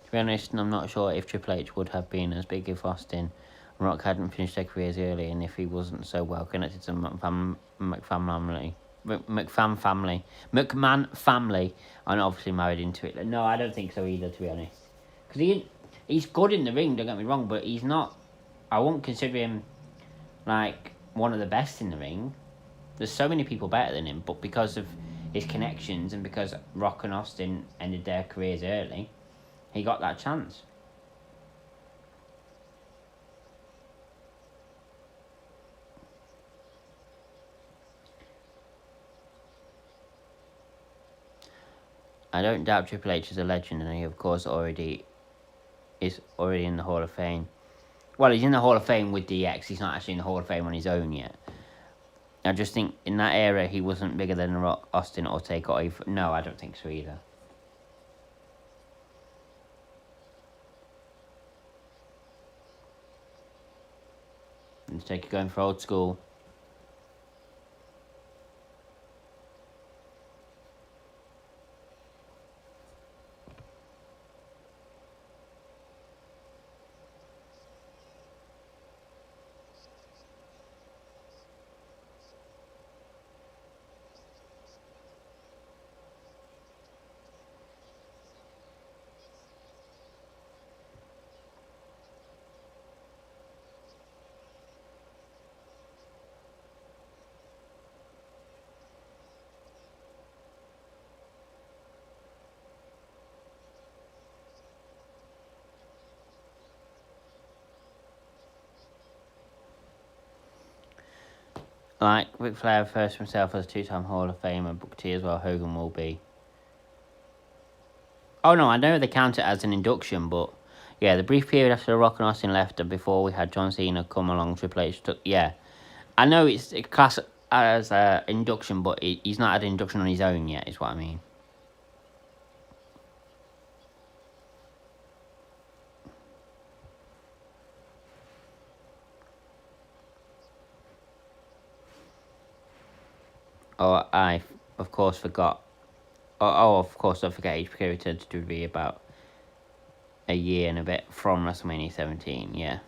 To be honest, I'm not sure if Triple H would have been as big if Austin and Rock hadn't finished their careers early, and if he wasn't so well connected to McMahon family, and obviously married into it. No, I don't think so either, to be honest. Because he's good in the ring, don't get me wrong, but he's not. I won't consider him like one of the best in the ring. There's so many people better than him, but because of his connections and because Rock and Austin ended their careers early, he got that chance. I don't doubt Triple H is a legend, and he of course is already in the Hall of Fame. Well, he's in the Hall of Fame with DX. He's not actually in the Hall of Fame on his own yet. I just think in that era he wasn't bigger than Rock, Austin, or Taker. No, I don't think so either. Undertaker going for old school. Like, Ric Flair refers to himself as a two-time Hall of Famer, Booker T as well, Hogan will be. Oh no, I know they count it as an induction, but yeah, the brief period after The Rock and Austin left and before we had John Cena come along, Triple H took, yeah. I know it's class as an induction, but he's not had an induction on his own yet, is what I mean. Oh, I, of course, forgot. Of course, I forget HBK returned to be about a year and a bit from WrestleMania 17, yeah.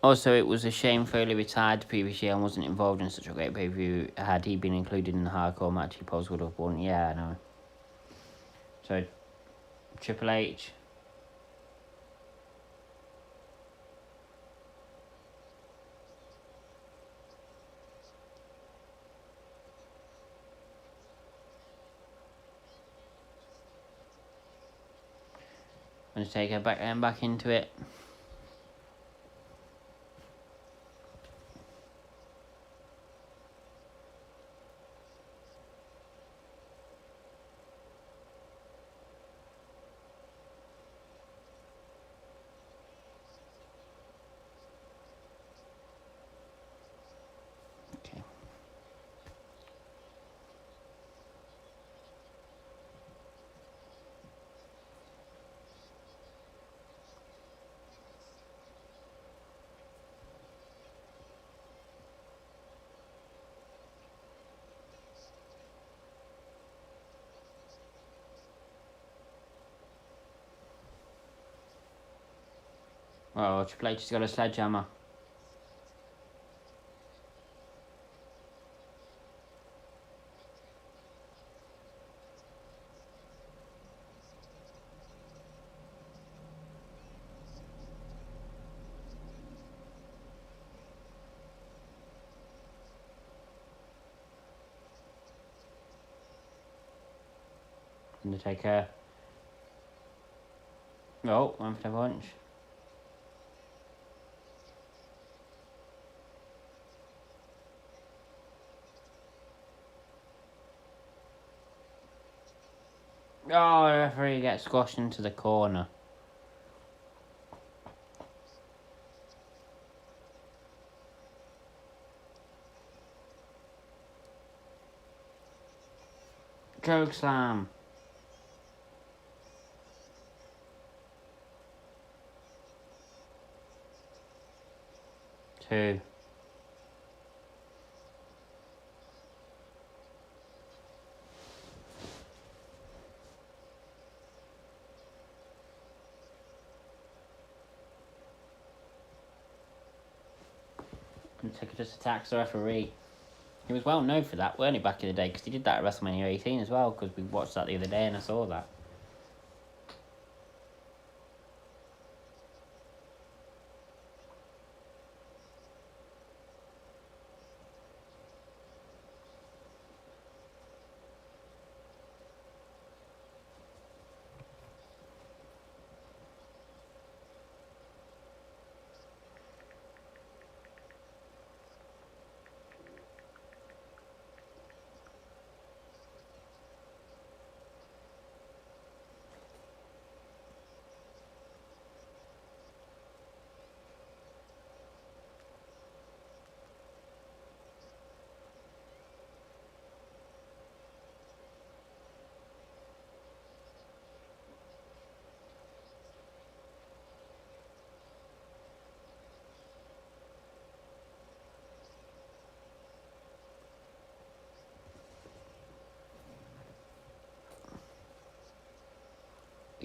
Also, it was a shame Foley retired the previous year and wasn't involved in such a great pay-per-view. Had he been included in the hardcore match, he probably would have won. Yeah, I know. So, Triple H. Undertaker back into it. Okay. Oh, Triple H has got a sledgehammer. Undertaker. Oh, one for the punch. Oh, the referee gets squashed into the corner. Choke slam. 2. Undertaker just attacks the referee. He was well known for that, weren't he, back in the day? Because he did that at WrestleMania 18 as well, because we watched that the other day and I saw that.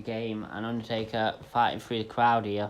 game and Undertaker fighting through the crowd here.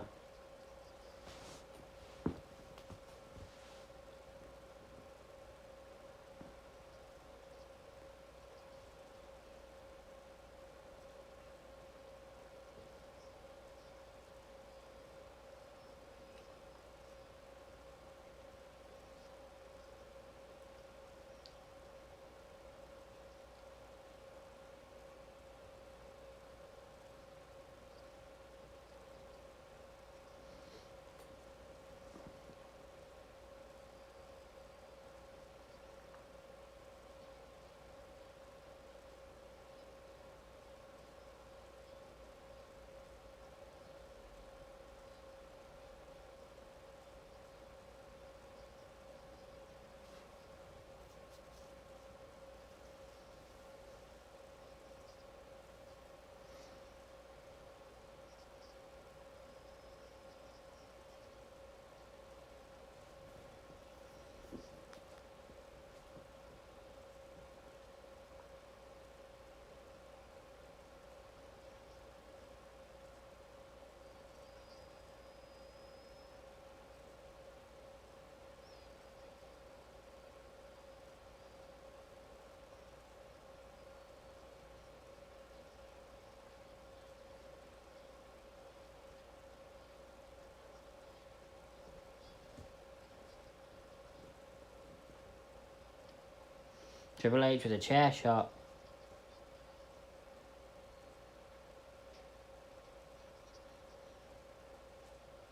Triple H with a chair shot.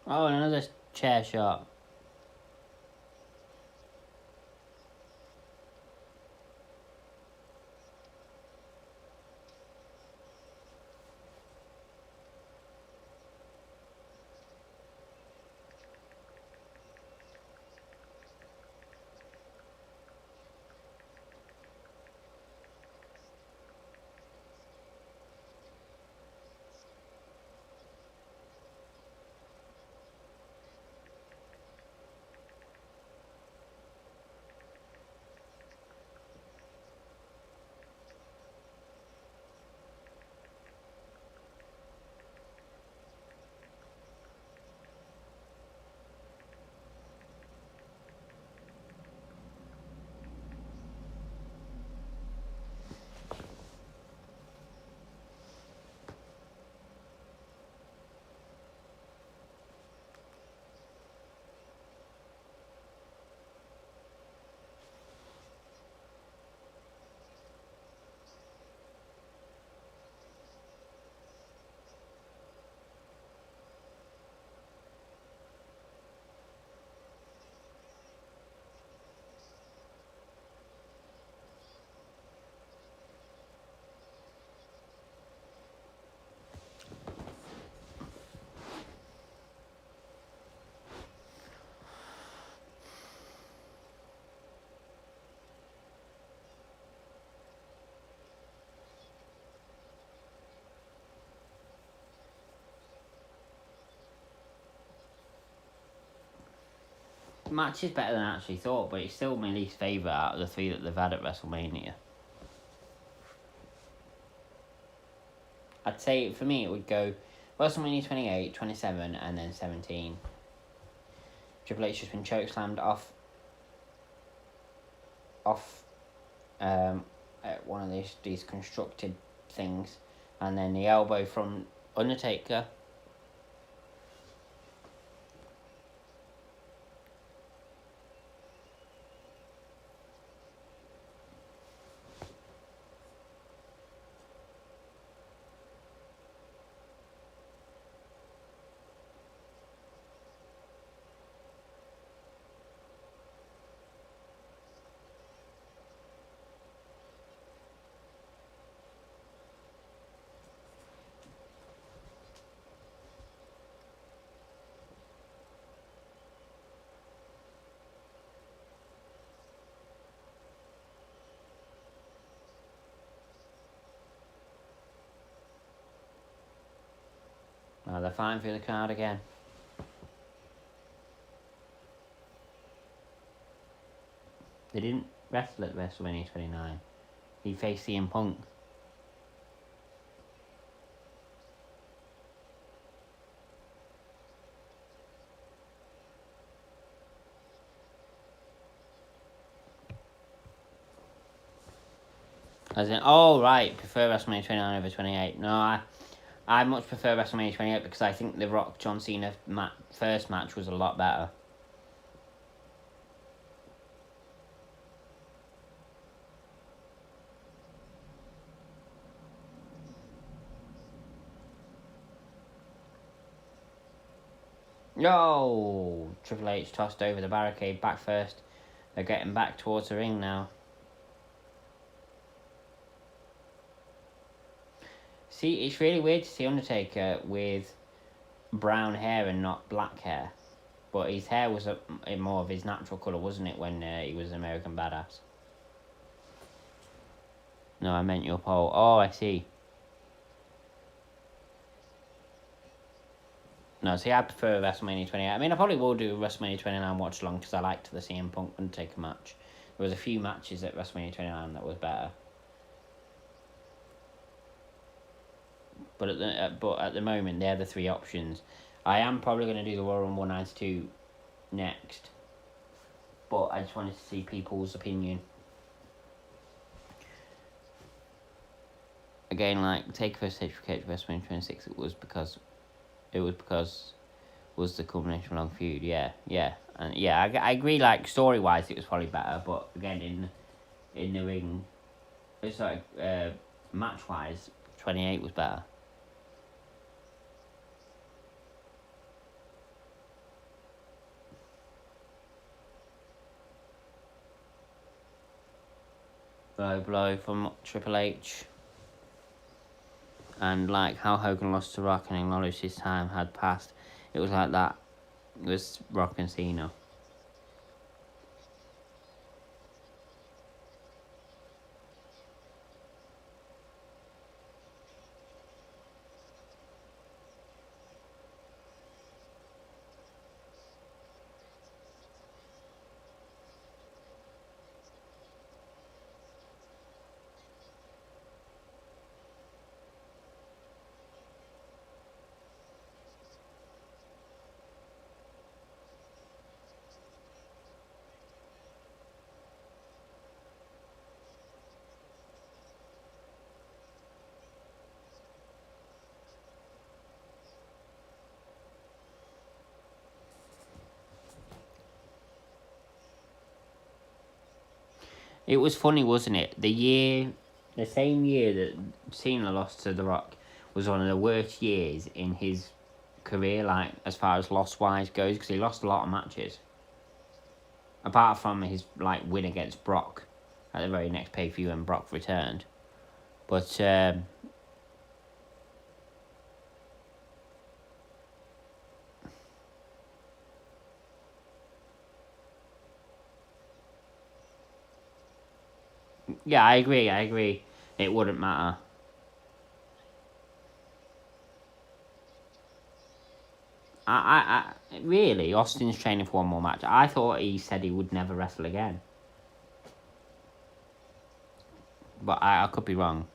Oh, and another chair shot. The match is better than I actually thought, but it's still my least favourite out of the three that they've had at WrestleMania. I'd say for me it would go WrestleMania 28, 27, and then 17. Triple H just been chokeslammed off at one of these constructed things, and then the elbow from Undertaker. Now they're fighting for the card again. They didn't wrestle at WrestleMania 29. He faced CM Punk. As in, oh, right, prefer WrestleMania 29 over 28. No, I much prefer WrestleMania 28 because I think the Rock John Cena first match was a lot better. Yo! Triple H tossed over the barricade back first. They're getting back towards the ring now. See, it's really weird to see Undertaker with brown hair and not black hair. But his hair was more of his natural colour, wasn't it, when he was an American Badass? No, I meant your poll. Oh, I see. No, see, I prefer WrestleMania 28. I mean, I probably will do WrestleMania 29 watch along because I liked the CM Punk Undertaker match. There was a few matches at WrestleMania 29 that was better. But at the moment, they're the three options. I am probably going to do the Royal Rumble 92 next. But I just wanted to see people's opinion. Again, like, take first stage for Cage WrestleMania 26, it was because was the culmination of a long feud, yeah. And yeah, I agree, like, story-wise it was probably better, but again, in the ring, it's like, match-wise, 28 was better. Blow from Triple H. And like how Hogan lost to Rock and acknowledged his time had passed. It was like that. It was Rock and Cena. It was funny, wasn't it? The same year that Cena lost to The Rock was one of the worst years in his career, like as far as loss wise goes, because he lost a lot of matches. Apart from his like win against Brock at the very next pay per view when Brock returned, but yeah, I agree. It wouldn't matter. Really, Austin's training for one more match. I thought he said he would never wrestle again, but I could be wrong.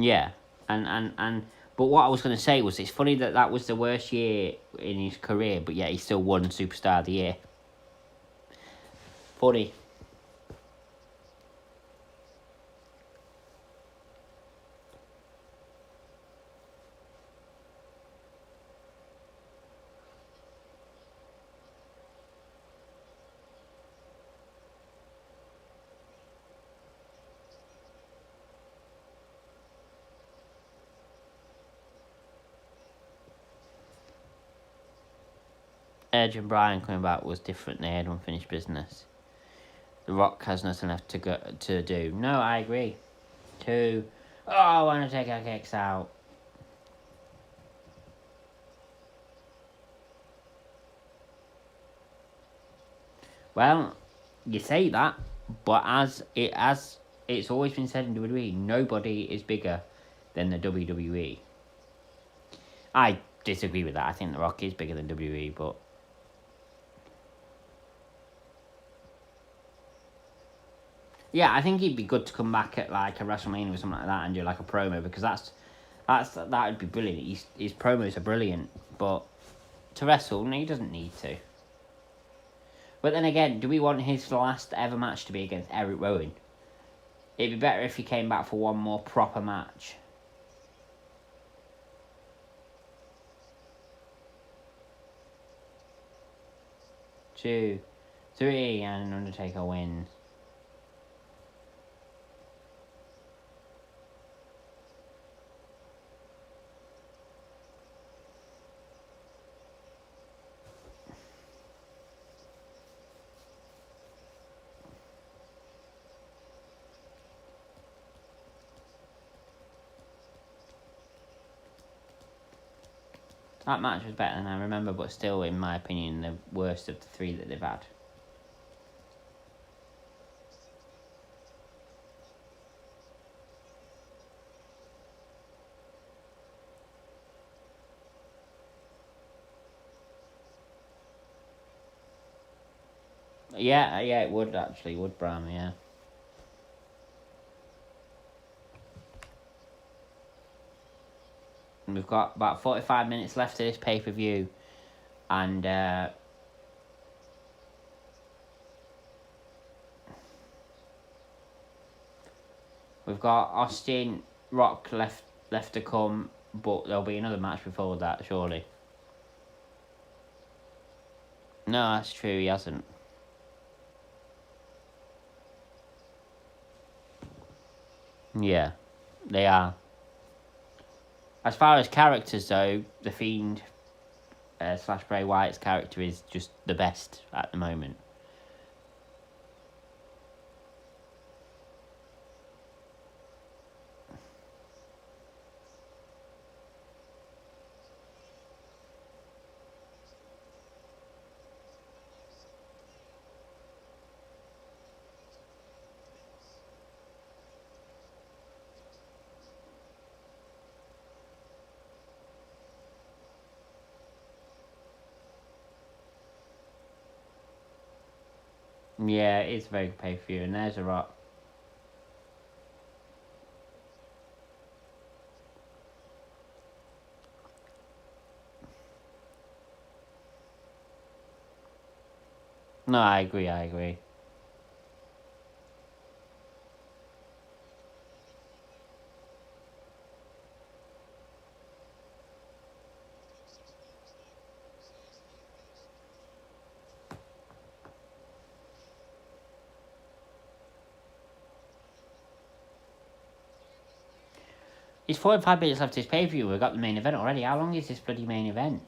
Yeah, and but what I was going to say was it's funny that was the worst year in his career, but yet he still won Superstar of the Year. Funny. Edge and Bryan coming back was different. They had unfinished business. The Rock has nothing left to do. No, I agree. I want to take our kicks out. Well, you say that, but as it's always been said in WWE, nobody is bigger than the WWE. I disagree with that. I think The Rock is bigger than WWE, but yeah, I think he'd be good to come back at like a WrestleMania or something like that and do like a promo because That would be brilliant. His promos are brilliant, but to wrestle, no, he doesn't need to. But then again, do we want his last ever match to be against Eric Rowan? It'd be better if he came back for one more proper match. 2, 3, and Undertaker wins. That match was better than I remember, but still, in my opinion, the worst of the 3 that they've had. Yeah, it would actually, would Bram, yeah. And we've got about 45 minutes left of this pay-per-view, and we've got Austin Rock left to come, but there'll be another match before that, surely. No, that's true, he hasn't. Yeah, they are. As far as characters, though, The Fiend / Bray Wyatt's character is just the best at the moment. Yeah, it's a very good pay-per-view, and there's a Rock. No, I agree. It's 45 minutes left this pay-per-view. We've got the main event already. How long is this bloody main event?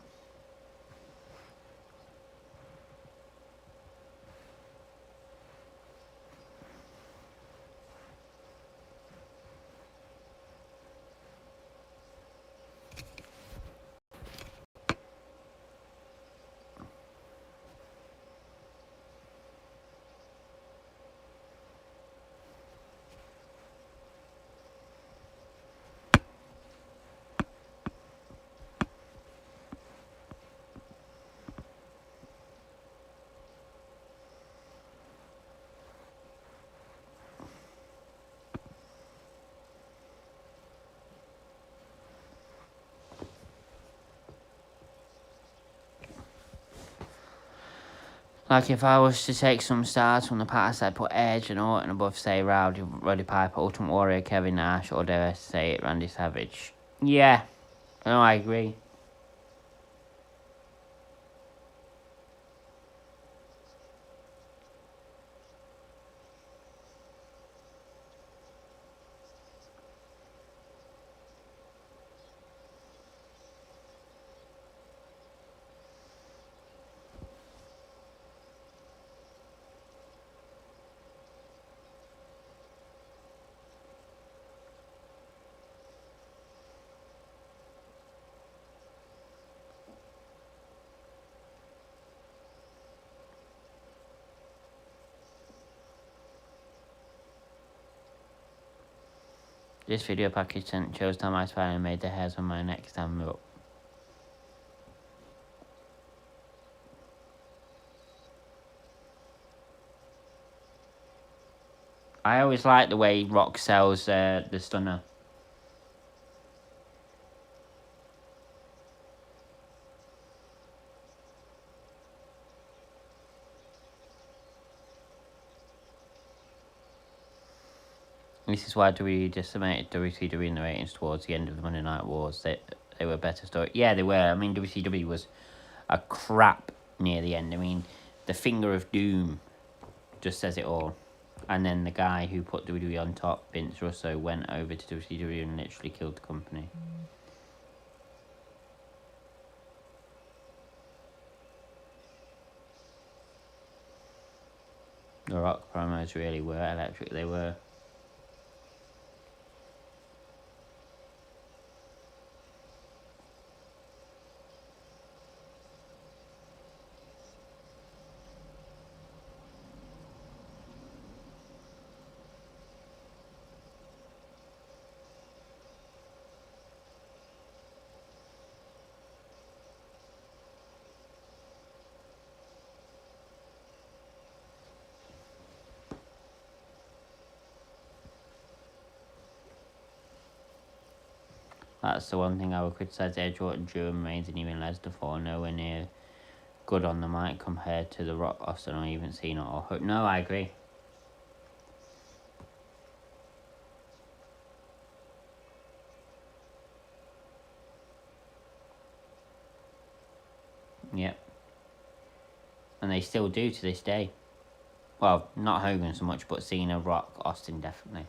Like, if I was to take some stars from the past, I'd put Edge and Orton above, say, Roddy Piper, Ultimate Warrior, Kevin Nash, or dare I say it, Randy Savage. Yeah, no, I agree. This video package sent shows time I finally made the hairs on my neck stand up. I always like the way Rock sells the stunner. This is why we decimated WCW in the ratings towards the end of the Monday Night Wars. They were better story. Yeah, they were. I mean, WCW was a crap near the end. I mean, the finger of doom just says it all. And then the guy who put WWE on top, Vince Russo, went over to WCW and literally killed the company. The Rock promos really were electric. They were. That's the one thing I would criticise Edge Orton, Drew Reigns, and even Lesnar for. Nowhere near good on the mic compared to The Rock, Austin, or even Cena or Hook. No, I agree. Yep. And they still do to this day. Well, not Hogan so much, but Cena, Rock, Austin definitely.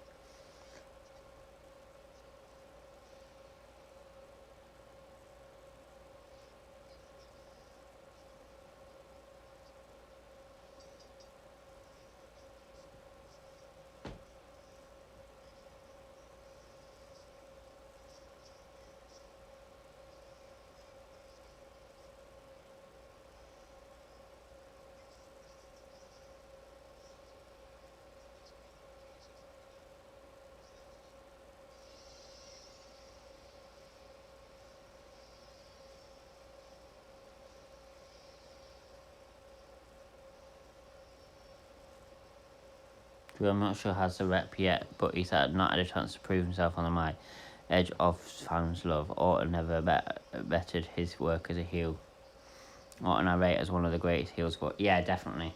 Who I'm not sure has the rep yet, but he's not had a chance to prove himself on the mic. Edge of fans love. Orton never bettered his work as a heel. Orton I rate as one of the greatest heels, but yeah, definitely.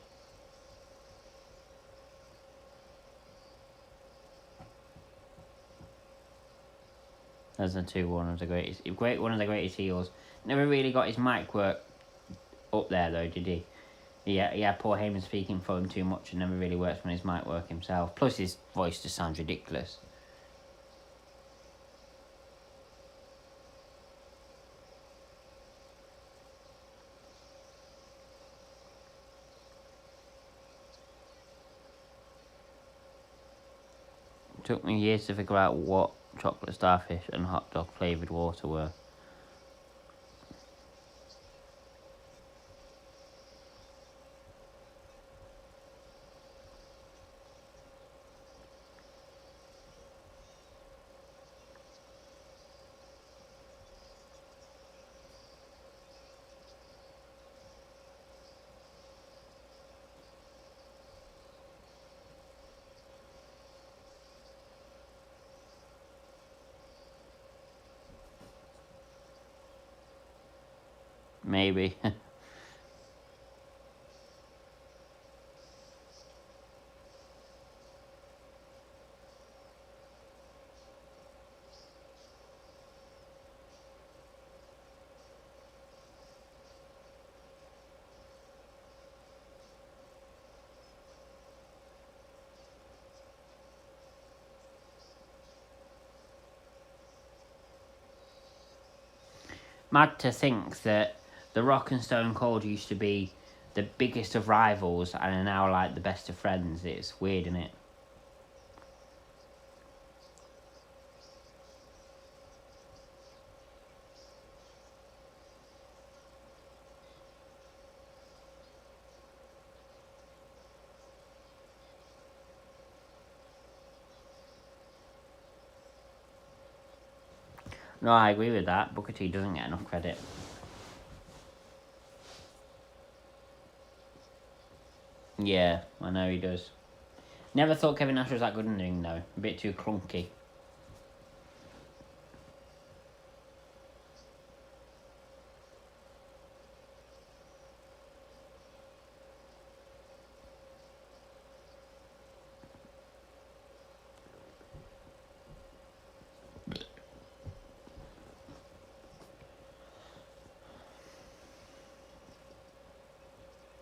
As the two, one of the greatest heels. Never really got his mic work up there though, did he? Yeah, he had Paul Heyman speaking for him too much and never really works on his mic work himself. Plus his voice just sounds ridiculous. It took me years to figure out what chocolate starfish and hot dog flavoured water were. Maybe. Mad to think that The Rock and Stone Cold used to be the biggest of rivals and are now like the best of friends. It's weird, isn't it? No, I agree with that. Booker T doesn't get enough credit. Yeah, I know he does. Never thought Kevin Nash was that good in the ring though. A bit too clunky.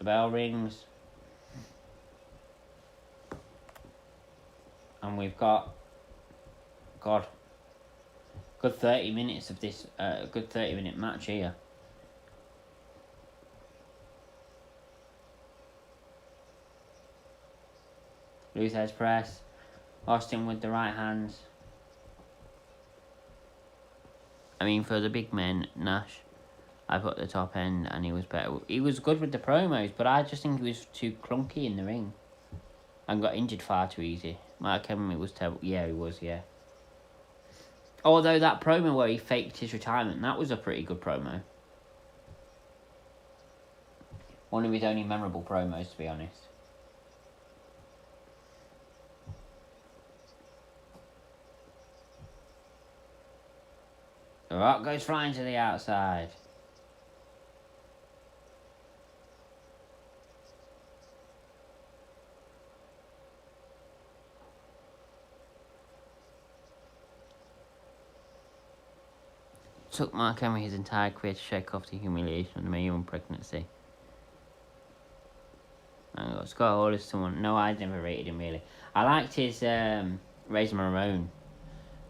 The bell rings. And we've got, God, good 30 minutes of this, good 30-minute match here. Luther's press. Austin with the right hands. I mean, for the big men, Nash, I put the top end and he was better. He was good with the promos, but I just think he was too clunky in the ring. And got injured far too easy. Mark Henry was terrible. Yeah, he was, yeah. Although that promo where he faked his retirement, that was a pretty good promo. One of his only memorable promos, to be honest. The Rock goes flying to the outside. Took Mark Henry his entire career to shake off the humiliation of the Mae Young pregnancy. And got Scott Hall is someone. No, I never rated him really. I liked his Razor Ramon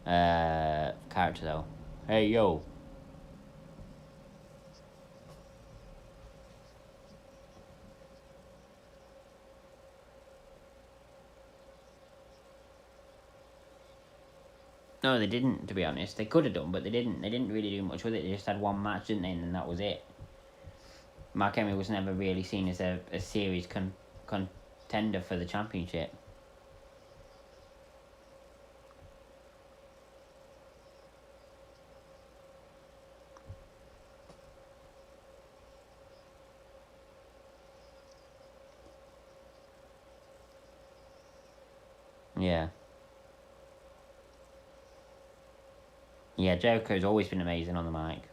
character though. Hey yo. No, they didn't, to be honest. They could have done, but they didn't. They didn't really do much with it. They just had one match, didn't they? And that was it. Mark Henry was never really seen as a series contender for the championship. Yeah. Yeah, Jericho's always been amazing on the mic.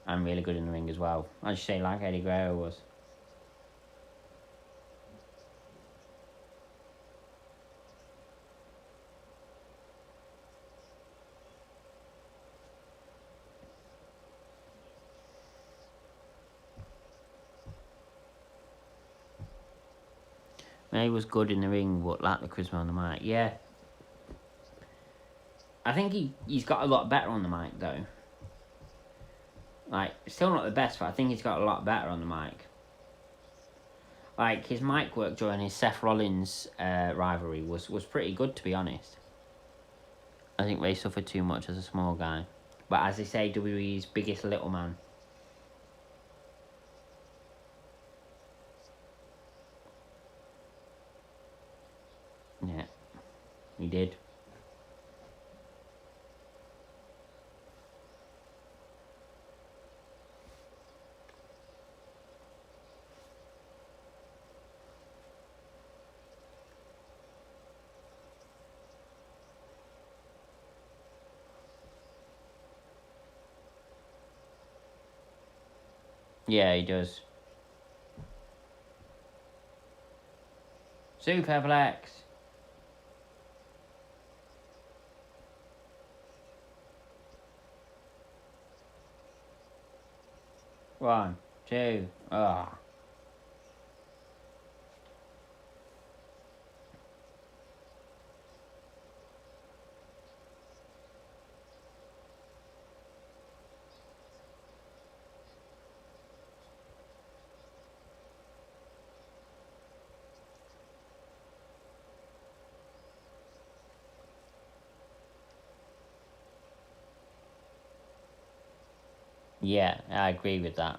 And really good in the ring as well. I'd say like Eddie Guerrero was. He was good in the ring, but lacked the charisma on the mic. Yeah. I think he's got a lot better on the mic, though. Like, still not the best, but I think he's got a lot better on the mic. Like, his mic work during his Seth Rollins rivalry was pretty good, to be honest. I think Ray suffered too much as a small guy. But as they say, WWE's biggest little man. Yeah, he did. Yeah, he does. Superplex. One, two, Yeah, I agree with that.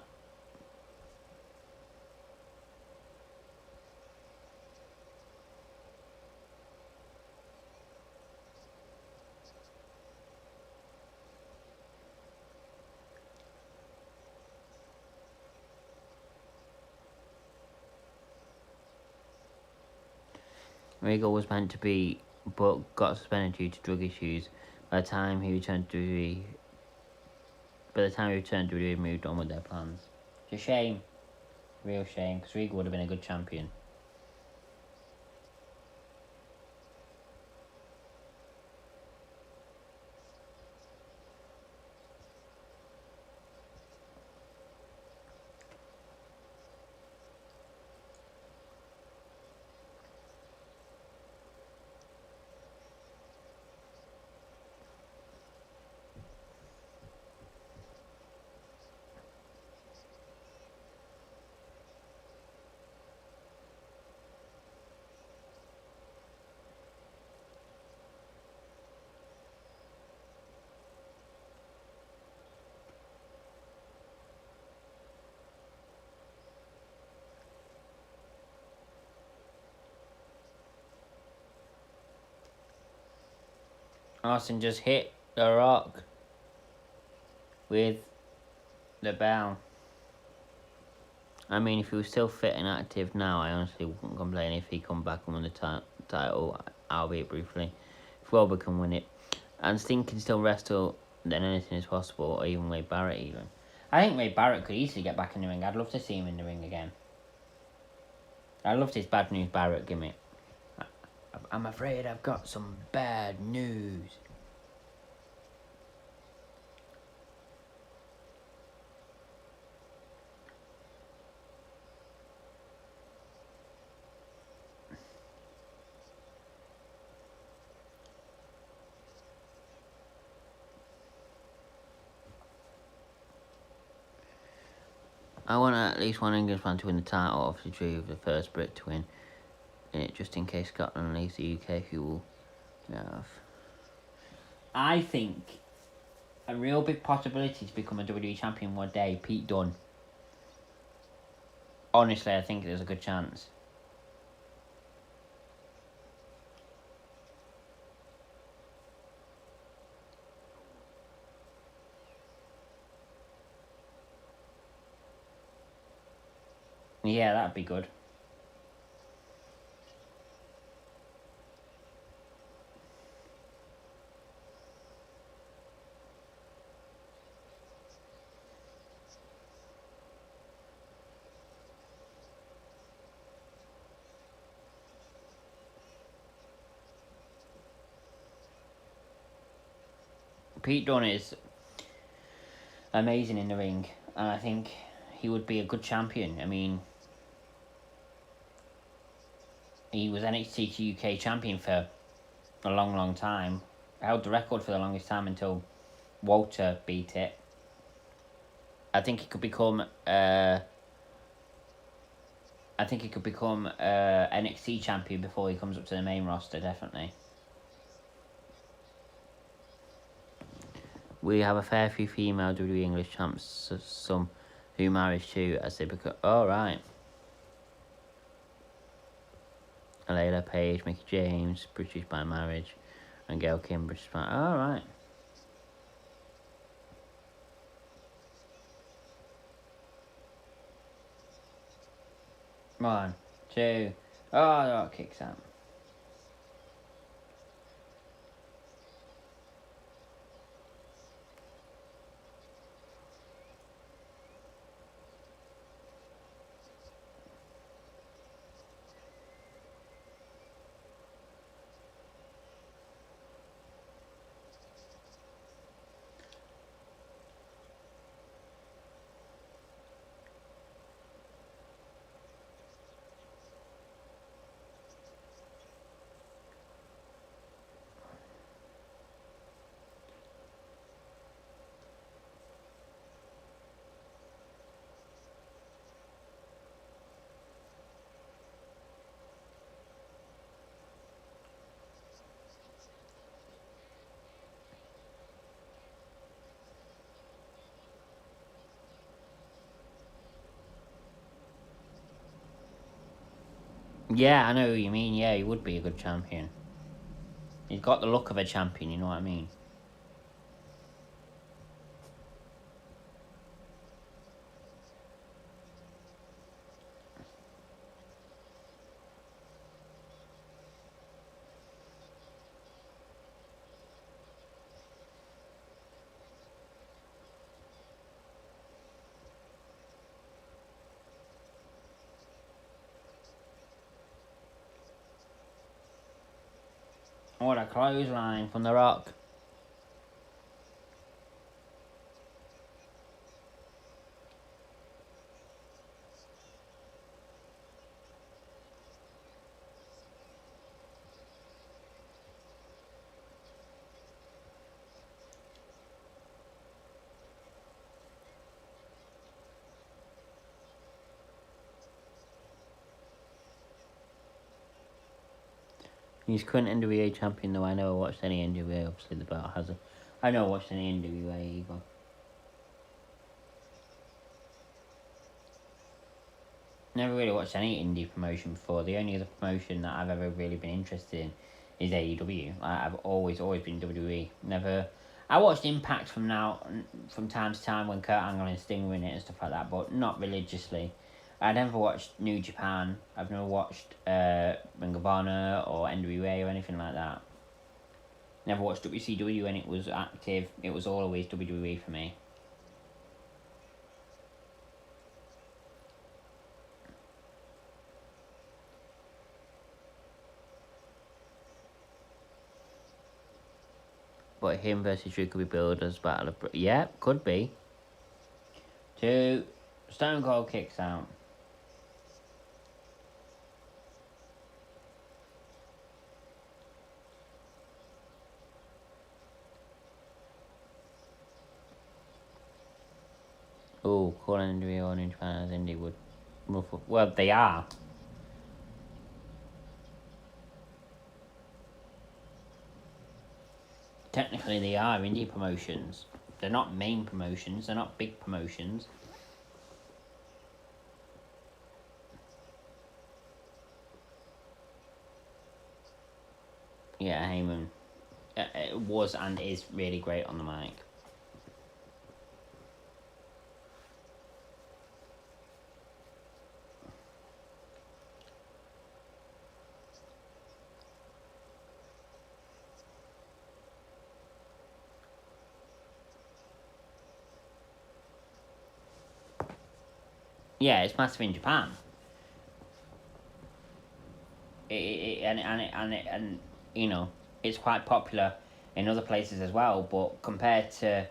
Regal was meant to be, but got suspended due to drug issues. By the time he returned to WWE, moved on with their plans. It's a shame, real shame, because Regal would have been a good champion. Austin just hit The Rock with the bell. I mean, if he was still fit and active now, I honestly wouldn't complain if he come back and won the title, albeit briefly. If Wilbur can win it. And Sting can still wrestle, then anything is possible, or even Wade Barrett even. I think Wade Barrett could easily get back in the ring. I'd love to see him in the ring again. I loved his Bad News Barrett gimmick. I'm afraid I've got some bad news. I want at least one Englishman to win the title, obviously Drew the first Brit to win it, just in case Scotland leaves the UK, who will have. I think a real big possibility to become a WWE champion one day, Pete Dunne. Honestly, I think there's a good chance. Yeah, that'd be good. Pete Dunne is amazing in the ring, and I think he would be a good champion. I mean, he was NXT UK champion for a long, long time. Held the record for the longest time until Walter beat it. I think he could become. NXT champion before he comes up to the main roster. Definitely. We have a fair few female WWE English champs. Some who marries too, as they become. Oh right. Layla Page, Mickey James, British by marriage, and Gail Kim, British by. Oh right. 1, 2. Oh, that kicks out. Yeah, I know what you mean. Yeah, he would be a good champion. He's got the look of a champion, you know what I mean? What a clothesline from The Rock. He's current NWA champion, though. I never watched any NWA. Obviously, the belt has a. I never watched any NWA either. Never really watched any indie promotion before. The only other promotion that I've ever really been interested in is AEW. I've always been WWE. Never. I watched Impact from time to time when Kurt Angle and Sting were in it and stuff like that, but not religiously. I never watched New Japan. I've never watched Ring of Honor or NWA or anything like that. Never watched WCW when it was active. It was always WWE for me. But him versus Jacoby Builders battle of... Yeah, could be. 2. Stone Cold kicks out. Oh, calling NWA or New Japan as Indy would ruffle. Well, they are. Technically, they are indie promotions. They're not main promotions. They're not big promotions. Yeah, Heyman. It was and is really great on the mic. Yeah, it's massive in Japan. And you know, it's quite popular in other places as well. But compared to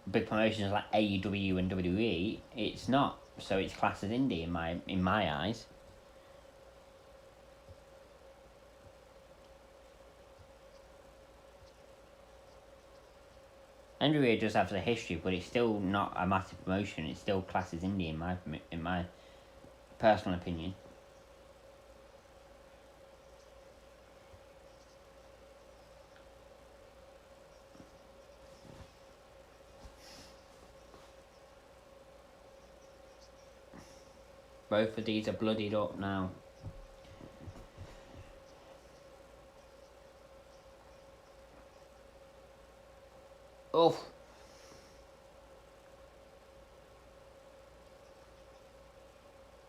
big promotions like AEW and WWE, it's not. So it's classed as indie in my eyes. NWA does have the history, but it's still not a massive promotion. It's still classed as indie in my personal opinion. Both of these are bloodied up now. Oh.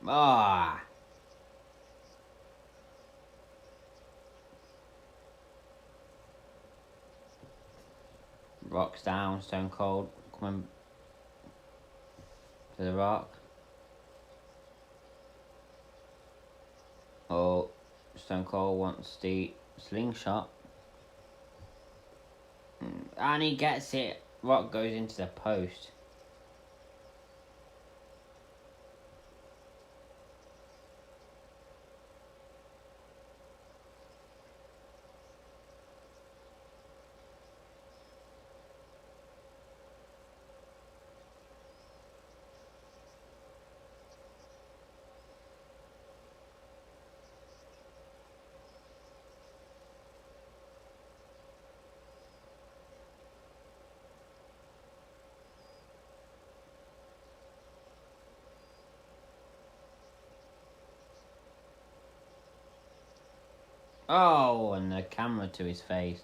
Ah. Rock's down, Stone Cold coming to the Rock. Oh, Stone Cold wants the slingshot. And he gets it. Rock goes into the post. Oh, and the camera to his face.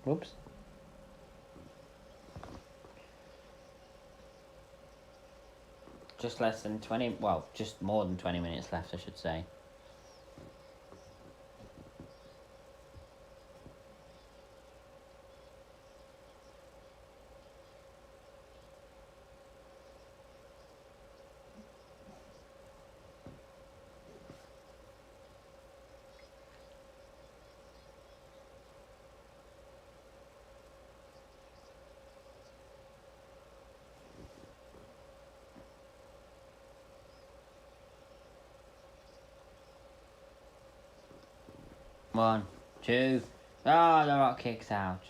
Whoops. Just less than 20, well, just more than 20 minutes left, I should say. One, two. Oh, the Rock kicks out.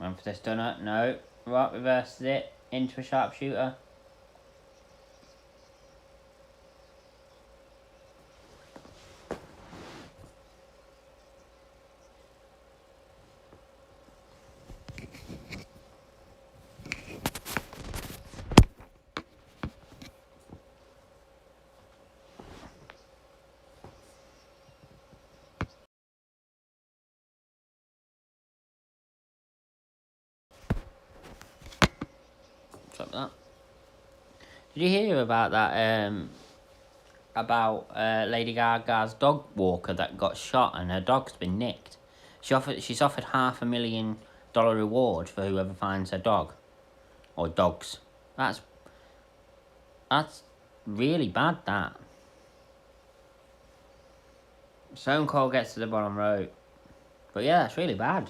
Going for the stunner. No. Rock reverses it into a sharpshooter. Stop that. Did you hear about that? About Lady Gaga's dog walker that got shot and her dog's been nicked. She's offered $500,000 reward for whoever finds her dog or dogs. That's really bad. That Stone Cold gets to the bottom rope, but yeah, that's really bad.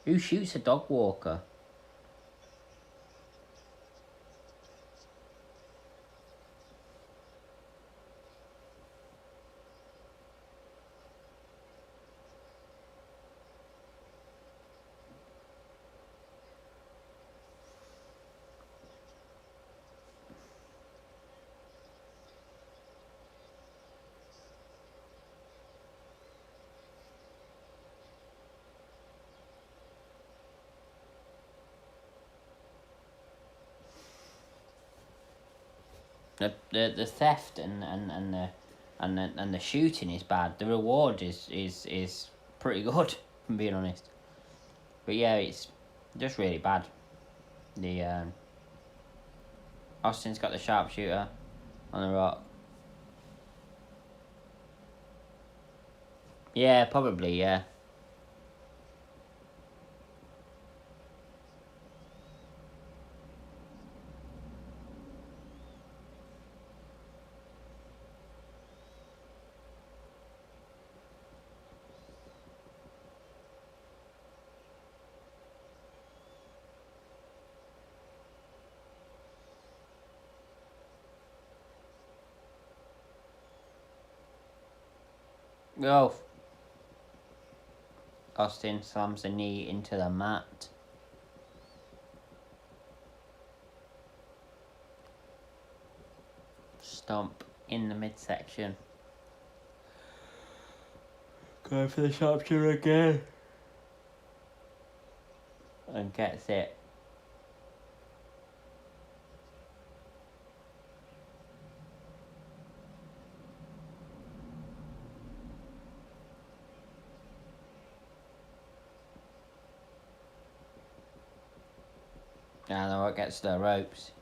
Who shoots a dog walker? The theft and the shooting is bad. The reward is pretty good, if I'm being honest. But yeah, it's just really bad. The Austin's got the sharpshooter on the Rock. Yeah, probably, yeah. Oh, Austin slams the knee into the mat. Stomp in the midsection. Going for the sharpshooter again. And gets it. And the Rock gets the ropes.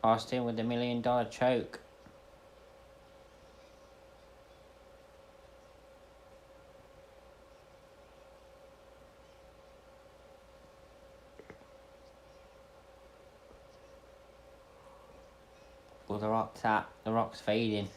Austin with the $1 million choke. Well, the Rock's fading.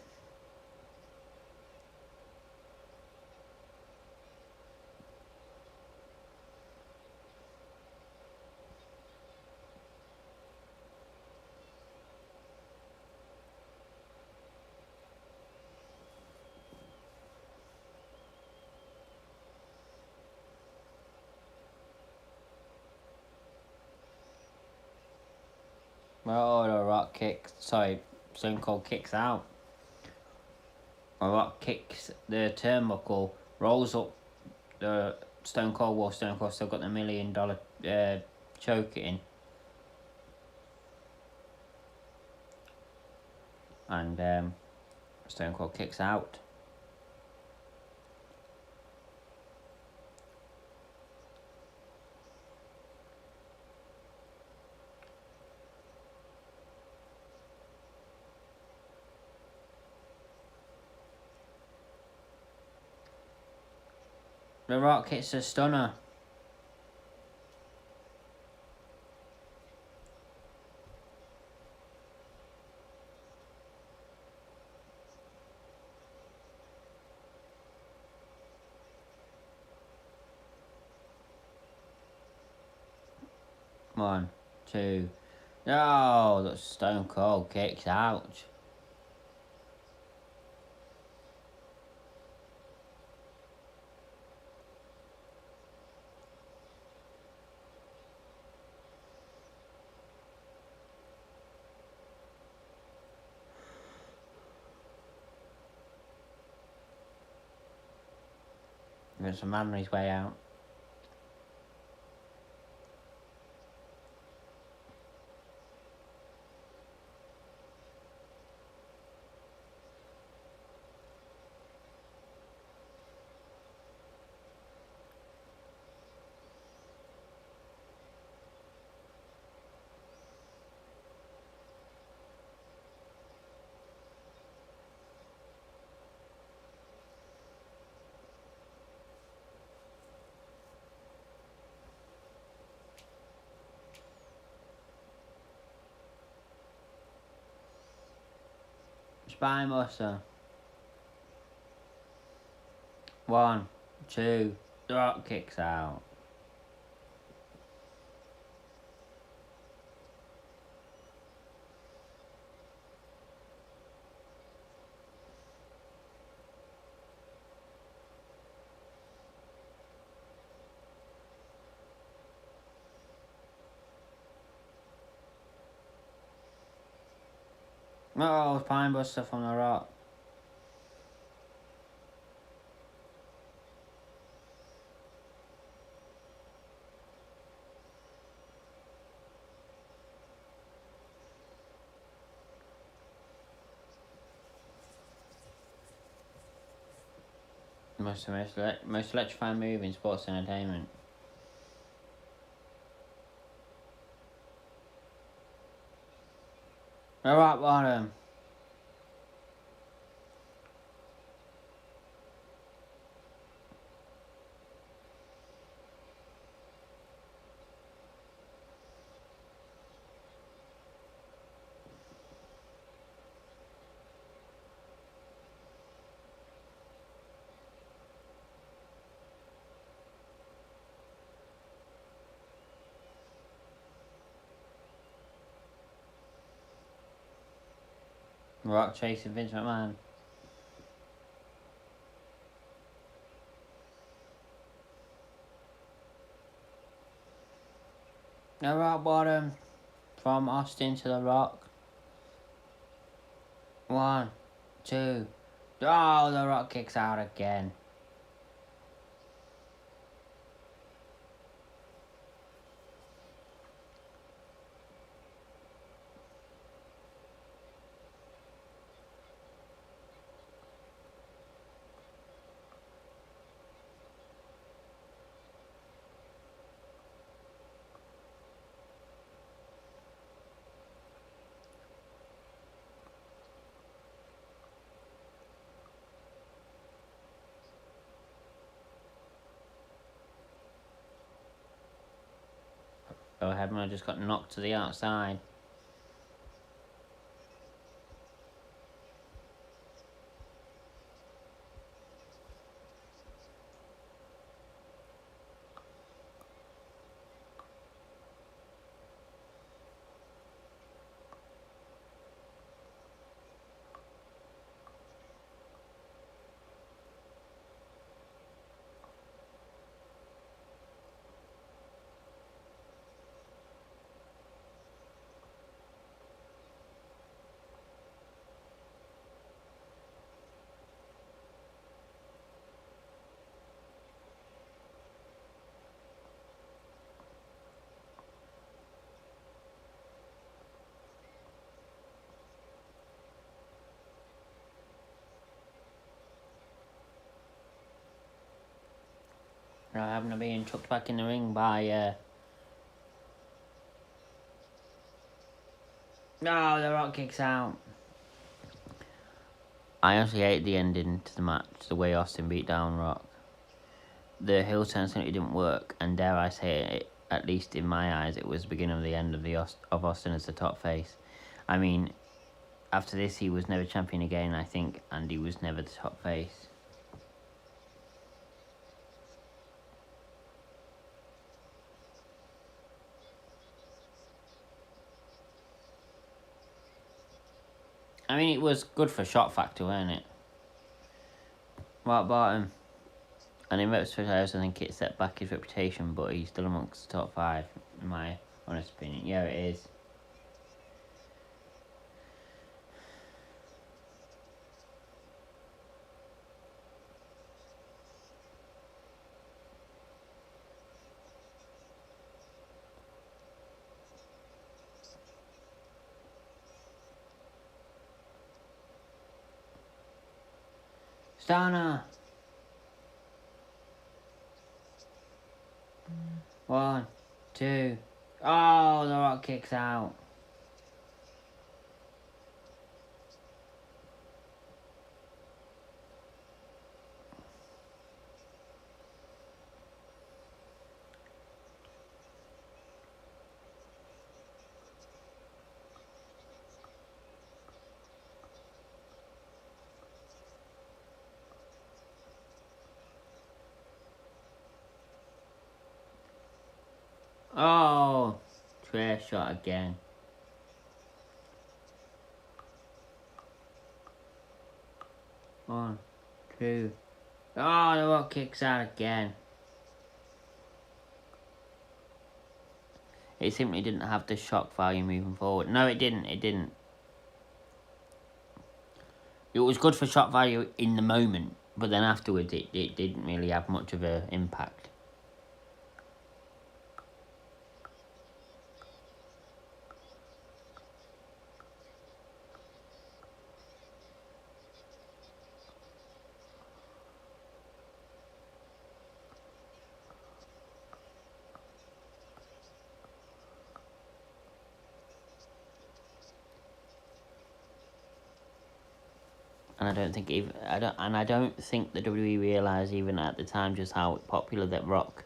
Oh, the Rock kicks. Sorry, Stone Cold kicks out. The Rock kicks the turnbuckle, rolls up the Stone Cold while Stone Cold still got the $1 million choke in. And Stone Cold kicks out. The Rock hits a stunner. One, two. Oh, that's Stone Cold kicks out. There's a man on his way out. Spinebuster. One, two. The Rock kicks out. Oh, Spinebuster from The Rock. Most electrifying move in sports entertainment. The Rock bottom. The Rock chasing Vince McMahon. The Rock bottom. From Austin to The Rock. One, two. Oh, The Rock kicks out again. Oh, Headman just got knocked to the outside. Right, having being chucked back in the ring by No, The Rock kicks out. I honestly hate the ending to the match, the way Austin beat down Rock. the heel turn simply didn't work, and dare I say it, at least in my eyes, it was the beginning of the end of Austin as the top face. I mean, after this, he was never champion again, I think, and he was never the top face. I mean, it was good for shock factor, wasn't it? What about him? And in retrospect, I also think it set back his reputation, but he's still amongst the top 5, in my honest opinion. Yeah, it is. Stana! 1, 2. Oh, the Rock kicks out. Oh, chair shot again. One, two. Oh, the Rock kicks out again. It simply didn't have the shock value moving forward. No, it didn't. It didn't. It was good for shock value in the moment, but then afterwards it didn't really have much of an impact. And I don't think the WWE realized even at the time just how popular that Rock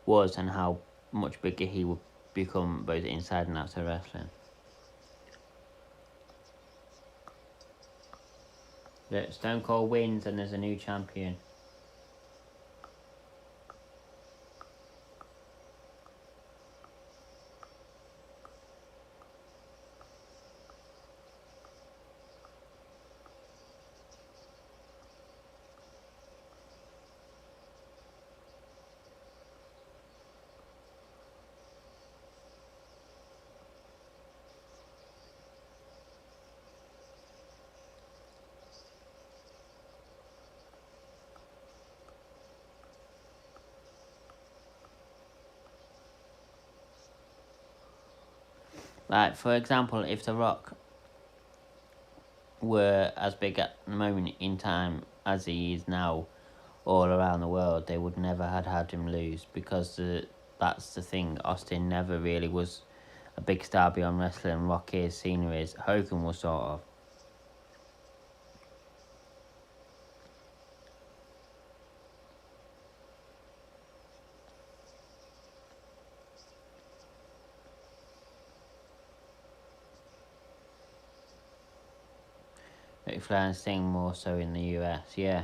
was and how much bigger he would become both inside and outside wrestling. That Stone Cold wins and there's a new champion. Like, for example, if The Rock were as big at the moment in time as he is now all around the world, they would never have had him lose because that's the thing. Austin never really was a big star beyond wrestling. Rock is, Cena is, Hogan was sort of. Ric Flair and Sting more so in the US, yeah.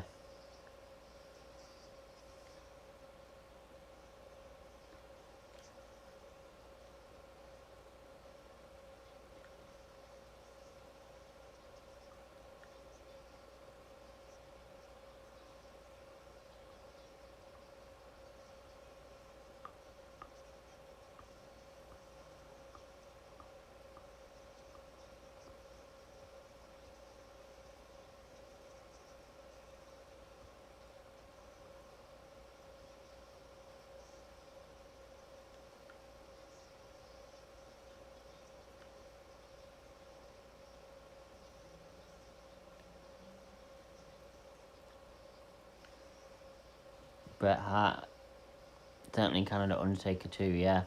Bret Hart, certainly Canada Undertaker too, yeah.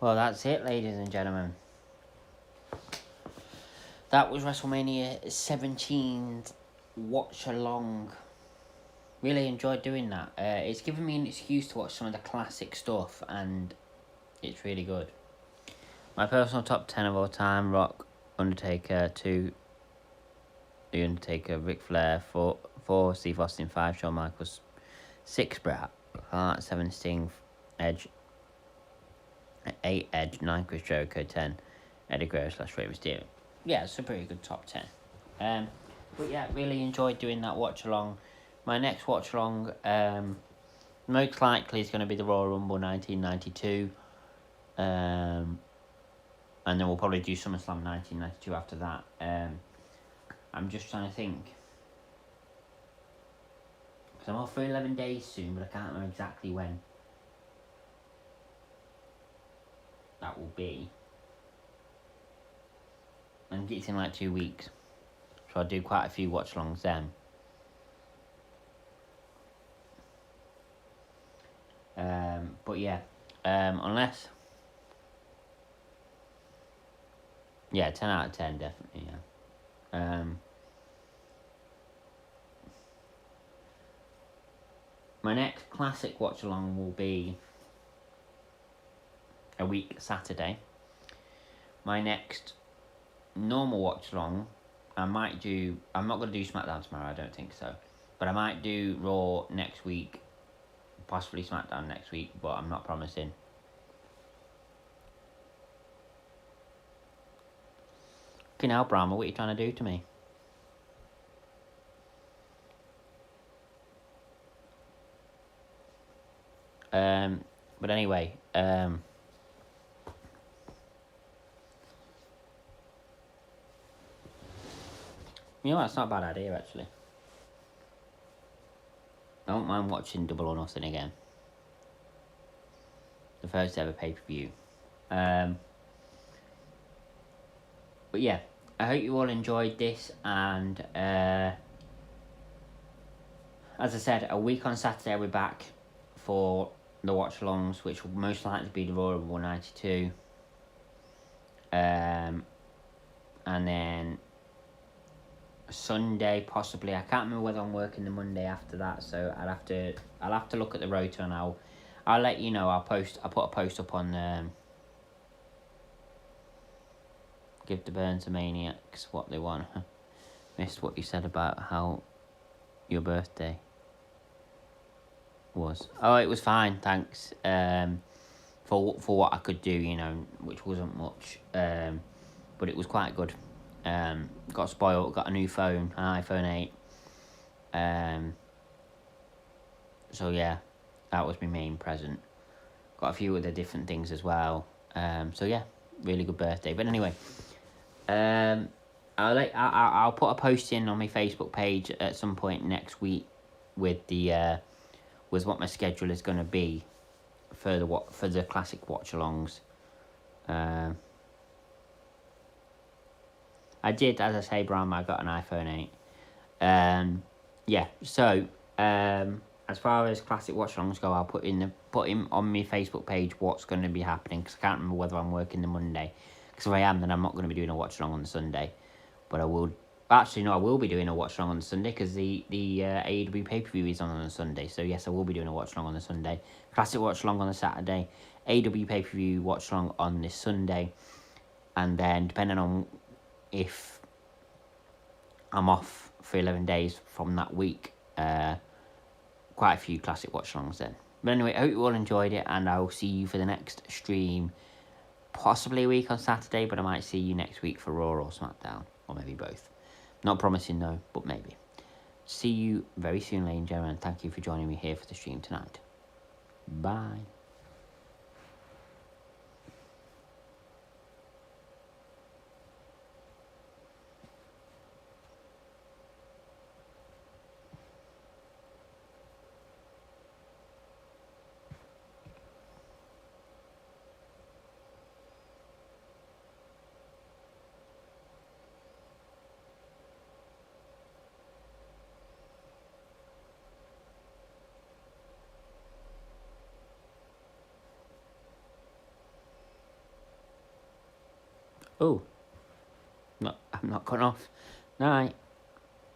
Well, that's it, ladies and gentlemen. That was WrestleMania 17 watch along. Really enjoyed doing that. It's given me an excuse to watch some of the classic stuff, and it's really good. My personal top 10 of all time: Rock, Undertaker, 2, The Undertaker, Ric Flair, 4 Steve Austin, 5 Shawn Michaels, 6 Bret Hart, 7 Sting, Edge, 8 Edge, 9 Chris Jericho, 10 Eddie Guerrero / Rey Mysterio. Yeah, it's a pretty good top 10. But yeah, really enjoyed doing that watch along. My next watch along, most likely is going to be the Royal Rumble 1992. And then we'll probably do SummerSlam 1992 after that. I'm just trying to think. Because I'm off for 11 days soon, but I can't remember exactly when that will be. And it's in like 2 weeks. So I'll do quite a few watch-alongs then. But yeah, unless... Yeah, 10 out of 10, definitely, yeah. My next classic watch-along will be a week Saturday. My next normal watch-along, I'm not going to do SmackDown tomorrow, I don't think so. But I might do Raw next week, possibly SmackDown next week, but I'm not promising. Fucking hell, Brahma, what are you trying to do to me? But anyway, you know, that's not a bad idea, actually. I don't mind watching Double or Nothing again. The first ever pay-per-view. But yeah, I hope you all enjoyed this, and as I said, a week on Saturday we're back for the watch-alongs, which will most likely be the Royal Rumble 92. And then Sunday possibly. I can't remember whether I'm working the Monday after that, so I'll have to look at the rotor, and I'll let you know. I'll put a post up on Give the Burns to Maniacs what they want. Missed what you said about how your birthday was. Oh, it was fine, thanks. For what I could do, you know, which wasn't much. But it was quite good. Got spoiled, got a new phone, an iPhone 8. So yeah, that was my main present. Got a few other different things as well. So yeah, really good birthday. But anyway, I'll put a post in on my Facebook page at some point next week with what my schedule is going to be for the classic watch-alongs. I did, as I say, Bram, I got an iPhone 8. Yeah, so as far as classic watch-alongs go, I'll put in on my Facebook page what's going to be happening, because I can't remember whether I'm working the Monday. Because if I am, then I'm not going to be doing a watch-along on the Sunday. But I will... Actually, no, I will be doing a watch-along on the Sunday, because the AEW pay-per-view is on a Sunday. So yes, I will be doing a watch-along on the Sunday. Classic watch-along on the Saturday. AEW pay-per-view watch-along on this Sunday. And then, depending on if I'm off for 11 days from that week, quite a few classic watch-alongs then. But anyway, I hope you all enjoyed it, and I'll see you for the next stream, possibly a week on Saturday, but I might see you next week for Raw or SmackDown, or maybe both. Not promising, no, but maybe. See you very soon, ladies and gentlemen, and thank you for joining me here for the stream tonight. Bye. Oh, no, I'm not gone off. Night.